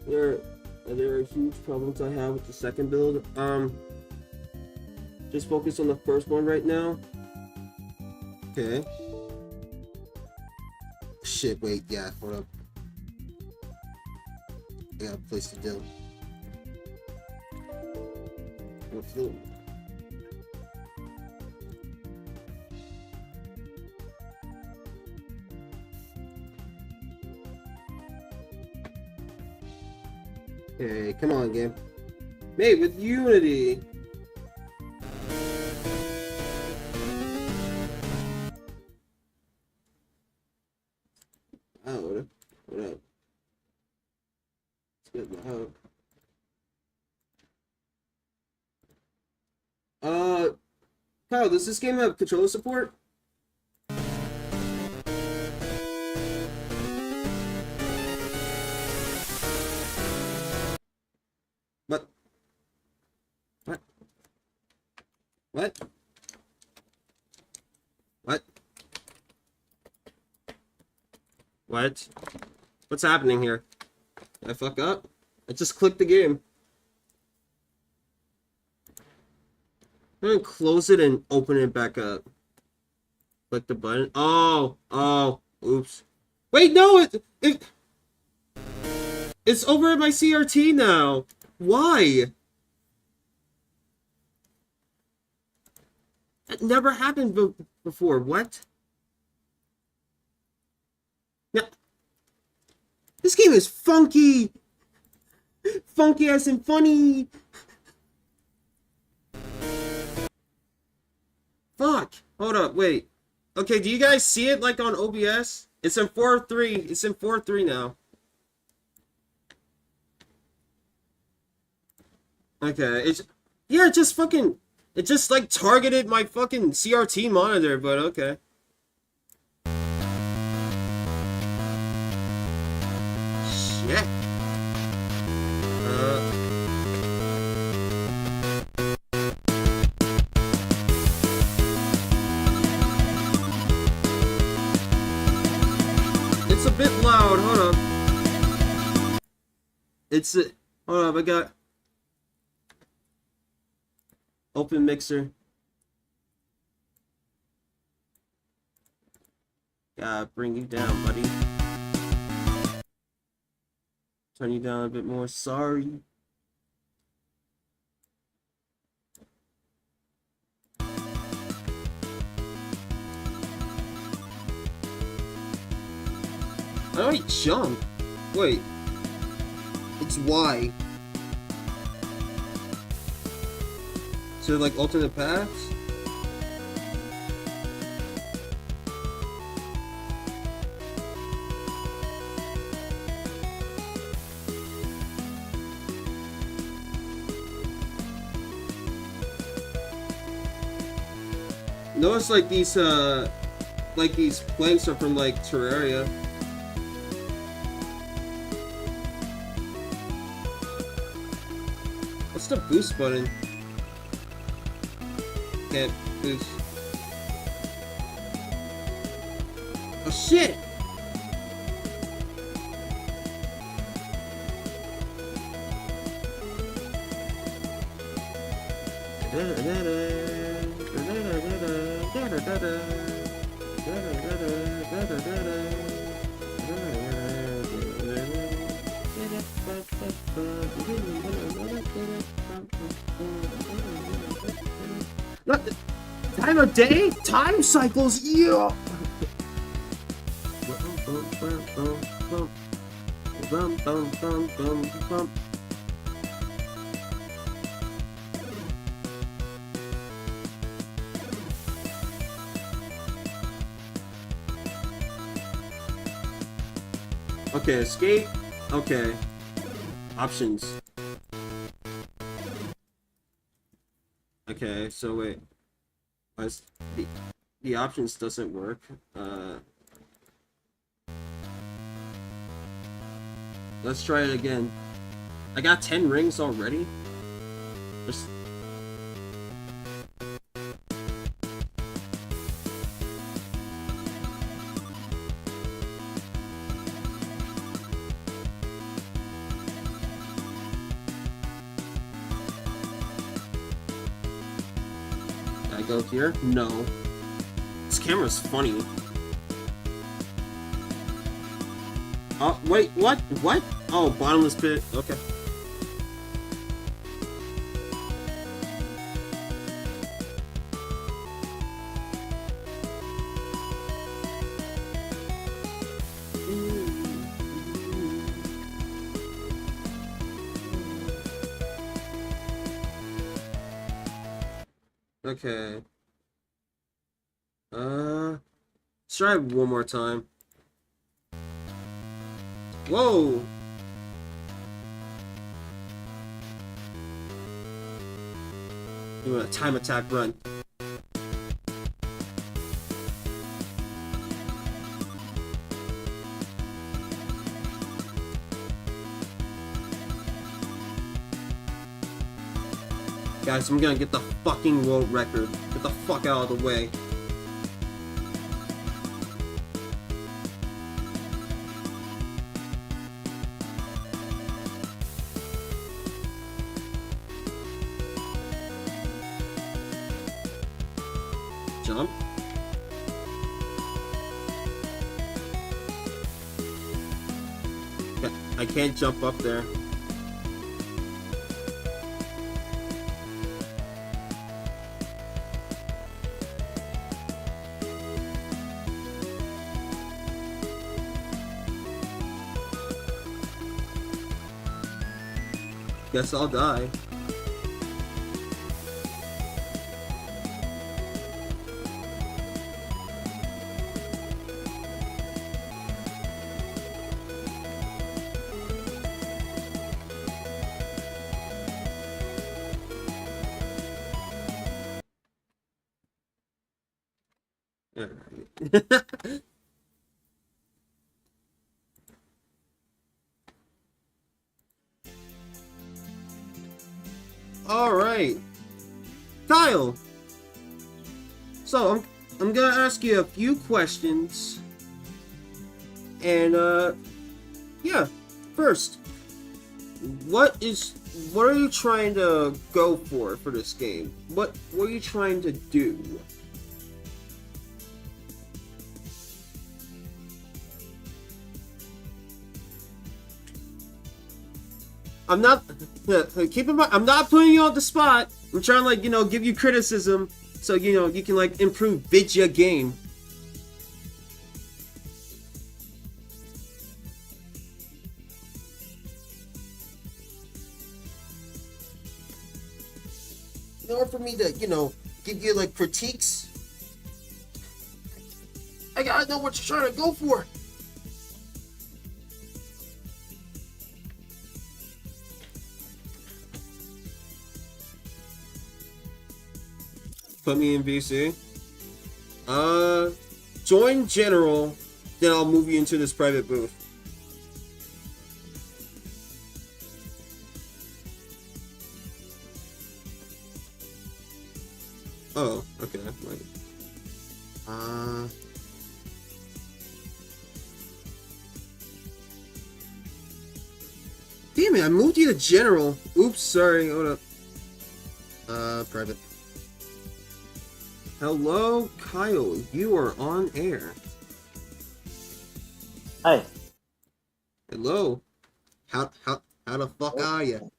there are huge problems I have with the second build. Just focus on the first one right now. Okay. Shit, wait, yeah, hold up. I got a place to do. What's the... Okay, come on, game. Made with Unity. Oh, what up? What up? Let's get the hope. Kyle, does this game have controller support? What? What? What? What? What? What's happening here? Did I fuck up? I just clicked the game. I'm gonna close it and open it back up. Click the button. Oh, oops. Wait, no, it's over at my CRT now. Why? That never happened before. What? Now, this game is funky. Funky as in funny. Fuck. Hold up, wait. Okay, do you guys see it like on OBS? It's in 4.3. It's in 4.3 now. Okay, it's... Yeah, it just fucking... It just like targeted my fucking CRT monitor, but okay. Shit. It's a bit loud, hold up. Hold up, I got... Open mixer. Gotta bring you down, buddy. Turn you down a bit more, sorry. How do I jump? Wait. It's Y. So like alternate paths? Notice like these planks are from like Terraria. What's the boost button? Can't boost. Oh shit! What the time of day? Time cycles, yeah! Okay, escape. Okay. Options. Okay, so wait. The options doesn't work. Let's try it again. I got 10 rings already. Did I go here? No. This camera's funny. Oh, wait, what? What? Oh, bottomless pit. Okay. Okay. Let's try it one more time. Whoa! Doing a time attack run. Guys, I'm gonna get the fucking world record. Get the fuck out of the way. Jump. Okay, I can't jump up there. Guess I'll die. Alright. Alright. Kyle! So, I'm gonna ask you a few questions. And, yeah. First, what are you trying to go for this game? What are you trying to do? I'm not, keep in mind, I'm not putting you on the spot. I'm trying to, like, give you criticism so, you can, like, improve your game. In order for me to, give you, like, critiques, I gotta know what you're trying to go for. Put me in VC. Join General, then I'll move you into this private booth. Oh, okay. Wait. Damn it, I moved you to General. Oops, sorry, hold up. Private. Hello, Kyle. You are on air. Hi. Hello. How the fuck are you?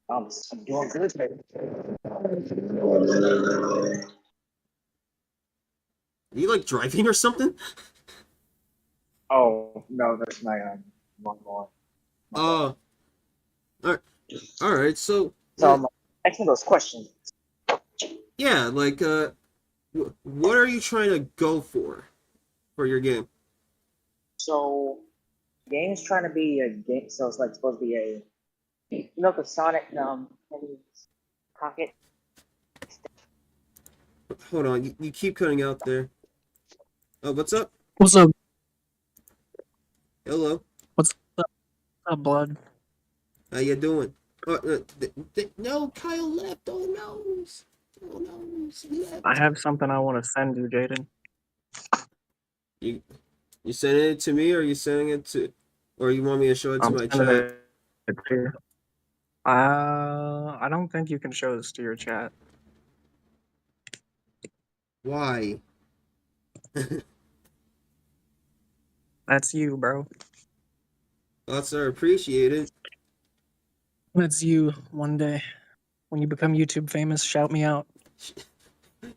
I'm doing good, baby. Are you like driving or something? Oh no, that's my one more. Alright. Alright, so So asking those questions. yeah, like what are you trying to go for your game? So game's trying to be a game, so it's like supposed to be the Sonic pocket. Hold on, you keep cutting out there. Oh, what's up? What's up? Hello. What's up, blood? How you doing? No, Kyle left. Oh no. Oh no, he left. I have something I want to send you, Jaden. You sending it to me, or you sending it to, or you want me to show it to I'm my sending chat? it to you. I don't think you can show this to your chat. Why? That's you, bro. Well, sir, appreciate it. That's you one day. When you become YouTube famous, shout me out.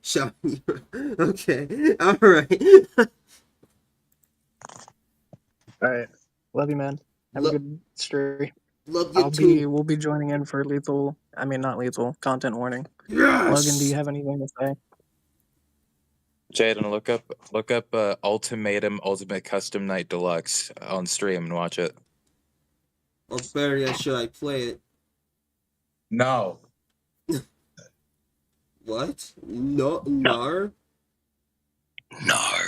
Shout me. Okay. All right. Alright. Love you, man. Have a Lo- good stream. love you too. We'll be joining in for lethal, I mean not lethal, content warning. Logan, do you Yes. have anything to say? Jaden, look up Ultimatum Ultimate Custom Night Deluxe on stream and watch it. Or better yet, should I play it? No. What? No, nar. Nar.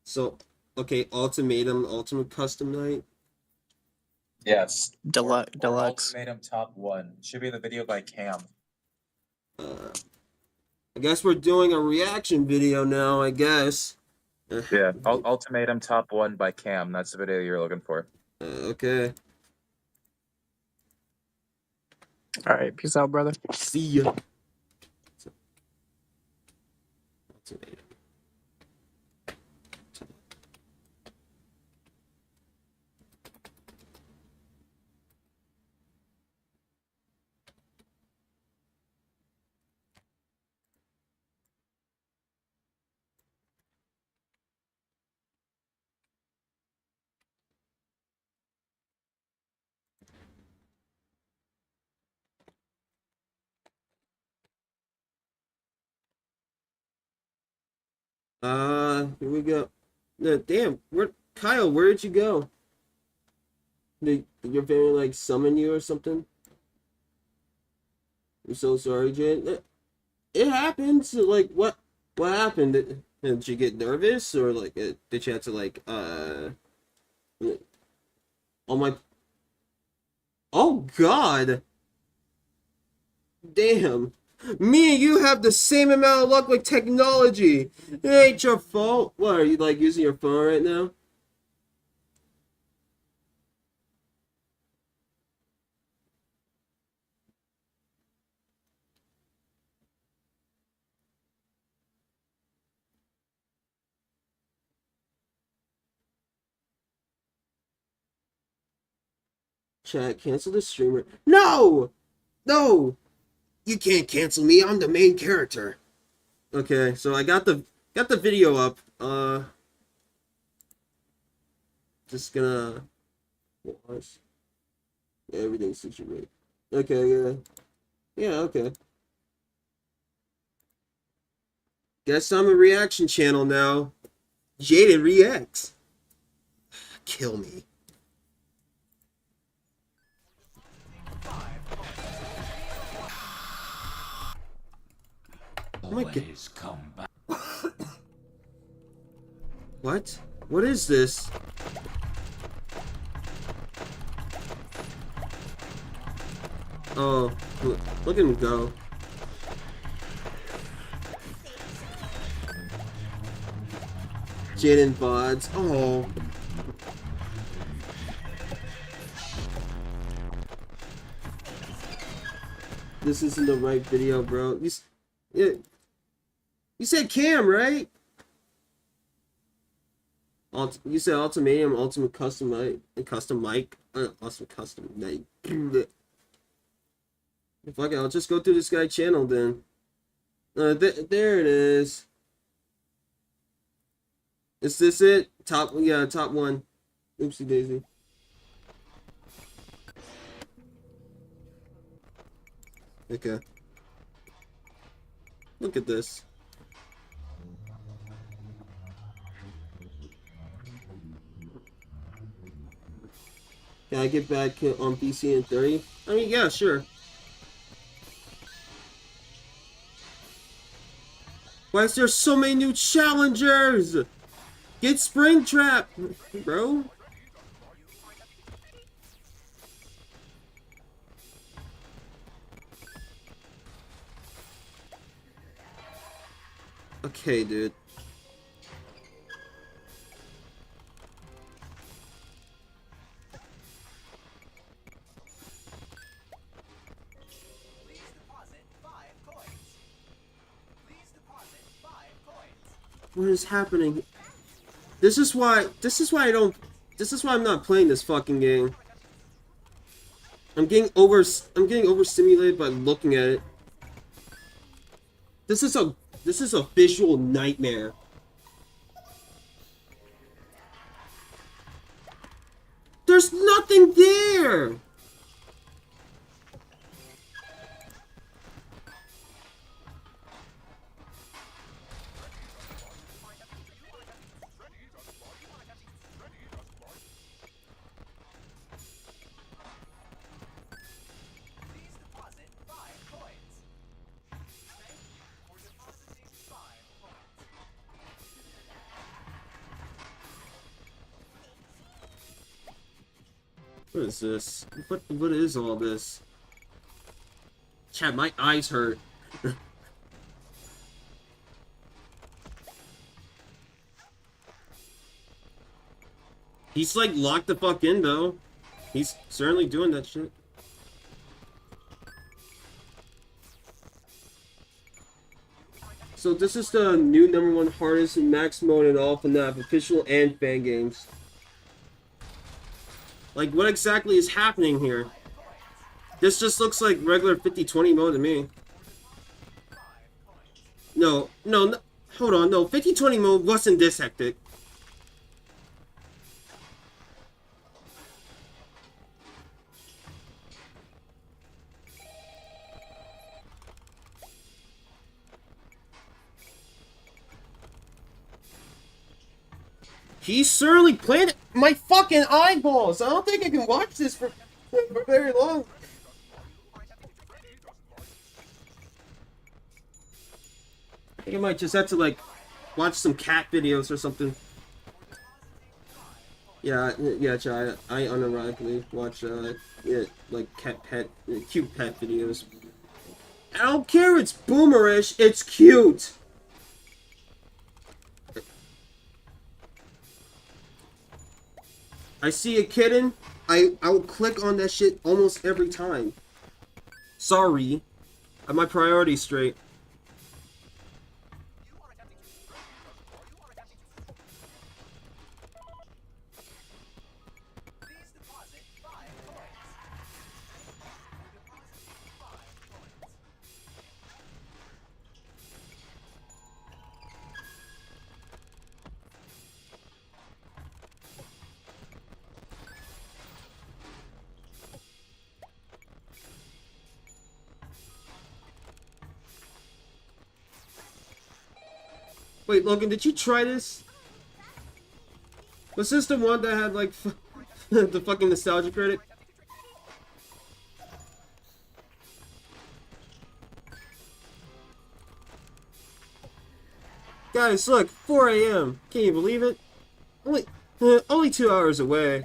So, okay, ultimatum, ultimate custom night. Yes. Deluxe. Ultimatum Top 1. Should be the video by Cam. I guess we're doing a reaction video now. I guess. Yeah, Ultimatum Top 1 by Cam. That's the video you're looking for. Okay. Alright, peace out, brother. See ya. Ultimatum. Here we go. Damn, Kyle, where did you go? Did your family like summon you or something? I'm so sorry, Jen. It happens. Like, what happened? Did you get nervous, or like, did you have to like, oh my, oh God, damn. Me and you have the same amount of luck with technology. It ain't your fault. What, are you like using your phone right now? Chat, cancel the streamer. No! No! You can't cancel me. I'm the main character. Okay, so I got the video up. Just gonna watch. Yeah, everything's situated. Okay, yeah. Yeah, okay. Guess I'm a reaction channel now. Jaden reacts. Kill me. Oh my God. What? What is this? Oh, look at him go. Jaden VODs. Oh. This isn't the right video, bro. You said Cam, right? You said Ultimatum, Ultimate Custom Mic, Custom Night. Fuck it, I'll just go through this guy's channel then. There it is. Is this it? Top one. Oopsie daisy. Okay. Look at this. Can I get back on PC in 30? I mean, yeah, sure. Why is there so many new challengers? Get Springtrap, bro. Okay, dude. What is happening? This is why I'm not playing this fucking game. I'm getting overstimulated by looking at it. This is a visual nightmare. There's nothing there. What is this? What is all this? Chat, my eyes hurt. He's like locked the fuck in though. He's certainly doing that shit. So this is the new #1 hardest in max mode in all FNAF, official and fan games. Like, what exactly is happening here? This just looks like regular 50-20 mode to me. No, hold on, no, 50-20 mode wasn't this hectic. He's certainly playing my fucking eyeballs. I don't think I can watch this for very long. I think I might just have to like watch some cat videos or something. Yeah, Chai, I unironically watch yeah, like cute pet videos. I don't care. It's boomerish. It's cute. I see a kitten, I will click on that shit almost every time. Sorry. I have my priorities straight. Wait, Logan, did you try this? Was this the one that had, like, the fucking nostalgia credit? Guys, look, 4 AM. Can you believe it? Only 2 hours away.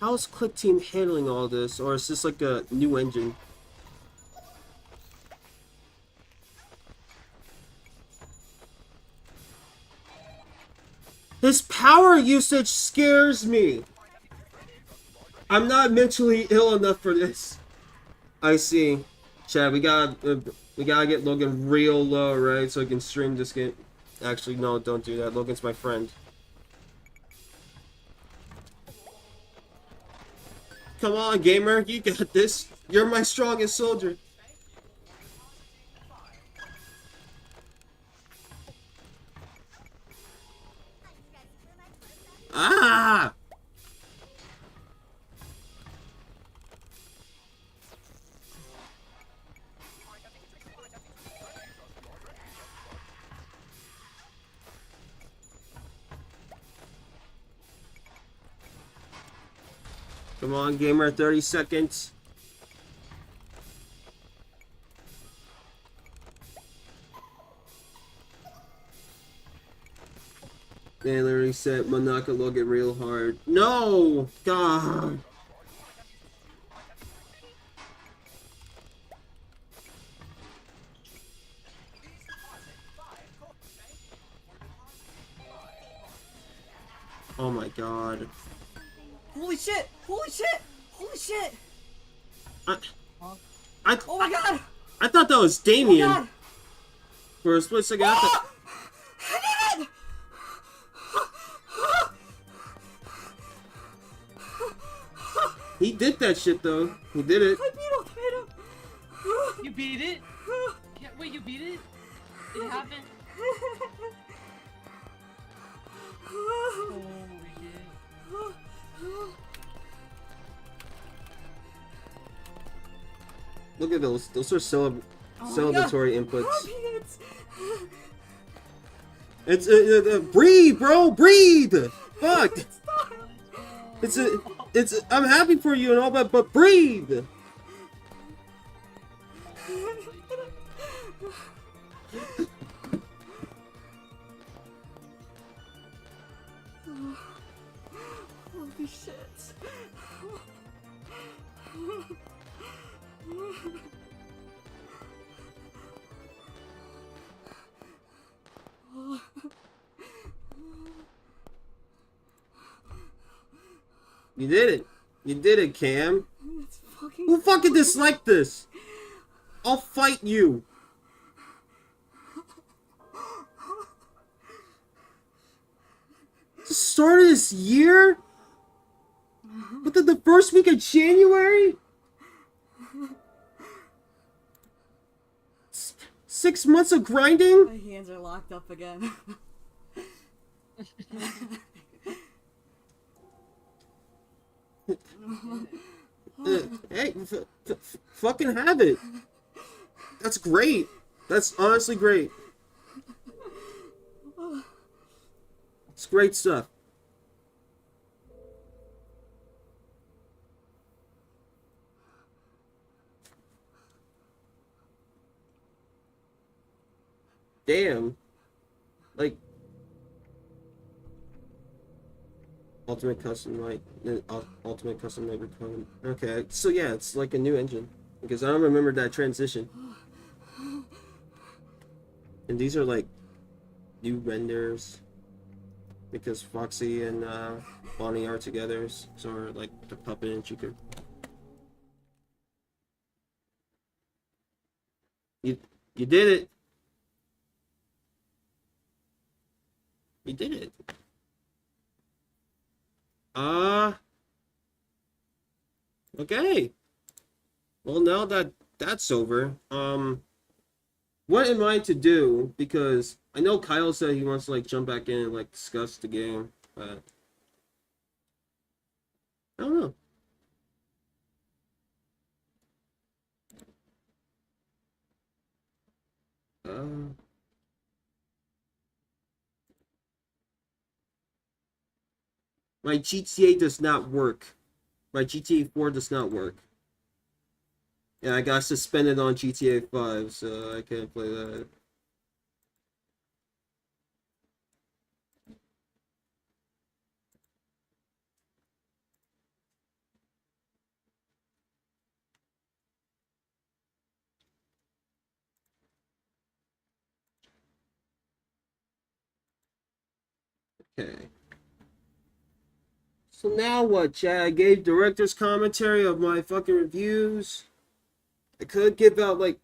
How's Click Team handling all this, or is this like a new engine? His power usage scares me. I'm not mentally ill enough for this. I see. Chad, we gotta get Logan real low, right? So I can stream this game. Actually, no, don't do that. Logan's my friend. Come on, gamer, you got this. You're my strongest soldier. Ah! Come on, gamer, 30 seconds. They literally said Monaka will get real hard. No! God! Oh my god. Holy shit! Holy shit! Holy shit! I Oh my god! I thought that was Damien. Oh god! For a split second, I thought... He did that shit though. He did it. I beat him! You beat it? Yeah, wait, you beat it? It happened? Holy shit. Look at those. Those are celebratory inputs. It's breathe, bro, breathe. Fuck. It's I'm happy for you and all that, but breathe. Holy shit. You did it. You did it, Cam. Fucking Who fucking disliked this? I'll fight you. The start of this year? Within the first week of January? 6 months of grinding? My hands are locked up again. Hey, fucking have it. That's great. That's honestly great. It's great stuff. Damn. Like, Ultimate Custom Made Recon. Okay, so yeah, it's like a new engine. Because I don't remember that transition. And these are like new renders. Because Foxy and Bonnie are together, so are like the puppet and Chica. You did it. You did it. Okay. Well, now that that's over, what am I to do? Because I know Kyle said he wants to like jump back in and like discuss the game, but I don't know. My GTA does not work. My GTA 4 does not work. Yeah, I got suspended on GTA 5, so I can't play that. Okay. So now what, Chad? I gave director's commentary of my fucking reviews. I could give out like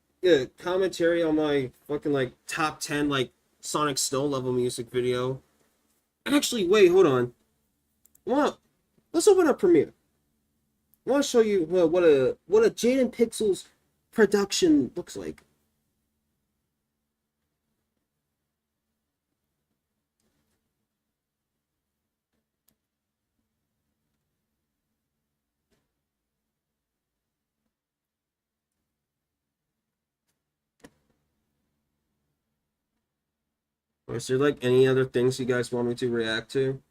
commentary on my fucking like top 10 like Sonic Snow level music video. Actually, wait, hold on. Well, let's open up Premiere. I want to show you what a Jaden Pixels production looks like. Or is there like any other things you guys want me to react to?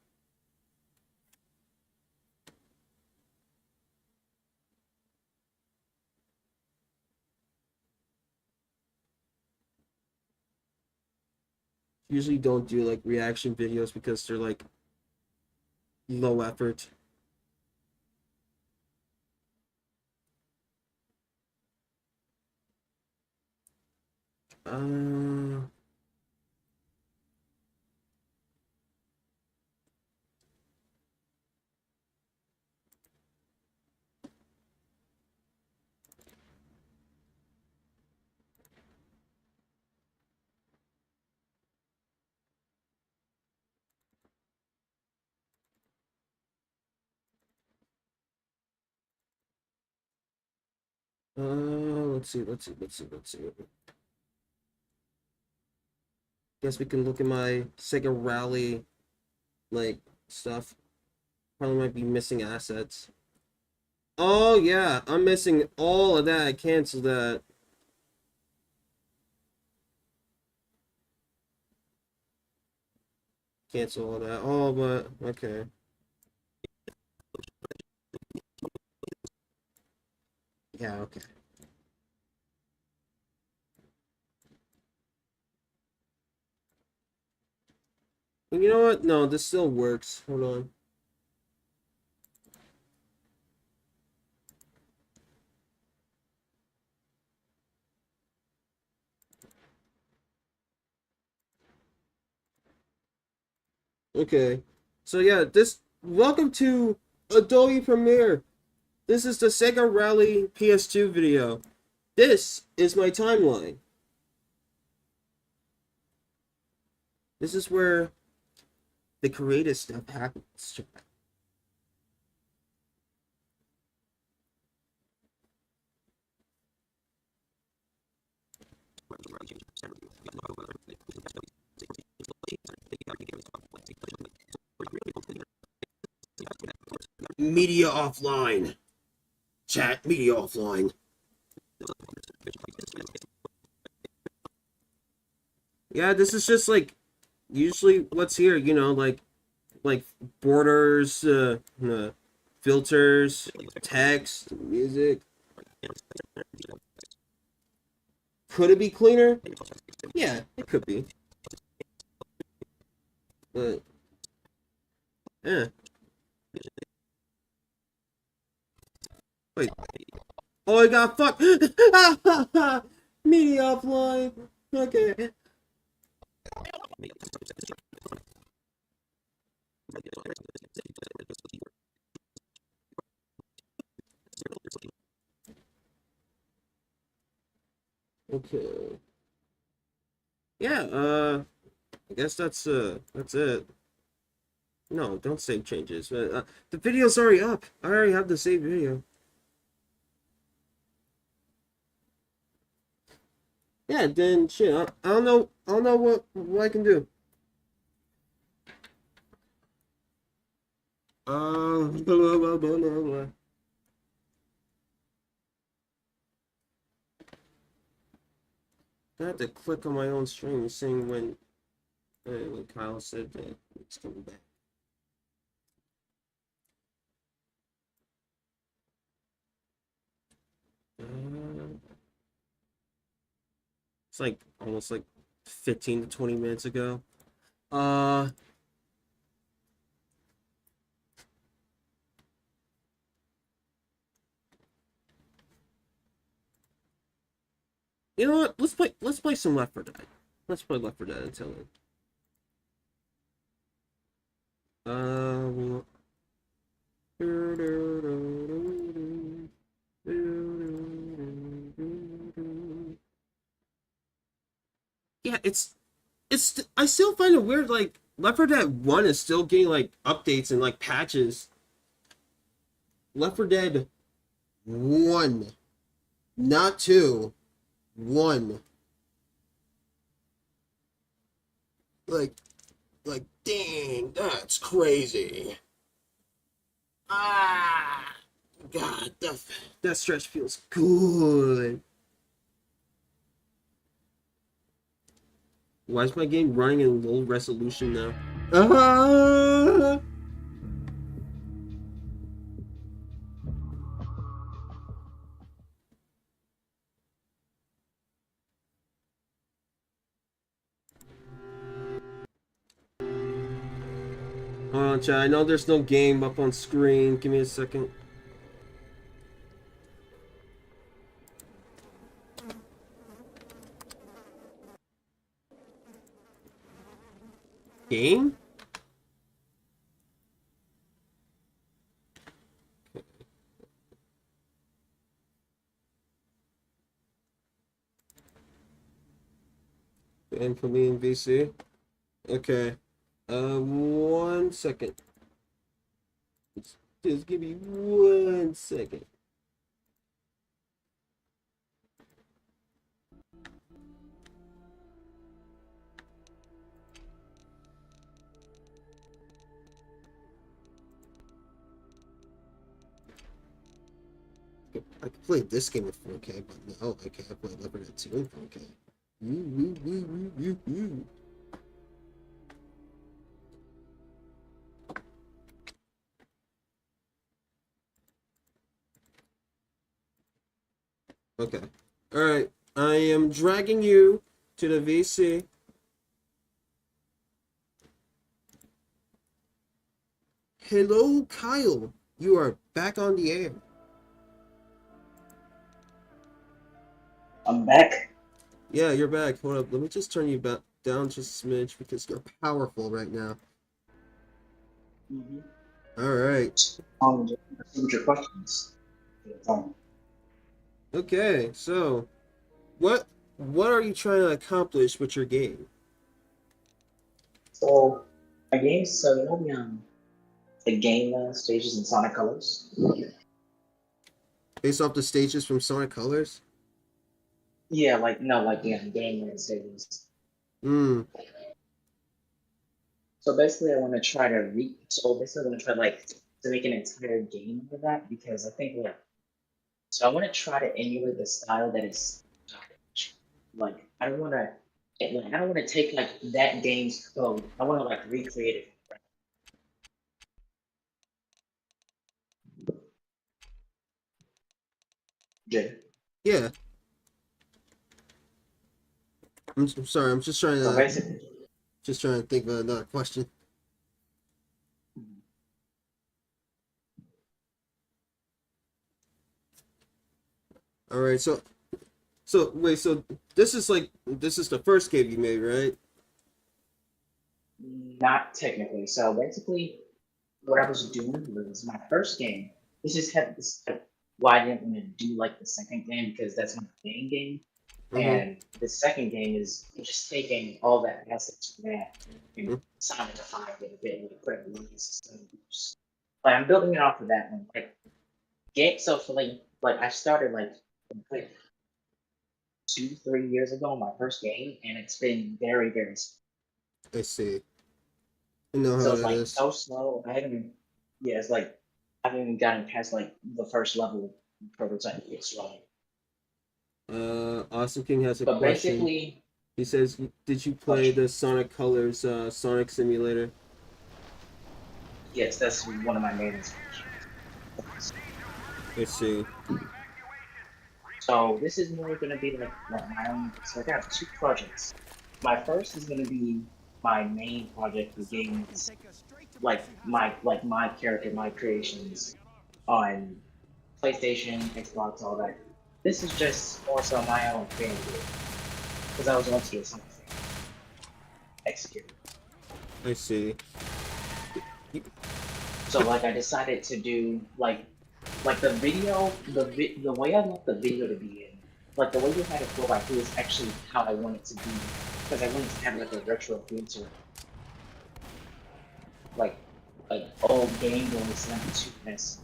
Usually don't do like reaction videos because they're like low effort. Let's see. Guess we can look at my Sega Rally, like, stuff. Probably might be missing assets. Oh, yeah, I'm missing all of that. I canceled that. Cancel all that. Oh, but, okay. Yeah, okay. You know what? No, this still works. Hold on. Okay. So yeah, welcome to Adobe Premiere. This is the Sega Rally PS2 video. This is my timeline. This is where the creative stuff happens. Media offline. Chat, media offline. Yeah, this is just like usually what's here, you know, like borders, filters, text, music. Could it be cleaner? Yeah, it could be. But yeah. Wait. Oh, I got fucked. Media offline. Okay. Okay. Yeah, I guess that's it. No, don't save changes. The video's already up. I already have the saved video. Yeah, then shit. I don't know. I don't know what I can do. Blah, blah, blah, blah, blah. I have to click on my own stream saying when Kyle said that it's coming back. It's like almost like 15 to 20 minutes ago. You know what? Let's play some Left 4 Dead. Let's play Left 4 Dead until then. Yeah, I still find it weird, like Left 4 Dead 1 is still getting like updates and like patches. Left 4 Dead 1, not 2, 1. Like dang, that's crazy. Ah, God, that stretch feels good. Why is my game running in low resolution now? Ah! Hold on, chat. I know there's no game up on screen. Give me a second. Game? And for me in VC. Okay. 1 second. Just give me 1 second. I could play this game in 4K, but no, I can't play Left 4 Dead 2 in 4K. Okay. Alright. I am dragging you to the VC. Hello, Kyle. You are back on the air. I'm back. Yeah, you're back. Hold up. Let me just turn you back down just a smidge because you're powerful right now. Alright. Your questions. Okay, so what are you trying to accomplish with your game? So, my games, so you know the game stages in Sonic Colors? Based off the stages from Sonic Colors? Yeah, like, no, like, yeah, game stages. Hmm. So basically, I want to try to like, to make an entire game of that because I think, like, so I want to try to emulate the style that is, like, I don't want to, like, I don't want to take, like, that game's code. I want to, like, recreate it. Yeah. Yeah. I'm sorry. I'm just trying So to basically, think of another question. All right. So wait. So this is the first game you made, right? not technically. So basically, what I was doing was my first game. This is why I didn't want to do like the second game because that's my main game. Mm-hmm. And the second game is just taking all that assets from that and Mm-hmm. sonifying it a bit, like putting new systems. Like I'm building it off of that one. Like game so for like I started like 2, 3 years ago, my first game, and it's been very, very I see. I know so how it's that like is. so slow. Yeah, it's like I haven't even gotten past like the first level prototype. It's running. Awesome King has a But question. basically, He says, "Did you oh, play the Sonic Colors Sonic Simulator?" yes, that's one of my main inspirations. I see. So this is more gonna be like my own. So I got two projects. My first is gonna be my main project for games, like my character, my creations on PlayStation, Xbox, all that. This is just more so my own fan game because I was once a Sonic fan. Executed. I see. So like I decided to do like the video the way I want the video to be in like the way you had it 4x3 is actually how I want it to be because I want it to have like a retro feel to it like old Game Boy Sonic 2S.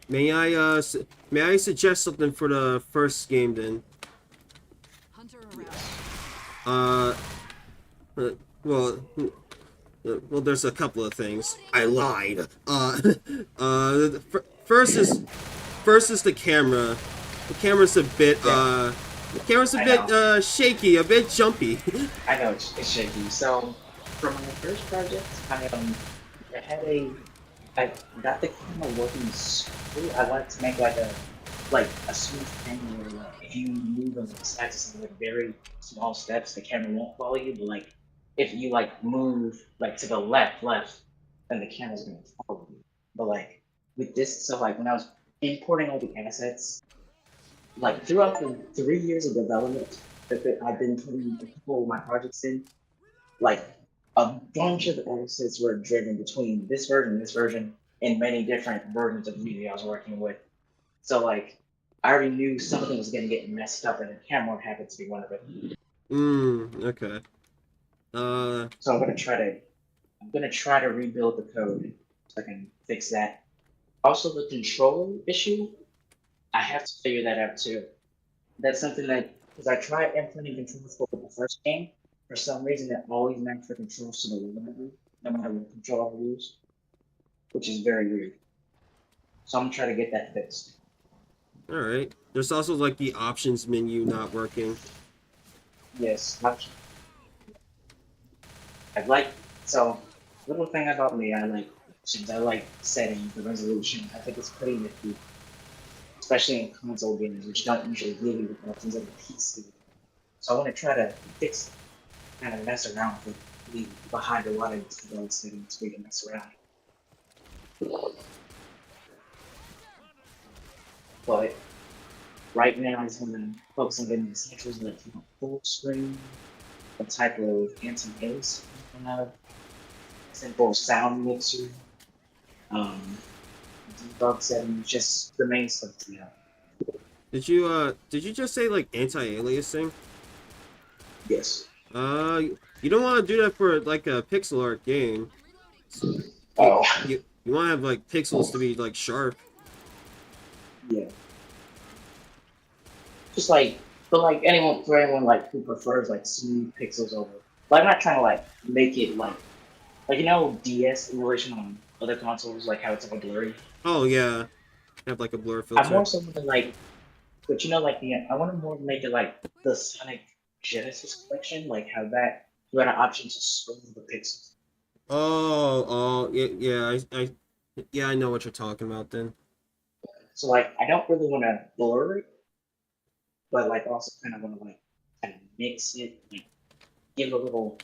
May I suggest something for the first game then? Uh, uh well, well, there's a couple of things. I lied. First is the camera. The camera's a bit shaky, a bit jumpy. I know it's shaky. So for my first project, I had I got the camera working smoothly. I wanted to make like a smooth camera where like if you move on the axis in like very small steps, the camera won't follow you. But like if you like move like to the left, then the camera's gonna follow you. But like with this, so like when I was importing all the assets, like throughout the 3 years of development that I've been putting a couple of my projects in, like a bunch of assets were driven between this version, and many different versions of Unity I was working with. So like I already knew something was gonna get messed up and the camera happened to be one of it. Okay. So I'm gonna try to rebuild the code so I can fix that. Also the control issue, I have to figure that out too. That's something that because I tried implementing controls for the first game, for some reason it always mapped the controls to the limit, no matter what control I use. which is very weird. So I'm gonna try to get that fixed. Alright. There's also like the options menu not working. Yes, I like so little thing about me. I like since I like setting the resolution. I think it's pretty nifty, especially in console games, which don't usually give you the options of the PC. So I want to try to fix, kind of mess around with it, leave behind a lot of those settings so we can mess around. But right now, I just want to focus on getting the essentials like full screen, a type of anti-haze, simple sound mixer, um, debug settings, just the main stuff to have. Did you just say like anti-aliasing? Yes. You don't want to do that for like a pixel art game. Oh. You want to have like pixels to be like sharp. Yeah. Just like, but like anyone, for anyone like who prefers like smooth pixels over. Like I'm not trying to like make it like you know DS emulation on other consoles, like how it's all blurry. Oh yeah, have like a blur I'm filter. more so than like, but you know like I want to more make it like the Sonic Genesis collection, like how that you had an option to smooth the pixels. Yeah, I know what you're talking about then. So like I don't really want to blur it, but like also kind of want to like kind of mix it, like give a little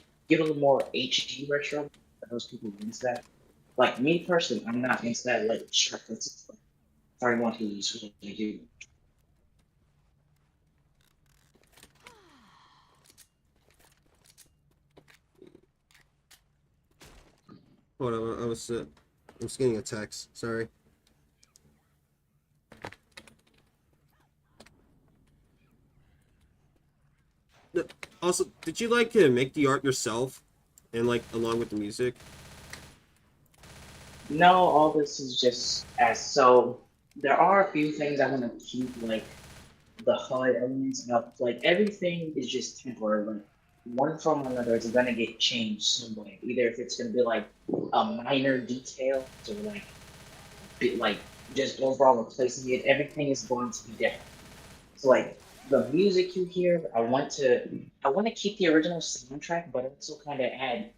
more HD retro for those people who into that. Like me personally, I'm not into that like sharp pixels. But for everyone who's really do. Hold on, I was getting a text. Sorry. Also, did you like make the art yourself, and like along with the music? No, all this is just as so. There are a few things I want to keep like the HUD elements up. Like everything is just temporary. Like one from another is gonna get changed some way. Either if it's gonna be like a minor detail or like just overall replacing it. Everything is going to be different. So like the music you hear, I want to keep the original soundtrack, but also kind of add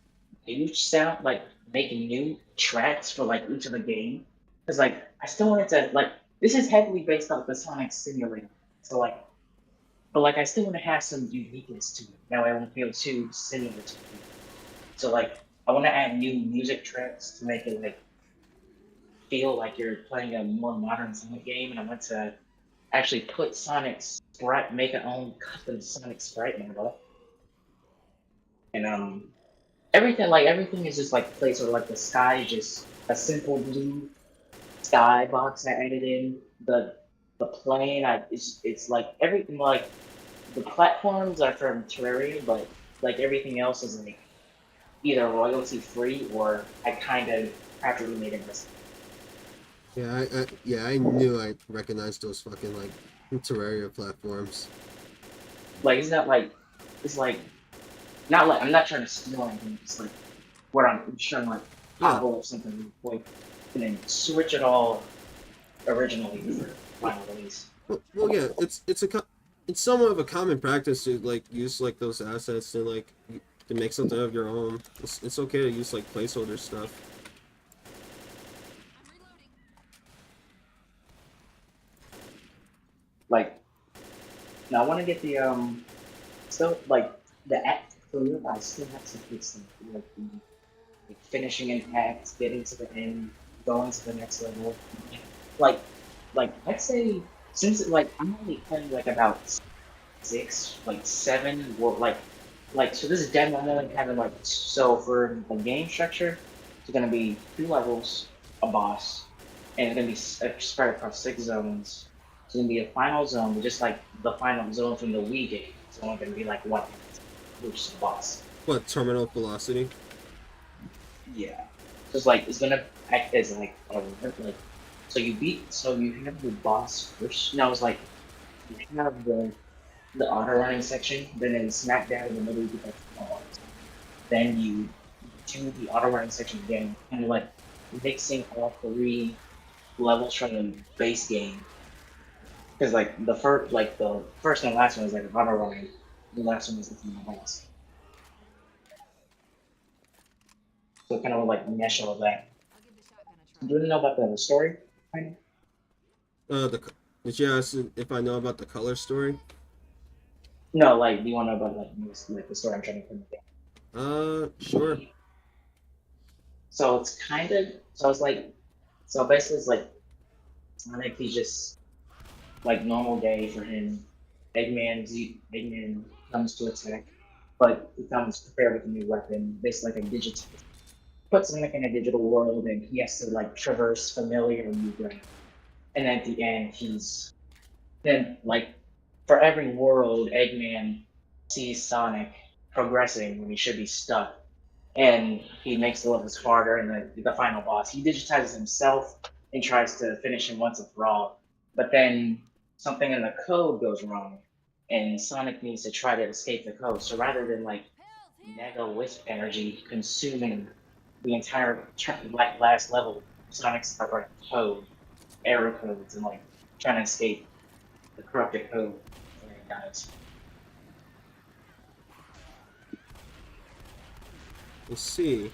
new sound, like making new tracks for like each of the game. Because like I still wanted to like this is heavily based off the Sonic Simulator, so like, but like I still want to have some uniqueness to it. That way I won't feel too similar to it. So like I want to add new music tracks to make it like feel like you're playing a more modern Sonic game, and I want to actually put Sonic's sprite, make an own custom Sonic sprite model, and everything is just like placeholder. Like the sky is just a simple blue sky box I added in. The plane, it's like everything like the platforms are from Terraria, but like everything else is like either royalty free or I kind of after we made it myself. I knew I recognized those fucking like Terraria platforms. Like it's like not like I'm not trying to steal anything. It's like what I'm just trying to like hobble up something real quick and then switch it all originally for final release. Well, yeah, it's somewhat of a common practice to like use like those assets to like to make something of your own. It's okay to use like placeholder stuff. Like now I want to get the still like the act clear. I still have to fix them like finishing an act, getting to the end, going to the next level. Like I'd say since like I'm only playing like about 6, like 7, or like so this demo I'm only having like so for the game structure, it's gonna be 2 levels, a boss, and it's gonna be spread across 6 zones. It's gonna be a final zone, just like the final zone from the Wii game. It's only gonna be like 1, which is the boss. What, terminal velocity? Yeah. So it's like it's gonna act as like a like so you have the boss first. Now it's like you have the auto running section, then in smack down in the middle you get like the boss. Then you do the auto running section again, kind of like mixing all three levels from the base game. Because like the first and last one is like a auto ride, the last one is the final boss. So kind of like mesh all of that. Do you know about the story? Kind Did you ask if I know about the color story? No, like do you want to know about like the story I'm trying to put together? Sure. So it's kind of so it's like so basically it's like Sonic he's just like normal day for him. Eggman comes to attack, but he comes prepared with a new weapon, basically like a digital puts Sonic in a digital world and he has to like traverse familiar new ground. And at the end he's then like for every world Eggman sees Sonic progressing when he should be stuck. And he makes the levels harder and the final boss. He digitizes himself and tries to finish him once and for all. But then something in the code goes wrong and Sonic needs to try to escape the code. So rather than like mega wisp energy consuming the entire like last level, Sonic's stuck writing code, error codes, and like trying to escape the corrupted code. And he dies. Let's see.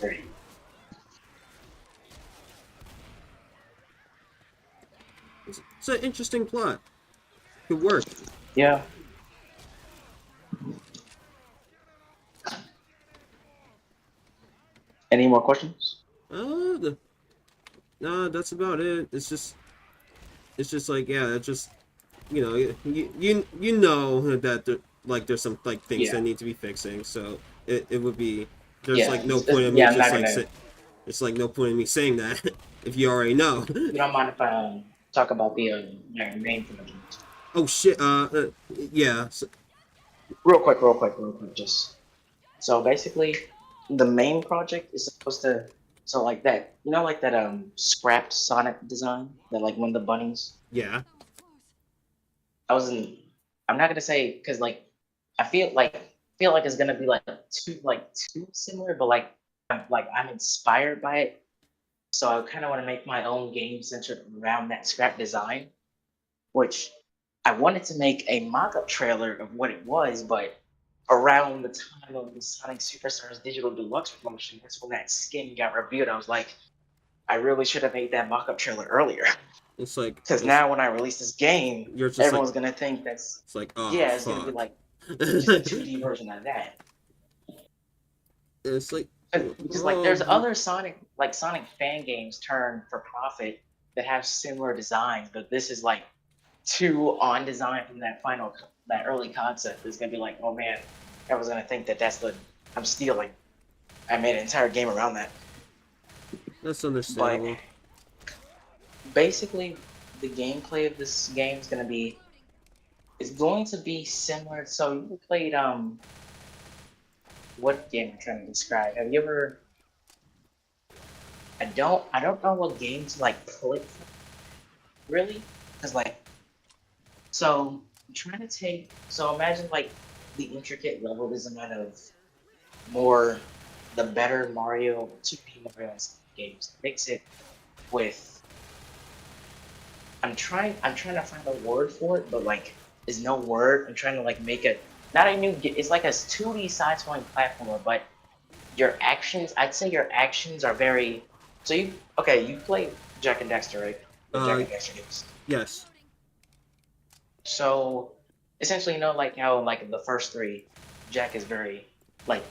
Right. It's an interesting plot. Could work. Yeah. Any more questions? No, that's about it. It's just like, yeah, it's just, you know that there's some like things Yeah. that need to be fixing. So it would be there's Yeah. like no point in me Yeah, I'm just not like gonna. it's like no point in me saying that if you already know. You don't mind if I talk about the main project? Oh shit. Yeah. So, Real quick, just so basically, the main project is supposed to so like that like that scrapped Sonic design that like one of the bunnies. yeah. I wasn't. I'm not gonna say because like I feel like it's gonna be too similar, but I'm inspired by it. So I kind of want to make my own game centered around that scrap design, which I wanted to make a mock-up trailer of what it was, but around the time of the Sonic Superstars Digital Deluxe promotion, that's when that skin got revealed. I was like, I really should have made that mock-up trailer earlier. It's like Because now when I release this game, you're just everyone's like gonna think that's it's like oh yeah, it's gonna be fuck. like just a 2D version of that. It's like Because like there's other Sonic fan games turned for profit that have similar designs, but this is like too on design from that early concept. It's gonna be like, oh man, everyone's gonna think that that's the I'm stealing. I made an entire game around that. That's understandable. But basically, the gameplay of this game is going to be similar. So you played what game I'm trying to describe? Have you ever? I don't know what game to like pull it from, really, because like so I'm trying to take so imagine like the intricate level design of more the better Mario 2D Mario games. Mix it with I'm trying to find a word for it, but like there's no word. I'm trying to like make it not a new it's like a 2D side-scrolling platformer, but your actions I'd say your actions are very so you play Jack and Dexter, right? The Jack and Dexter games. Yes. So essentially like how like the first three, Jack is very like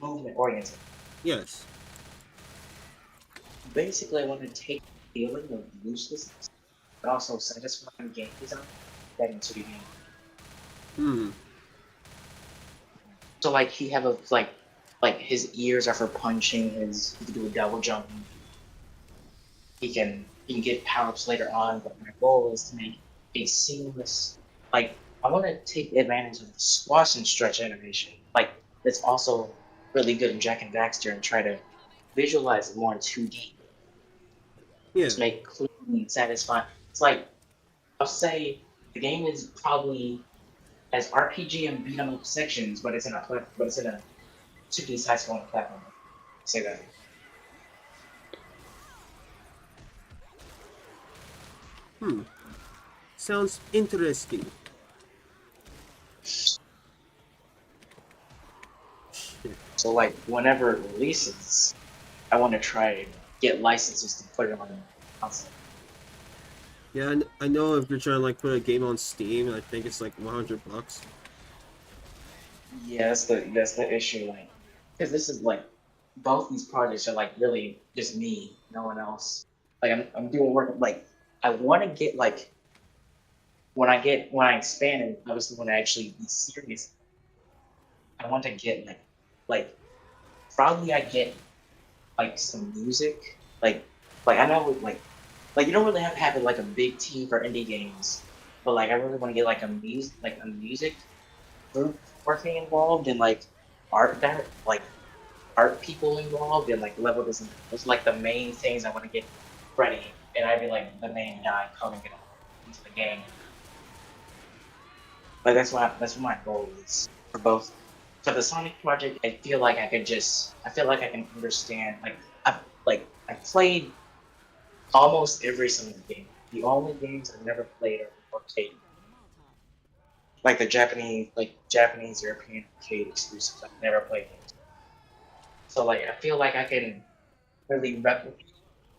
movement oriented. Yes. Basically I want to take the feeling of uselessness but also satisfying game design that into the game. So like he have a like his ears are for punching, he can do a double jump. He can get power-ups later on, but my goal is to make a seamless like I want to take advantage of the squash and stretch animation. Like that's also really good in Jack and Daxter and try to visualize it more in 2D. Yeah. Just make clean and satisfying. It's like I'll say the game is probably as RPG and beat 'em up sections, but it's in a 2D side-scrolling platform. Say that. Sounds interesting. Shit. So like whenever it releases, I want to try to get licenses to put it on the console. Yeah, I know if you're trying to like put a game on Steam, I think it's like $100. Yeah, that's the issue. Like, because this is like both these projects are like really just me, no one else. Like I'm doing work like I want to get like when I expand and I was the one to actually be serious. I want to get like probably I get like some music like I know like you don't really have to have like a big team for indie games, but like I really want to get like a music group working involved and like like art people involved and like level design. Those are like the main things I want to get ready, and I'd be like the main guy coding it into the game. Like that's what my goal is for both. For the Sonic project, I feel like I can understand I played almost every Sonic game. The only games I've never played are arcade. Like the Japanese European arcade exclusives. I've never played those. So like I feel like I can really replicate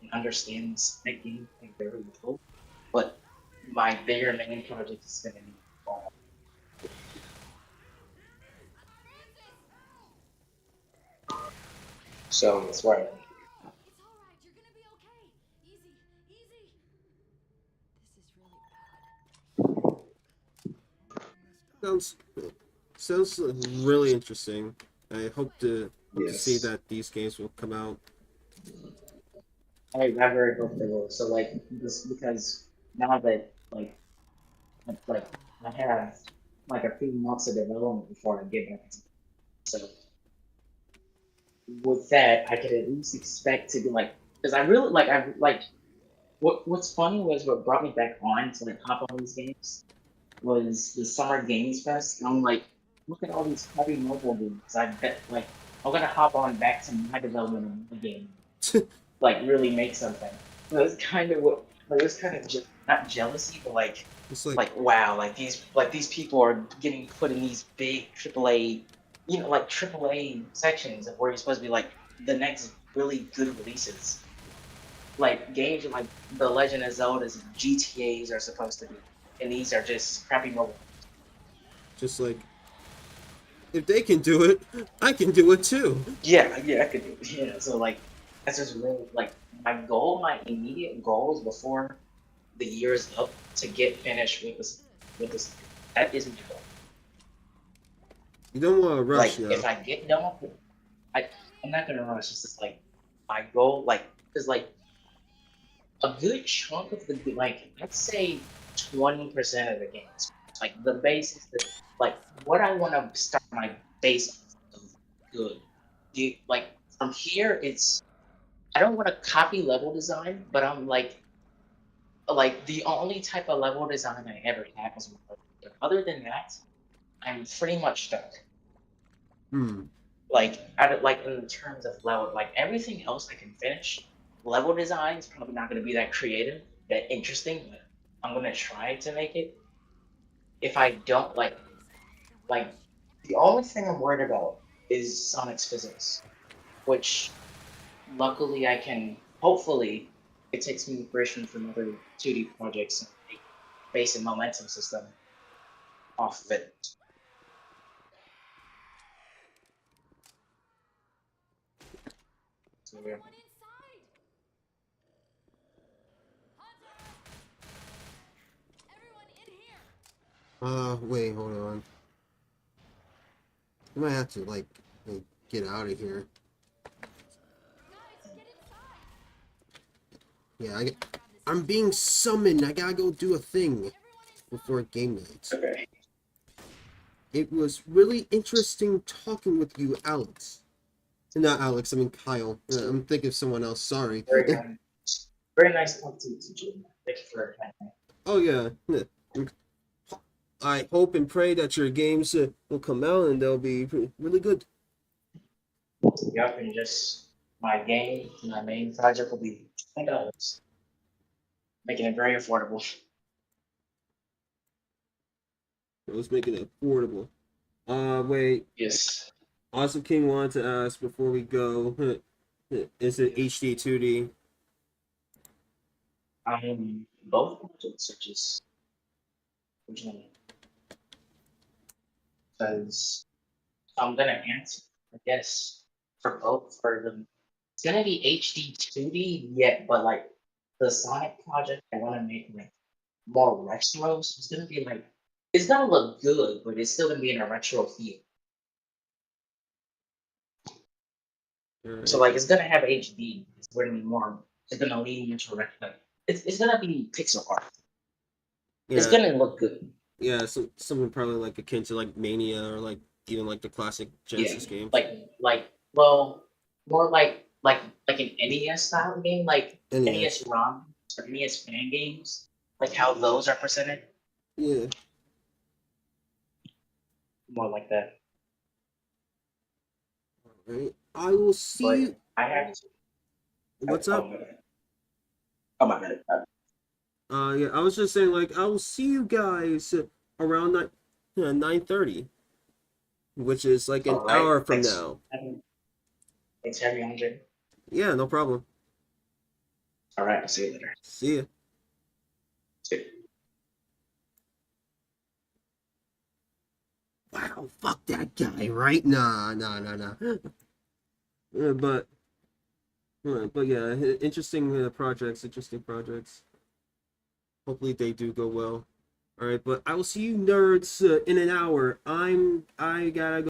and understand the Sonic gameplay very well. But my bigger main project is gonna be Ball. So that's why Sounds sounds really interesting. I hope to see yes. that these games will come out. I very hope they will. So like this because now that like I have like a few months of development before I get back to so with that I could at least expect to be like because I really I like what's funny was what brought me back on to like hop on these games was the Summer Games Fest. And I'm like, look at all these heavy mobile games. I bet like I'm gonna hop on back to my development of my game, like really make something. So it's kind of what like it was kind of not jealousy, but It's like like wow, like these people are getting put in these big AAA, like AAA sections of where you're supposed to be like the next really good releases. Like games like The Legend of Zelda's and GTA's are supposed to be, and these are just crappy mobile. just like if they can do it, I can do it too. Yeah, I could do it. Yeah, so like that's just really like my immediate goal is before the year is up to get finished with this. That is my goal. You don't want to rush Like now. if I get done with it, I'm not gonna rush. It's just like my goal, like because like a good chunk of the like I'd say 20% of the games, like the basics, like what I want to start my base of good. Like from here, it's I don't want to copy level design, but I'm like the only type of level design I ever had was Mario. Other than that, I'm pretty much stuck. Hmm. Like in terms of level, like everything else I can finish. Level design is probably not going to be that creative, that interesting, but I'm going to try to make it. If I don't like the only thing I'm worried about is Sonic's physics, which luckily I can hopefully it takes me inspiration from other 2D projects and make base and momentum system off of it. So, yeah. Wait, hold on. I might have to like get out of here. Yeah, I'm being summoned. I gotta go do a thing before game night. Okay. It was really interesting talking with you, Alex. Not Alex, I mean Kyle. I'm thinking of someone else. Sorry. Very kind. Very nice talk to you. Thank you for your Oh yeah. I hope and pray that your games will come out and they'll be really good. Yep, and just my main project will be $20. making it very affordable. It was making it affordable. Wait. Yes. Awesome King wanted to ask before we go, is it HD 2D? Both projects are just original. Because I'm gonna answer, I guess, for both for them. It's gonna be HD 2D, yeah, but like the Sonic project, I want to make like more retro. So it's gonna be like it's gonna look good, but it's still gonna be in a retro feel. So like it's gonna have HD. It's gonna be more. It's gonna lean into retro. It's gonna be pixel art. It's Yeah, gonna look good. yeah. Something probably like akin to like Mania or like even like the classic Yeah, Genesis games. like well, more like an NES style game, like NES. NES ROM or NES fan games, like how those are presented. Yeah. More like that. Right. I will see But you. I have to. What's Oh up? my bad. Oh my bad. Yeah, I was just saying, like, I will see you guys around 9:30, which is like an All right. hour from Thanks. now. Thanks for having me on, Jay. Yeah, no problem. All right. I'll see you later. See ya. See you. Wow, fuck that guy, right? Nah. But yeah, interesting projects. Interesting projects. Hopefully they do go well. All right, but I will see you nerds in an hour. I gotta go.